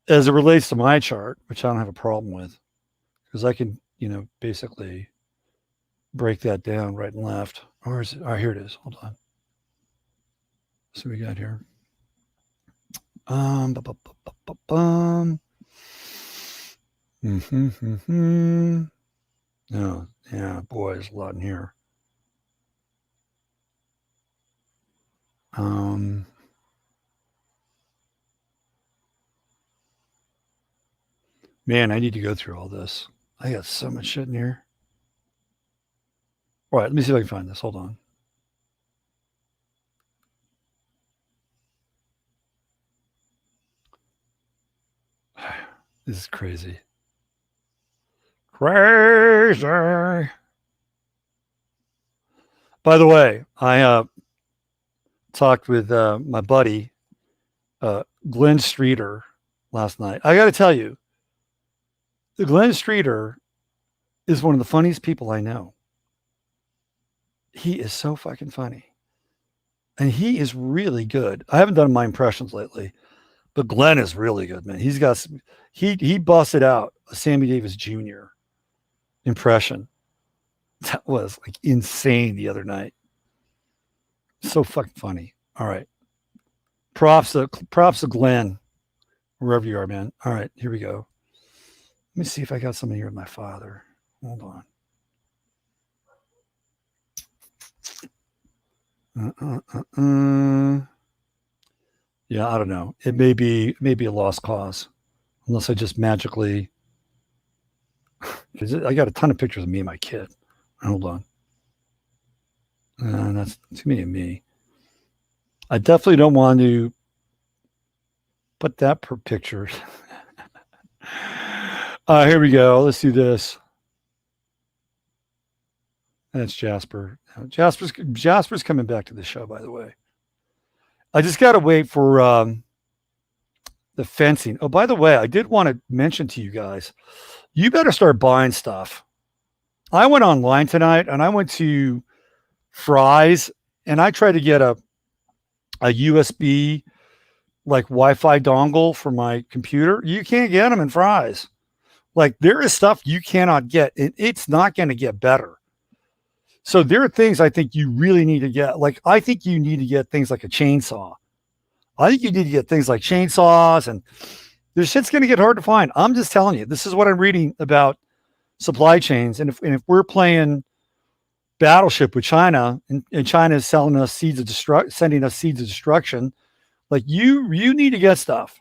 Speaker 1: as it relates to my chart, which I don't have a problem with, because I can, basically break that down right and left. Or is it? Oh, here it is. Hold on. So we got here. Oh, yeah, boy, there's a lot in here. Man, I need to go through all this. I got so much shit in here. All right, let me see if I can find this. Hold on. This is crazy. Crazy. By the way, I talked with my buddy, Glenn Streeter, last night. I got to tell you, the Glenn Streeter is one of the funniest people I know. He is so fucking funny. And he is really good. I haven't done my impressions lately, but Glenn is really good, man. He's got some, he busted out a Sammy Davis Jr. impression. That was like insane the other night. So fucking funny. All right. Props to Glenn, wherever you are, man. All right, here we go. Let me see if I got something here with my father. Hold on. Yeah, I don't know. It may be a lost cause, unless I just magically. I got a ton of pictures of me and my kid. Hold on. That's too many of me. I definitely don't want to put that per picture. Here we go. Let's do this. That's Jasper. Jasper's coming back to the show, by the way. I just got to wait for the fencing. Oh, by the way, I did want to mention to you guys, you better start buying stuff. I went online tonight and I went to Fry's and I tried to get a USB like Wi-Fi dongle for my computer. You can't get them in Fry's. Like there is stuff you cannot get. It's not going to get better. So there are things I think you really need to get. Like I think you need to get things like a chainsaw. I think you need to get things like chainsaws, and this shit's going to get hard to find. I'm just telling you, this is what I'm reading about supply chains. And if we're playing Battleship with China and China is sending us seeds of destruction, like you need to get stuff.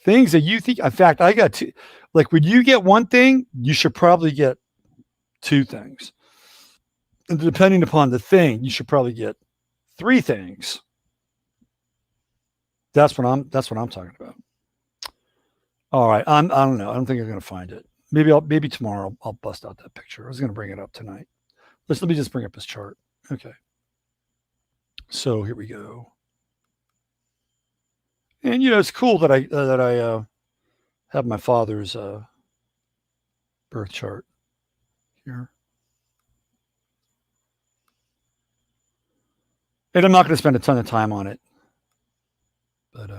Speaker 1: Things that you think, in fact, I got two. Like when you get one thing, you should probably get two things. And depending upon the thing, you should probably get three things. That's what I'm talking about. All right. I don't know. I don't think I'm going to find it. Maybe tomorrow I'll bust out that picture. I was going to bring it up tonight. Let me just bring up his chart. Okay. So here we go. And it's cool that I have my father's birth chart here. And I'm not going to spend a ton of time on it. But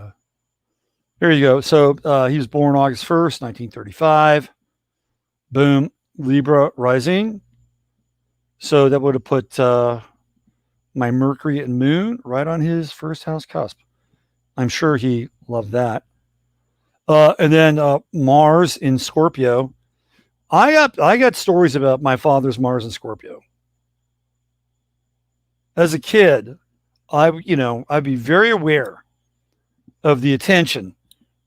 Speaker 1: there you go. So he was born August 1st, 1935. Boom. Libra rising. So that would have put my Mercury and Moon right on his first house cusp. I'm sure he loved that. And then Mars in Scorpio. I got stories about my father's Mars in Scorpio. As a kid, I'd be very aware of the attention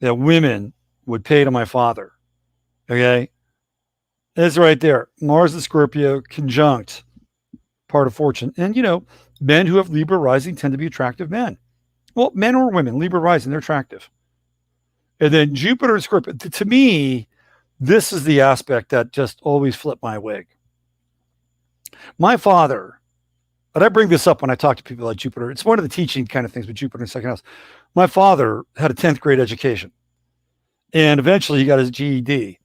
Speaker 1: that women would pay to my father. Okay? That's right there. Mars and Scorpio conjunct part of fortune. And, men who have Libra rising tend to be attractive men. Well, men or women, Libra rising, they're attractive. And then Jupiter and Scorpio. To me, this is the aspect that just always flipped my wig. My father, and I bring this up when I talk to people like Jupiter. It's one of the teaching kind of things with Jupiter in the second house. My father had a 10th grade education. And eventually he got his GED.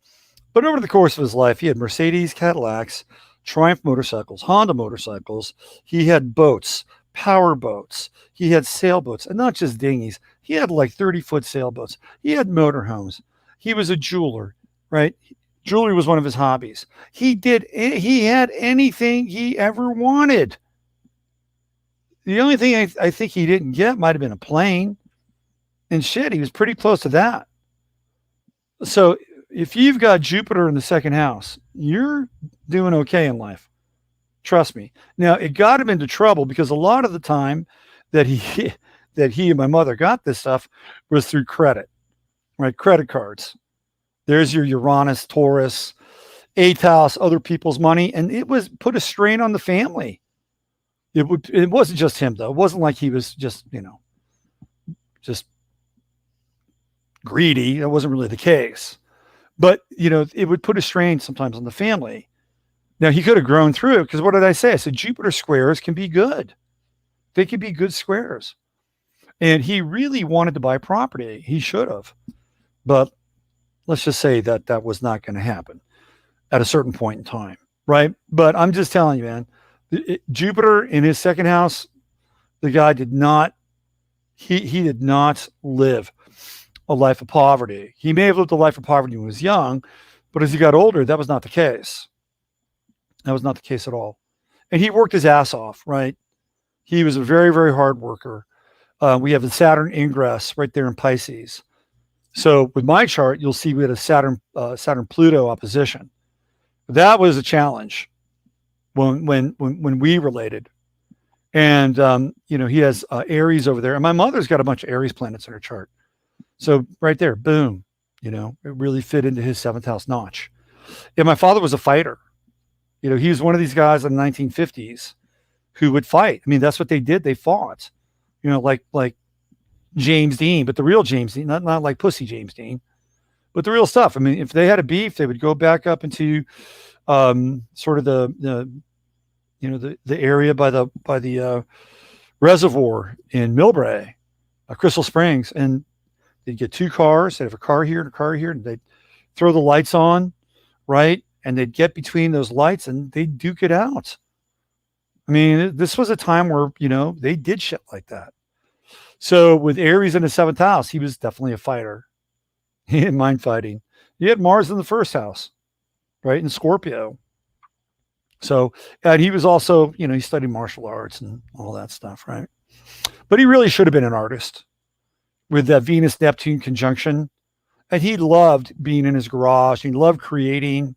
Speaker 1: But over the course of his life, he had Mercedes, Cadillacs, Triumph motorcycles, Honda motorcycles. He had boats, power boats. He had sailboats, and not just dinghies. He had like 30-foot sailboats. He had motorhomes. He was a jeweler, right? Jewelry was one of his hobbies. He had anything he ever wanted. The only thing I think he didn't get might have been a plane. And shit, he was pretty close to that. So if you've got Jupiter in the second house, you're doing okay in life. Trust me. Now, it got him into trouble because a lot of the time that he and my mother got this stuff was through credit, right? Credit cards. There's your Uranus, Taurus, 8th house, other people's money. And it was put a strain on the family. It wasn't just him, though. It wasn't like he was just greedy. That wasn't really the case. But, it would put a strain sometimes on the family. Now, he could have grown through it because what did I say? I said Jupiter squares can be good. They can be good squares. And he really wanted to buy property. He should have. But let's just say that was not going to happen at a certain point in time, right? But I'm just telling you, man, Jupiter in his second house, the guy did not live a life of poverty. He may have lived a life of poverty when he was young, but as he got older, that was not the case. That was not the case at all. And he worked his ass off, right? He was a very, very hard worker. We have the Saturn ingress right there in Pisces. So with my chart, you'll see we had a Saturn-Pluto opposition. That was a challenge when we related. And, he has Aries over there. And my mother's got a bunch of Aries planets in her chart. So right there, boom, it really fit into his 7th house notch. And my father was a fighter. He was one of these guys in the 1950s who would fight. I mean, that's what they did. They fought, like James Dean, but the real James Dean, not like pussy James Dean, but the real stuff. I mean, if they had a beef, they would go back up into sort of the area by the reservoir in Millbrae, Crystal Springs, and they'd get 2 cars. They'd have a car here and a car here, and they'd throw the lights on, right? And they'd get between those lights and they'd duke it out. I mean, this was a time where, they did shit like that. So with Aries in the 7th house, he was definitely a fighter. He didn't mind fighting. He had Mars in the 1st house, right? In Scorpio. So, and he was also, he studied martial arts and all that stuff, right? But he really should have been an artist with that Venus-Neptune conjunction. And he loved being in his garage. He loved creating.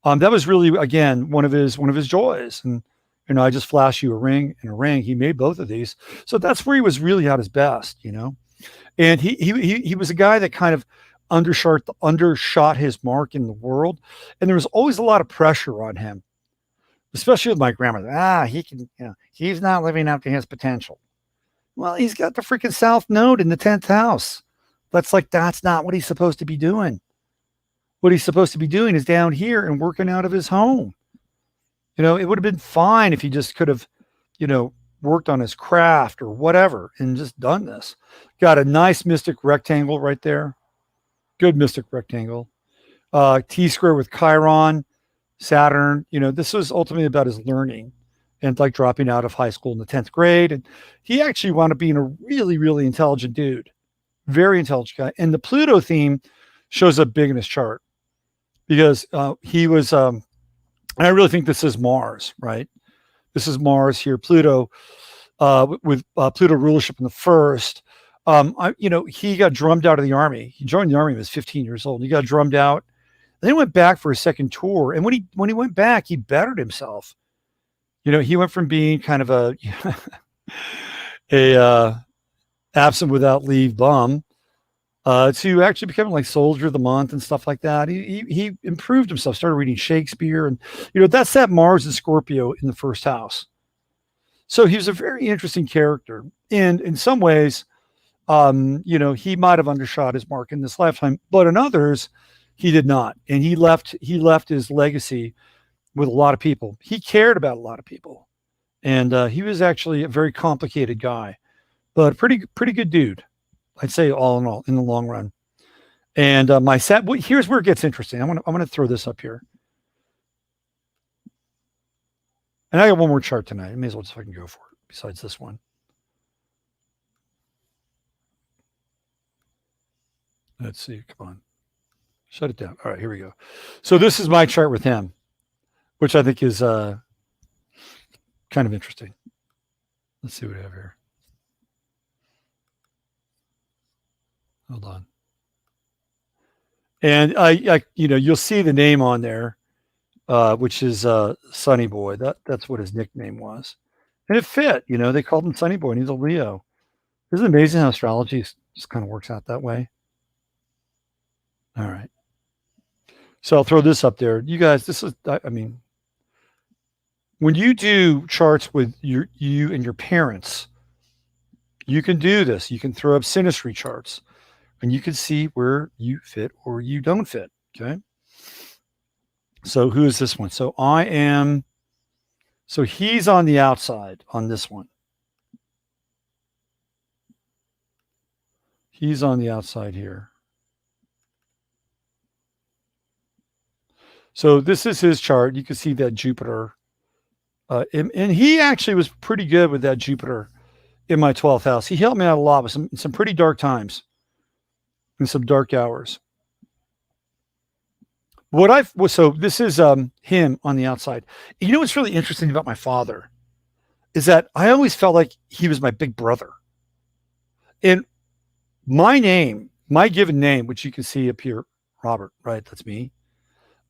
Speaker 1: That was really, again, one of his joys. And, I just flash you a ring and a ring. He made both of these. So that's where he was really at his best, And he was a guy that kind of undershot his mark in the world. And there was always a lot of pressure on him, especially with my grandmother. He can, he's not living up to his potential. Well, he's got the freaking South Node in the 10th house. That's not what he's supposed to be doing. What he's supposed to be doing is down here and working out of his home. You know, it would have been fine if he just could have, you know, worked on his craft or whatever and just done this. Got a nice mystic rectangle right there. Good mystic rectangle. T-square with Chiron, Saturn. You know, this was ultimately about his learning and like dropping out of high school in the 10th grade. And he actually wound up being a really, really intelligent dude. Very intelligent guy. And the Pluto theme shows up big in his chart because he was, and I really think this is Mars, right? This is Mars here. Pluto, with Pluto rulership in the first. You know, he got drummed out of the army. He joined the army when he was 15 years old. He got drummed out. Then he went back for a second tour. And when he went back, he bettered himself. You know, he went from being kind of a absent without leave bum to actually becoming like soldier of the month and stuff like that. He improved himself, started reading Shakespeare. And, you know, that's that Mars and Scorpio in the first house. So he was a very interesting character. And in some ways, you know, he might have undershot his mark in this lifetime, but in others, he did not. And he left his legacy with a lot of people. He cared about a lot of people. And he was actually a very complicated guy, but pretty good dude. I'd say all in all, in the long run. And here's where it gets interesting. I'm gonna throw this up here. And I got one more chart tonight. I may as well just fucking go for it, besides this one. Let's see. Come on. Shut it down. All right, here we go. So this is my chart with him, which I think is kind of interesting. Let's see what we have here. Hold on. And I you know, you'll see the name on there, which is Sonny Boy. That's what his nickname was. And it fit, you know, they called him Sonny Boy, and he's a Leo. Isn't it amazing how astrology just kind of works out that way? All right. So I'll throw this up there. You guys, this is, I mean, when you do charts with you and your parents, you can do this. You can throw up synastry charts and you can see where you fit or you don't fit. Okay. So who is this one? So he's on the outside on this one. He's on the outside here. So this is his chart. You can see that Jupiter. And he actually was pretty good with that Jupiter in my 12th house. He helped me out a lot with some pretty dark times and some dark hours. So this is him on the outside. You know what's really interesting about my father is that I always felt like he was my big brother. And my name, my given name, which you can see up here, Robert, right? That's me.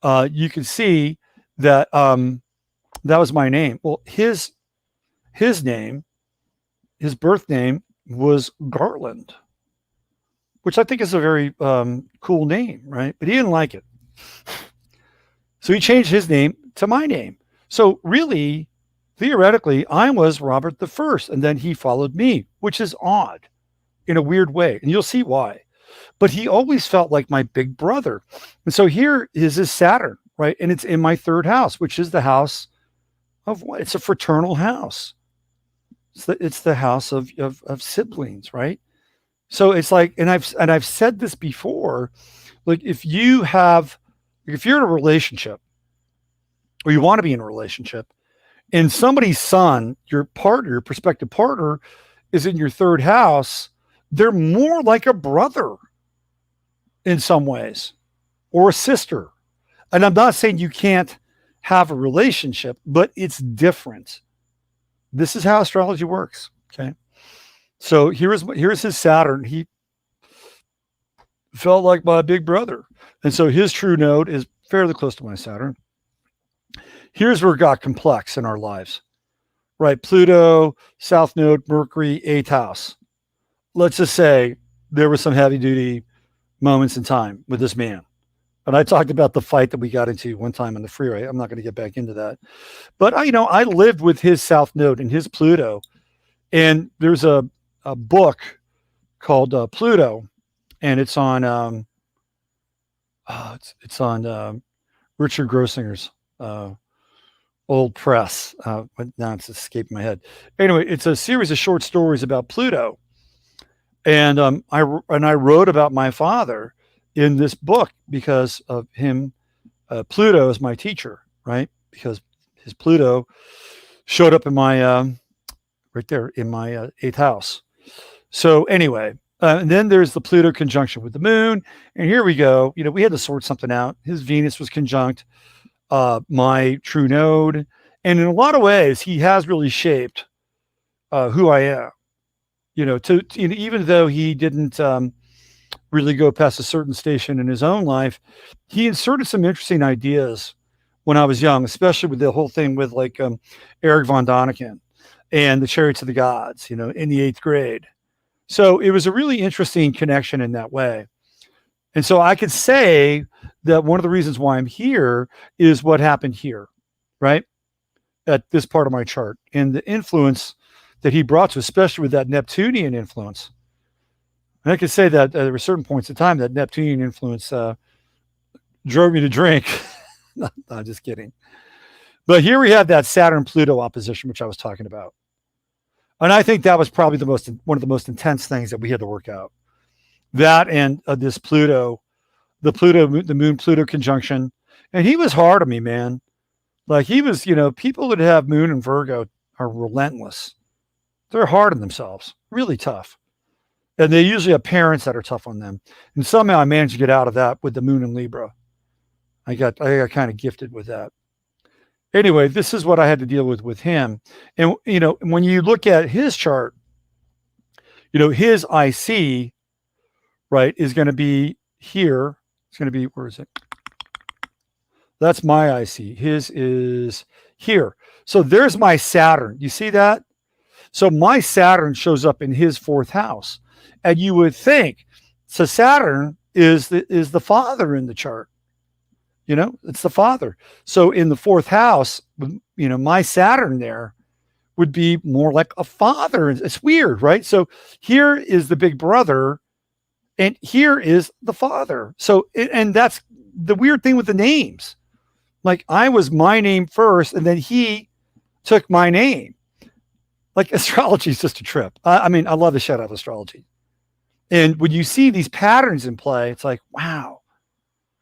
Speaker 1: You can see that that was my name. Well, his name, his birth name was Garland, which I think is a very cool name, right? But he didn't like it. So he changed his name to my name. So really, theoretically, I was Robert the First, and then he followed me, which is odd in a weird way. And you'll see why. But he always felt like my big brother. And so here is his Saturn, right? And it's in my third house, which is the house of what? It's a fraternal house. It's the house of siblings, right? So it's like, and I've said this before, like if you're in a relationship or you want to be in a relationship and somebody's son, your partner, your prospective partner is in your third house, they're more like a brother in some ways or a sister. And I'm not saying you can't have a relationship, but it's different. This is how astrology works. Okay. So here's his Saturn. He felt like my big brother. And so his true node is fairly close to my Saturn. Here's where it got complex in our lives, right? Pluto, South Node, Mercury, 8th house. Let's just say there were some heavy duty moments in time with this man. And I talked about the fight that we got into one time on the freeway. I'm not going to get back into that. But I lived with his South Node and his Pluto. And there's a a book called Pluto, and it's on it's on Richard Grossinger's old press. But now it's escaping my head. Anyway, it's a series of short stories about Pluto, and I wrote about my father in this book because of him. Pluto is my teacher, right? Because his Pluto showed up in my right there in my 8th house. So anyway, and then there's the Pluto conjunction with the moon, and here we go. You know, we had to sort something out. His Venus was conjunct my true node, and in a lot of ways, he has really shaped who I am. You know, even though he didn't really go past a certain station in his own life, he inserted some interesting ideas when I was young, especially with the whole thing with like Eric von Däniken and the Chariots of the Gods, you know, in the 8th grade. So it was a really interesting connection in that way. And so I could say that one of the reasons why I'm here is what happened here, right? At this part of my chart and the influence that he brought to, especially with that Neptunian influence. And I could say that there were certain points in time that Neptunian influence drove me to drink. No, just kidding. But here we have that Saturn-Pluto opposition, which I was talking about. And I think that was probably one of the most intense things that we had to work out. That and this Pluto, the Moon-Pluto conjunction. And he was hard on me, man. Like he was, you know, people that have Moon and Virgo are relentless. They're hard on themselves, really tough. And they usually have parents that are tough on them. And somehow I managed to get out of that with the Moon and Libra. I got kind of gifted with that. Anyway, this is what I had to deal with him. And, you know, when you look at his chart, you know, his IC, right, is going to be here. It's going to be, where is it? That's my IC. His is here. So there's my Saturn. You see that? So my Saturn shows up in his 4th house. And you would think, so Saturn is the father in the chart. You know, it's the father. So in the 4th house, you know, my Saturn there would be more like a father. It's weird, right? So here is the big brother and here is the father. So, and that's the weird thing with the names. Like I was my name first and then he took my name. Like astrology is just a trip. I mean, I love the shit out of astrology. And when you see these patterns in play, it's like, wow,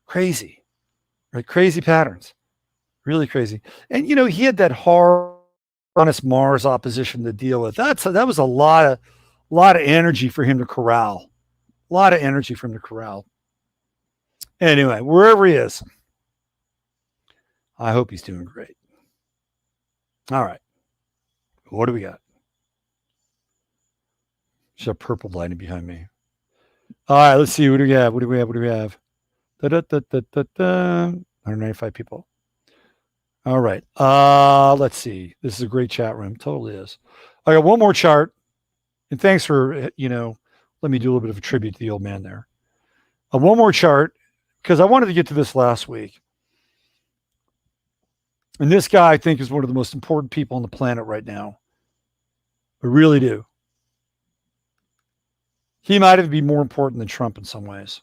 Speaker 1: crazy. Right? Crazy patterns, really crazy. And, you know, he had that hard, honest Mars opposition to deal with. That was a lot of energy for him to corral. A lot of energy for him to corral. Anyway, wherever he is, I hope he's doing great. All right. What do we got? There's a purple lighting behind me. All right, let's see. What do we have? What do we have? 195 people. All right. Let's see. This is a great chat room. Totally is. I got one more chart. And thanks for, you know, let me do a little bit of a tribute to the old man there. One more chart, because I wanted to get to this last week. And this guy, I think, is one of the most important people on the planet right now. I really do. He might even be more important than Trump in some ways.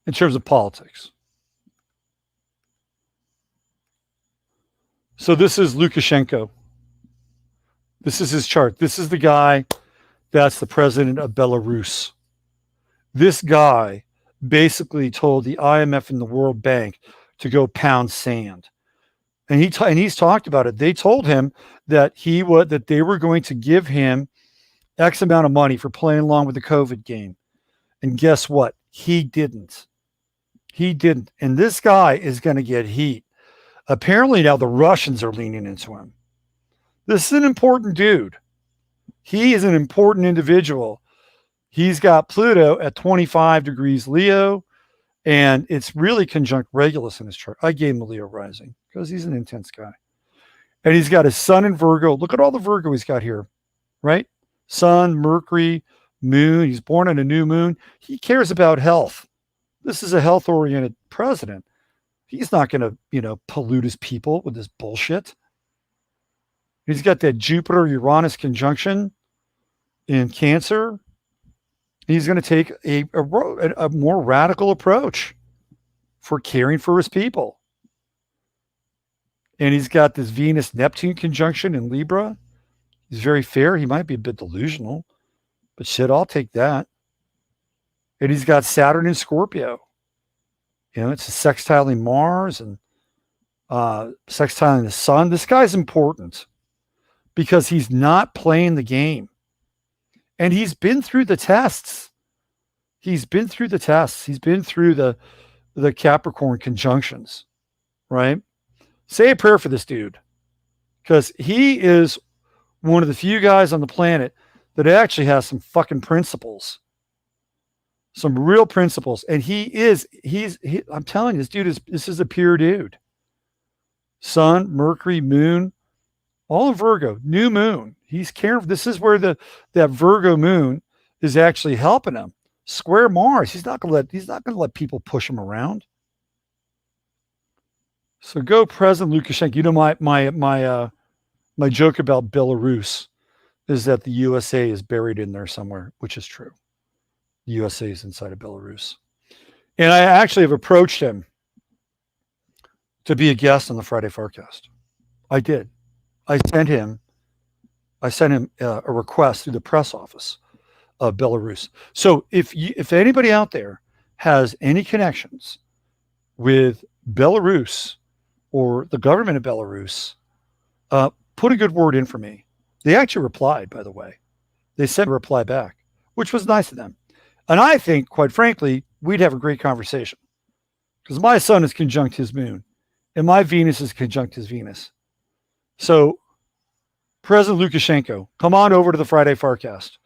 Speaker 1: In terms of politics. So this is Lukashenko. This is his chart. This is the guy that's the president of Belarus. This guy basically told the IMF and the World Bank to go pound sand. And he's talked about it. They told him that that they were going to give him X amount of money for playing along with the COVID game. And guess what? He didn't. He didn't. And this guy is going to get heat. Apparently now the Russians are leaning into him. This is an important dude. He is an important individual. He's got Pluto at 25 degrees Leo, and it's really conjunct Regulus in his chart. I gave him a Leo rising because he's an intense guy. And he's got his sun in Virgo. Look at all the Virgo he's got here, right? Sun, Mercury, moon. He's born on a new moon. He cares about health. This is a health-oriented president. He's not going to, you know, pollute his people with this bullshit. He's got that Jupiter-Uranus conjunction in Cancer. He's going to take a more radical approach for caring for his people. And he's got this Venus-Neptune conjunction in Libra. He's very fair. He might be a bit delusional, but shit, I'll take that. And he's got Saturn in Scorpio. You know, it's a sextiling Mars and sextiling the Sun. This guy's important because he's not playing the game. And he's been through the tests. He's been through the tests. He's been through the Capricorn conjunctions, right? Say a prayer for this dude, because he is one of the few guys on the planet that actually has some fucking principles, some real principles. And I'm telling you, this is a pure dude. Sun, Mercury, Moon, all of Virgo, new moon. He's caring. This is where that Virgo moon is actually helping him. Square Mars. He's not gonna let people push him around. So go President Lukashenko. You know, my joke about Belarus is that the USA is buried in there somewhere, which is true. The USA is inside of Belarus. And I actually have approached him to be a guest on the Friday Forecast. I did. I sent him a request through the press office of Belarus. So if anybody out there has any connections with Belarus or the government of Belarus, put a good word in for me. They actually replied, by the way. They sent a reply back, which was nice of them. And I think, quite frankly, we'd have a great conversation, because my sun is conjunct his moon and my Venus is conjunct his Venus. So President Lukashenko, come on over to the Friday Forecast.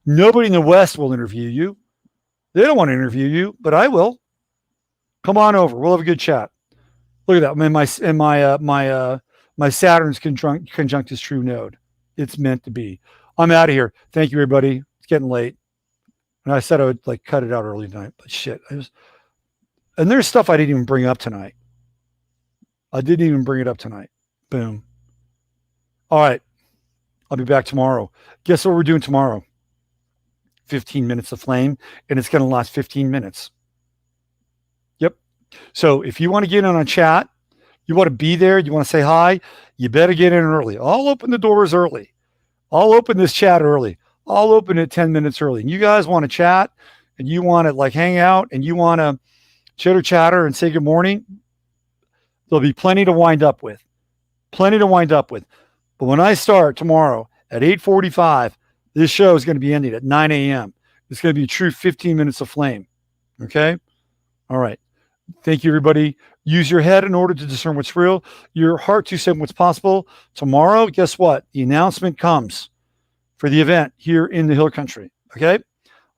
Speaker 1: Nobody in the West will interview you. They don't want to interview you, but I will. Come on over. We'll have a good chat. Look at that. My Saturn's conjunct his true node. It's meant to be. I'm out of here. Thank you, everybody. It's getting late. And I said I would cut it out early tonight, but shit. And there's stuff I didn't even bring up tonight. I didn't even bring it up tonight. Boom. All right. I'll be back tomorrow. Guess what we're doing tomorrow? 15 minutes of flame, and it's going to last 15 minutes. Yep. So if you want to get in on a chat, you want to be there, you want to say hi, you better get in early. I'll open the doors early. I'll open this chat early. I'll open it 10 minutes early. And you guys want to chat and you want to hang out and you want to chitter chatter and say good morning, there'll be plenty to wind up with. Plenty to wind up with. But when I start tomorrow at 8:45, this show is going to be ending at 9 a.m. It's going to be a true 15 minutes of flame. Okay? All right. Thank you, everybody. Use your head in order to discern what's real, your heart to discern what's possible. Tomorrow, guess what? The announcement comes for the event here in the Hill Country. Okay? A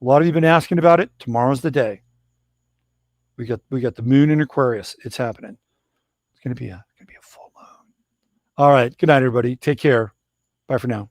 Speaker 1: lot of you have been asking about it. Tomorrow's the day. We got the moon in Aquarius. It's happening. It's going to be a full moon. All right. Good night, everybody. Take care. Bye for now.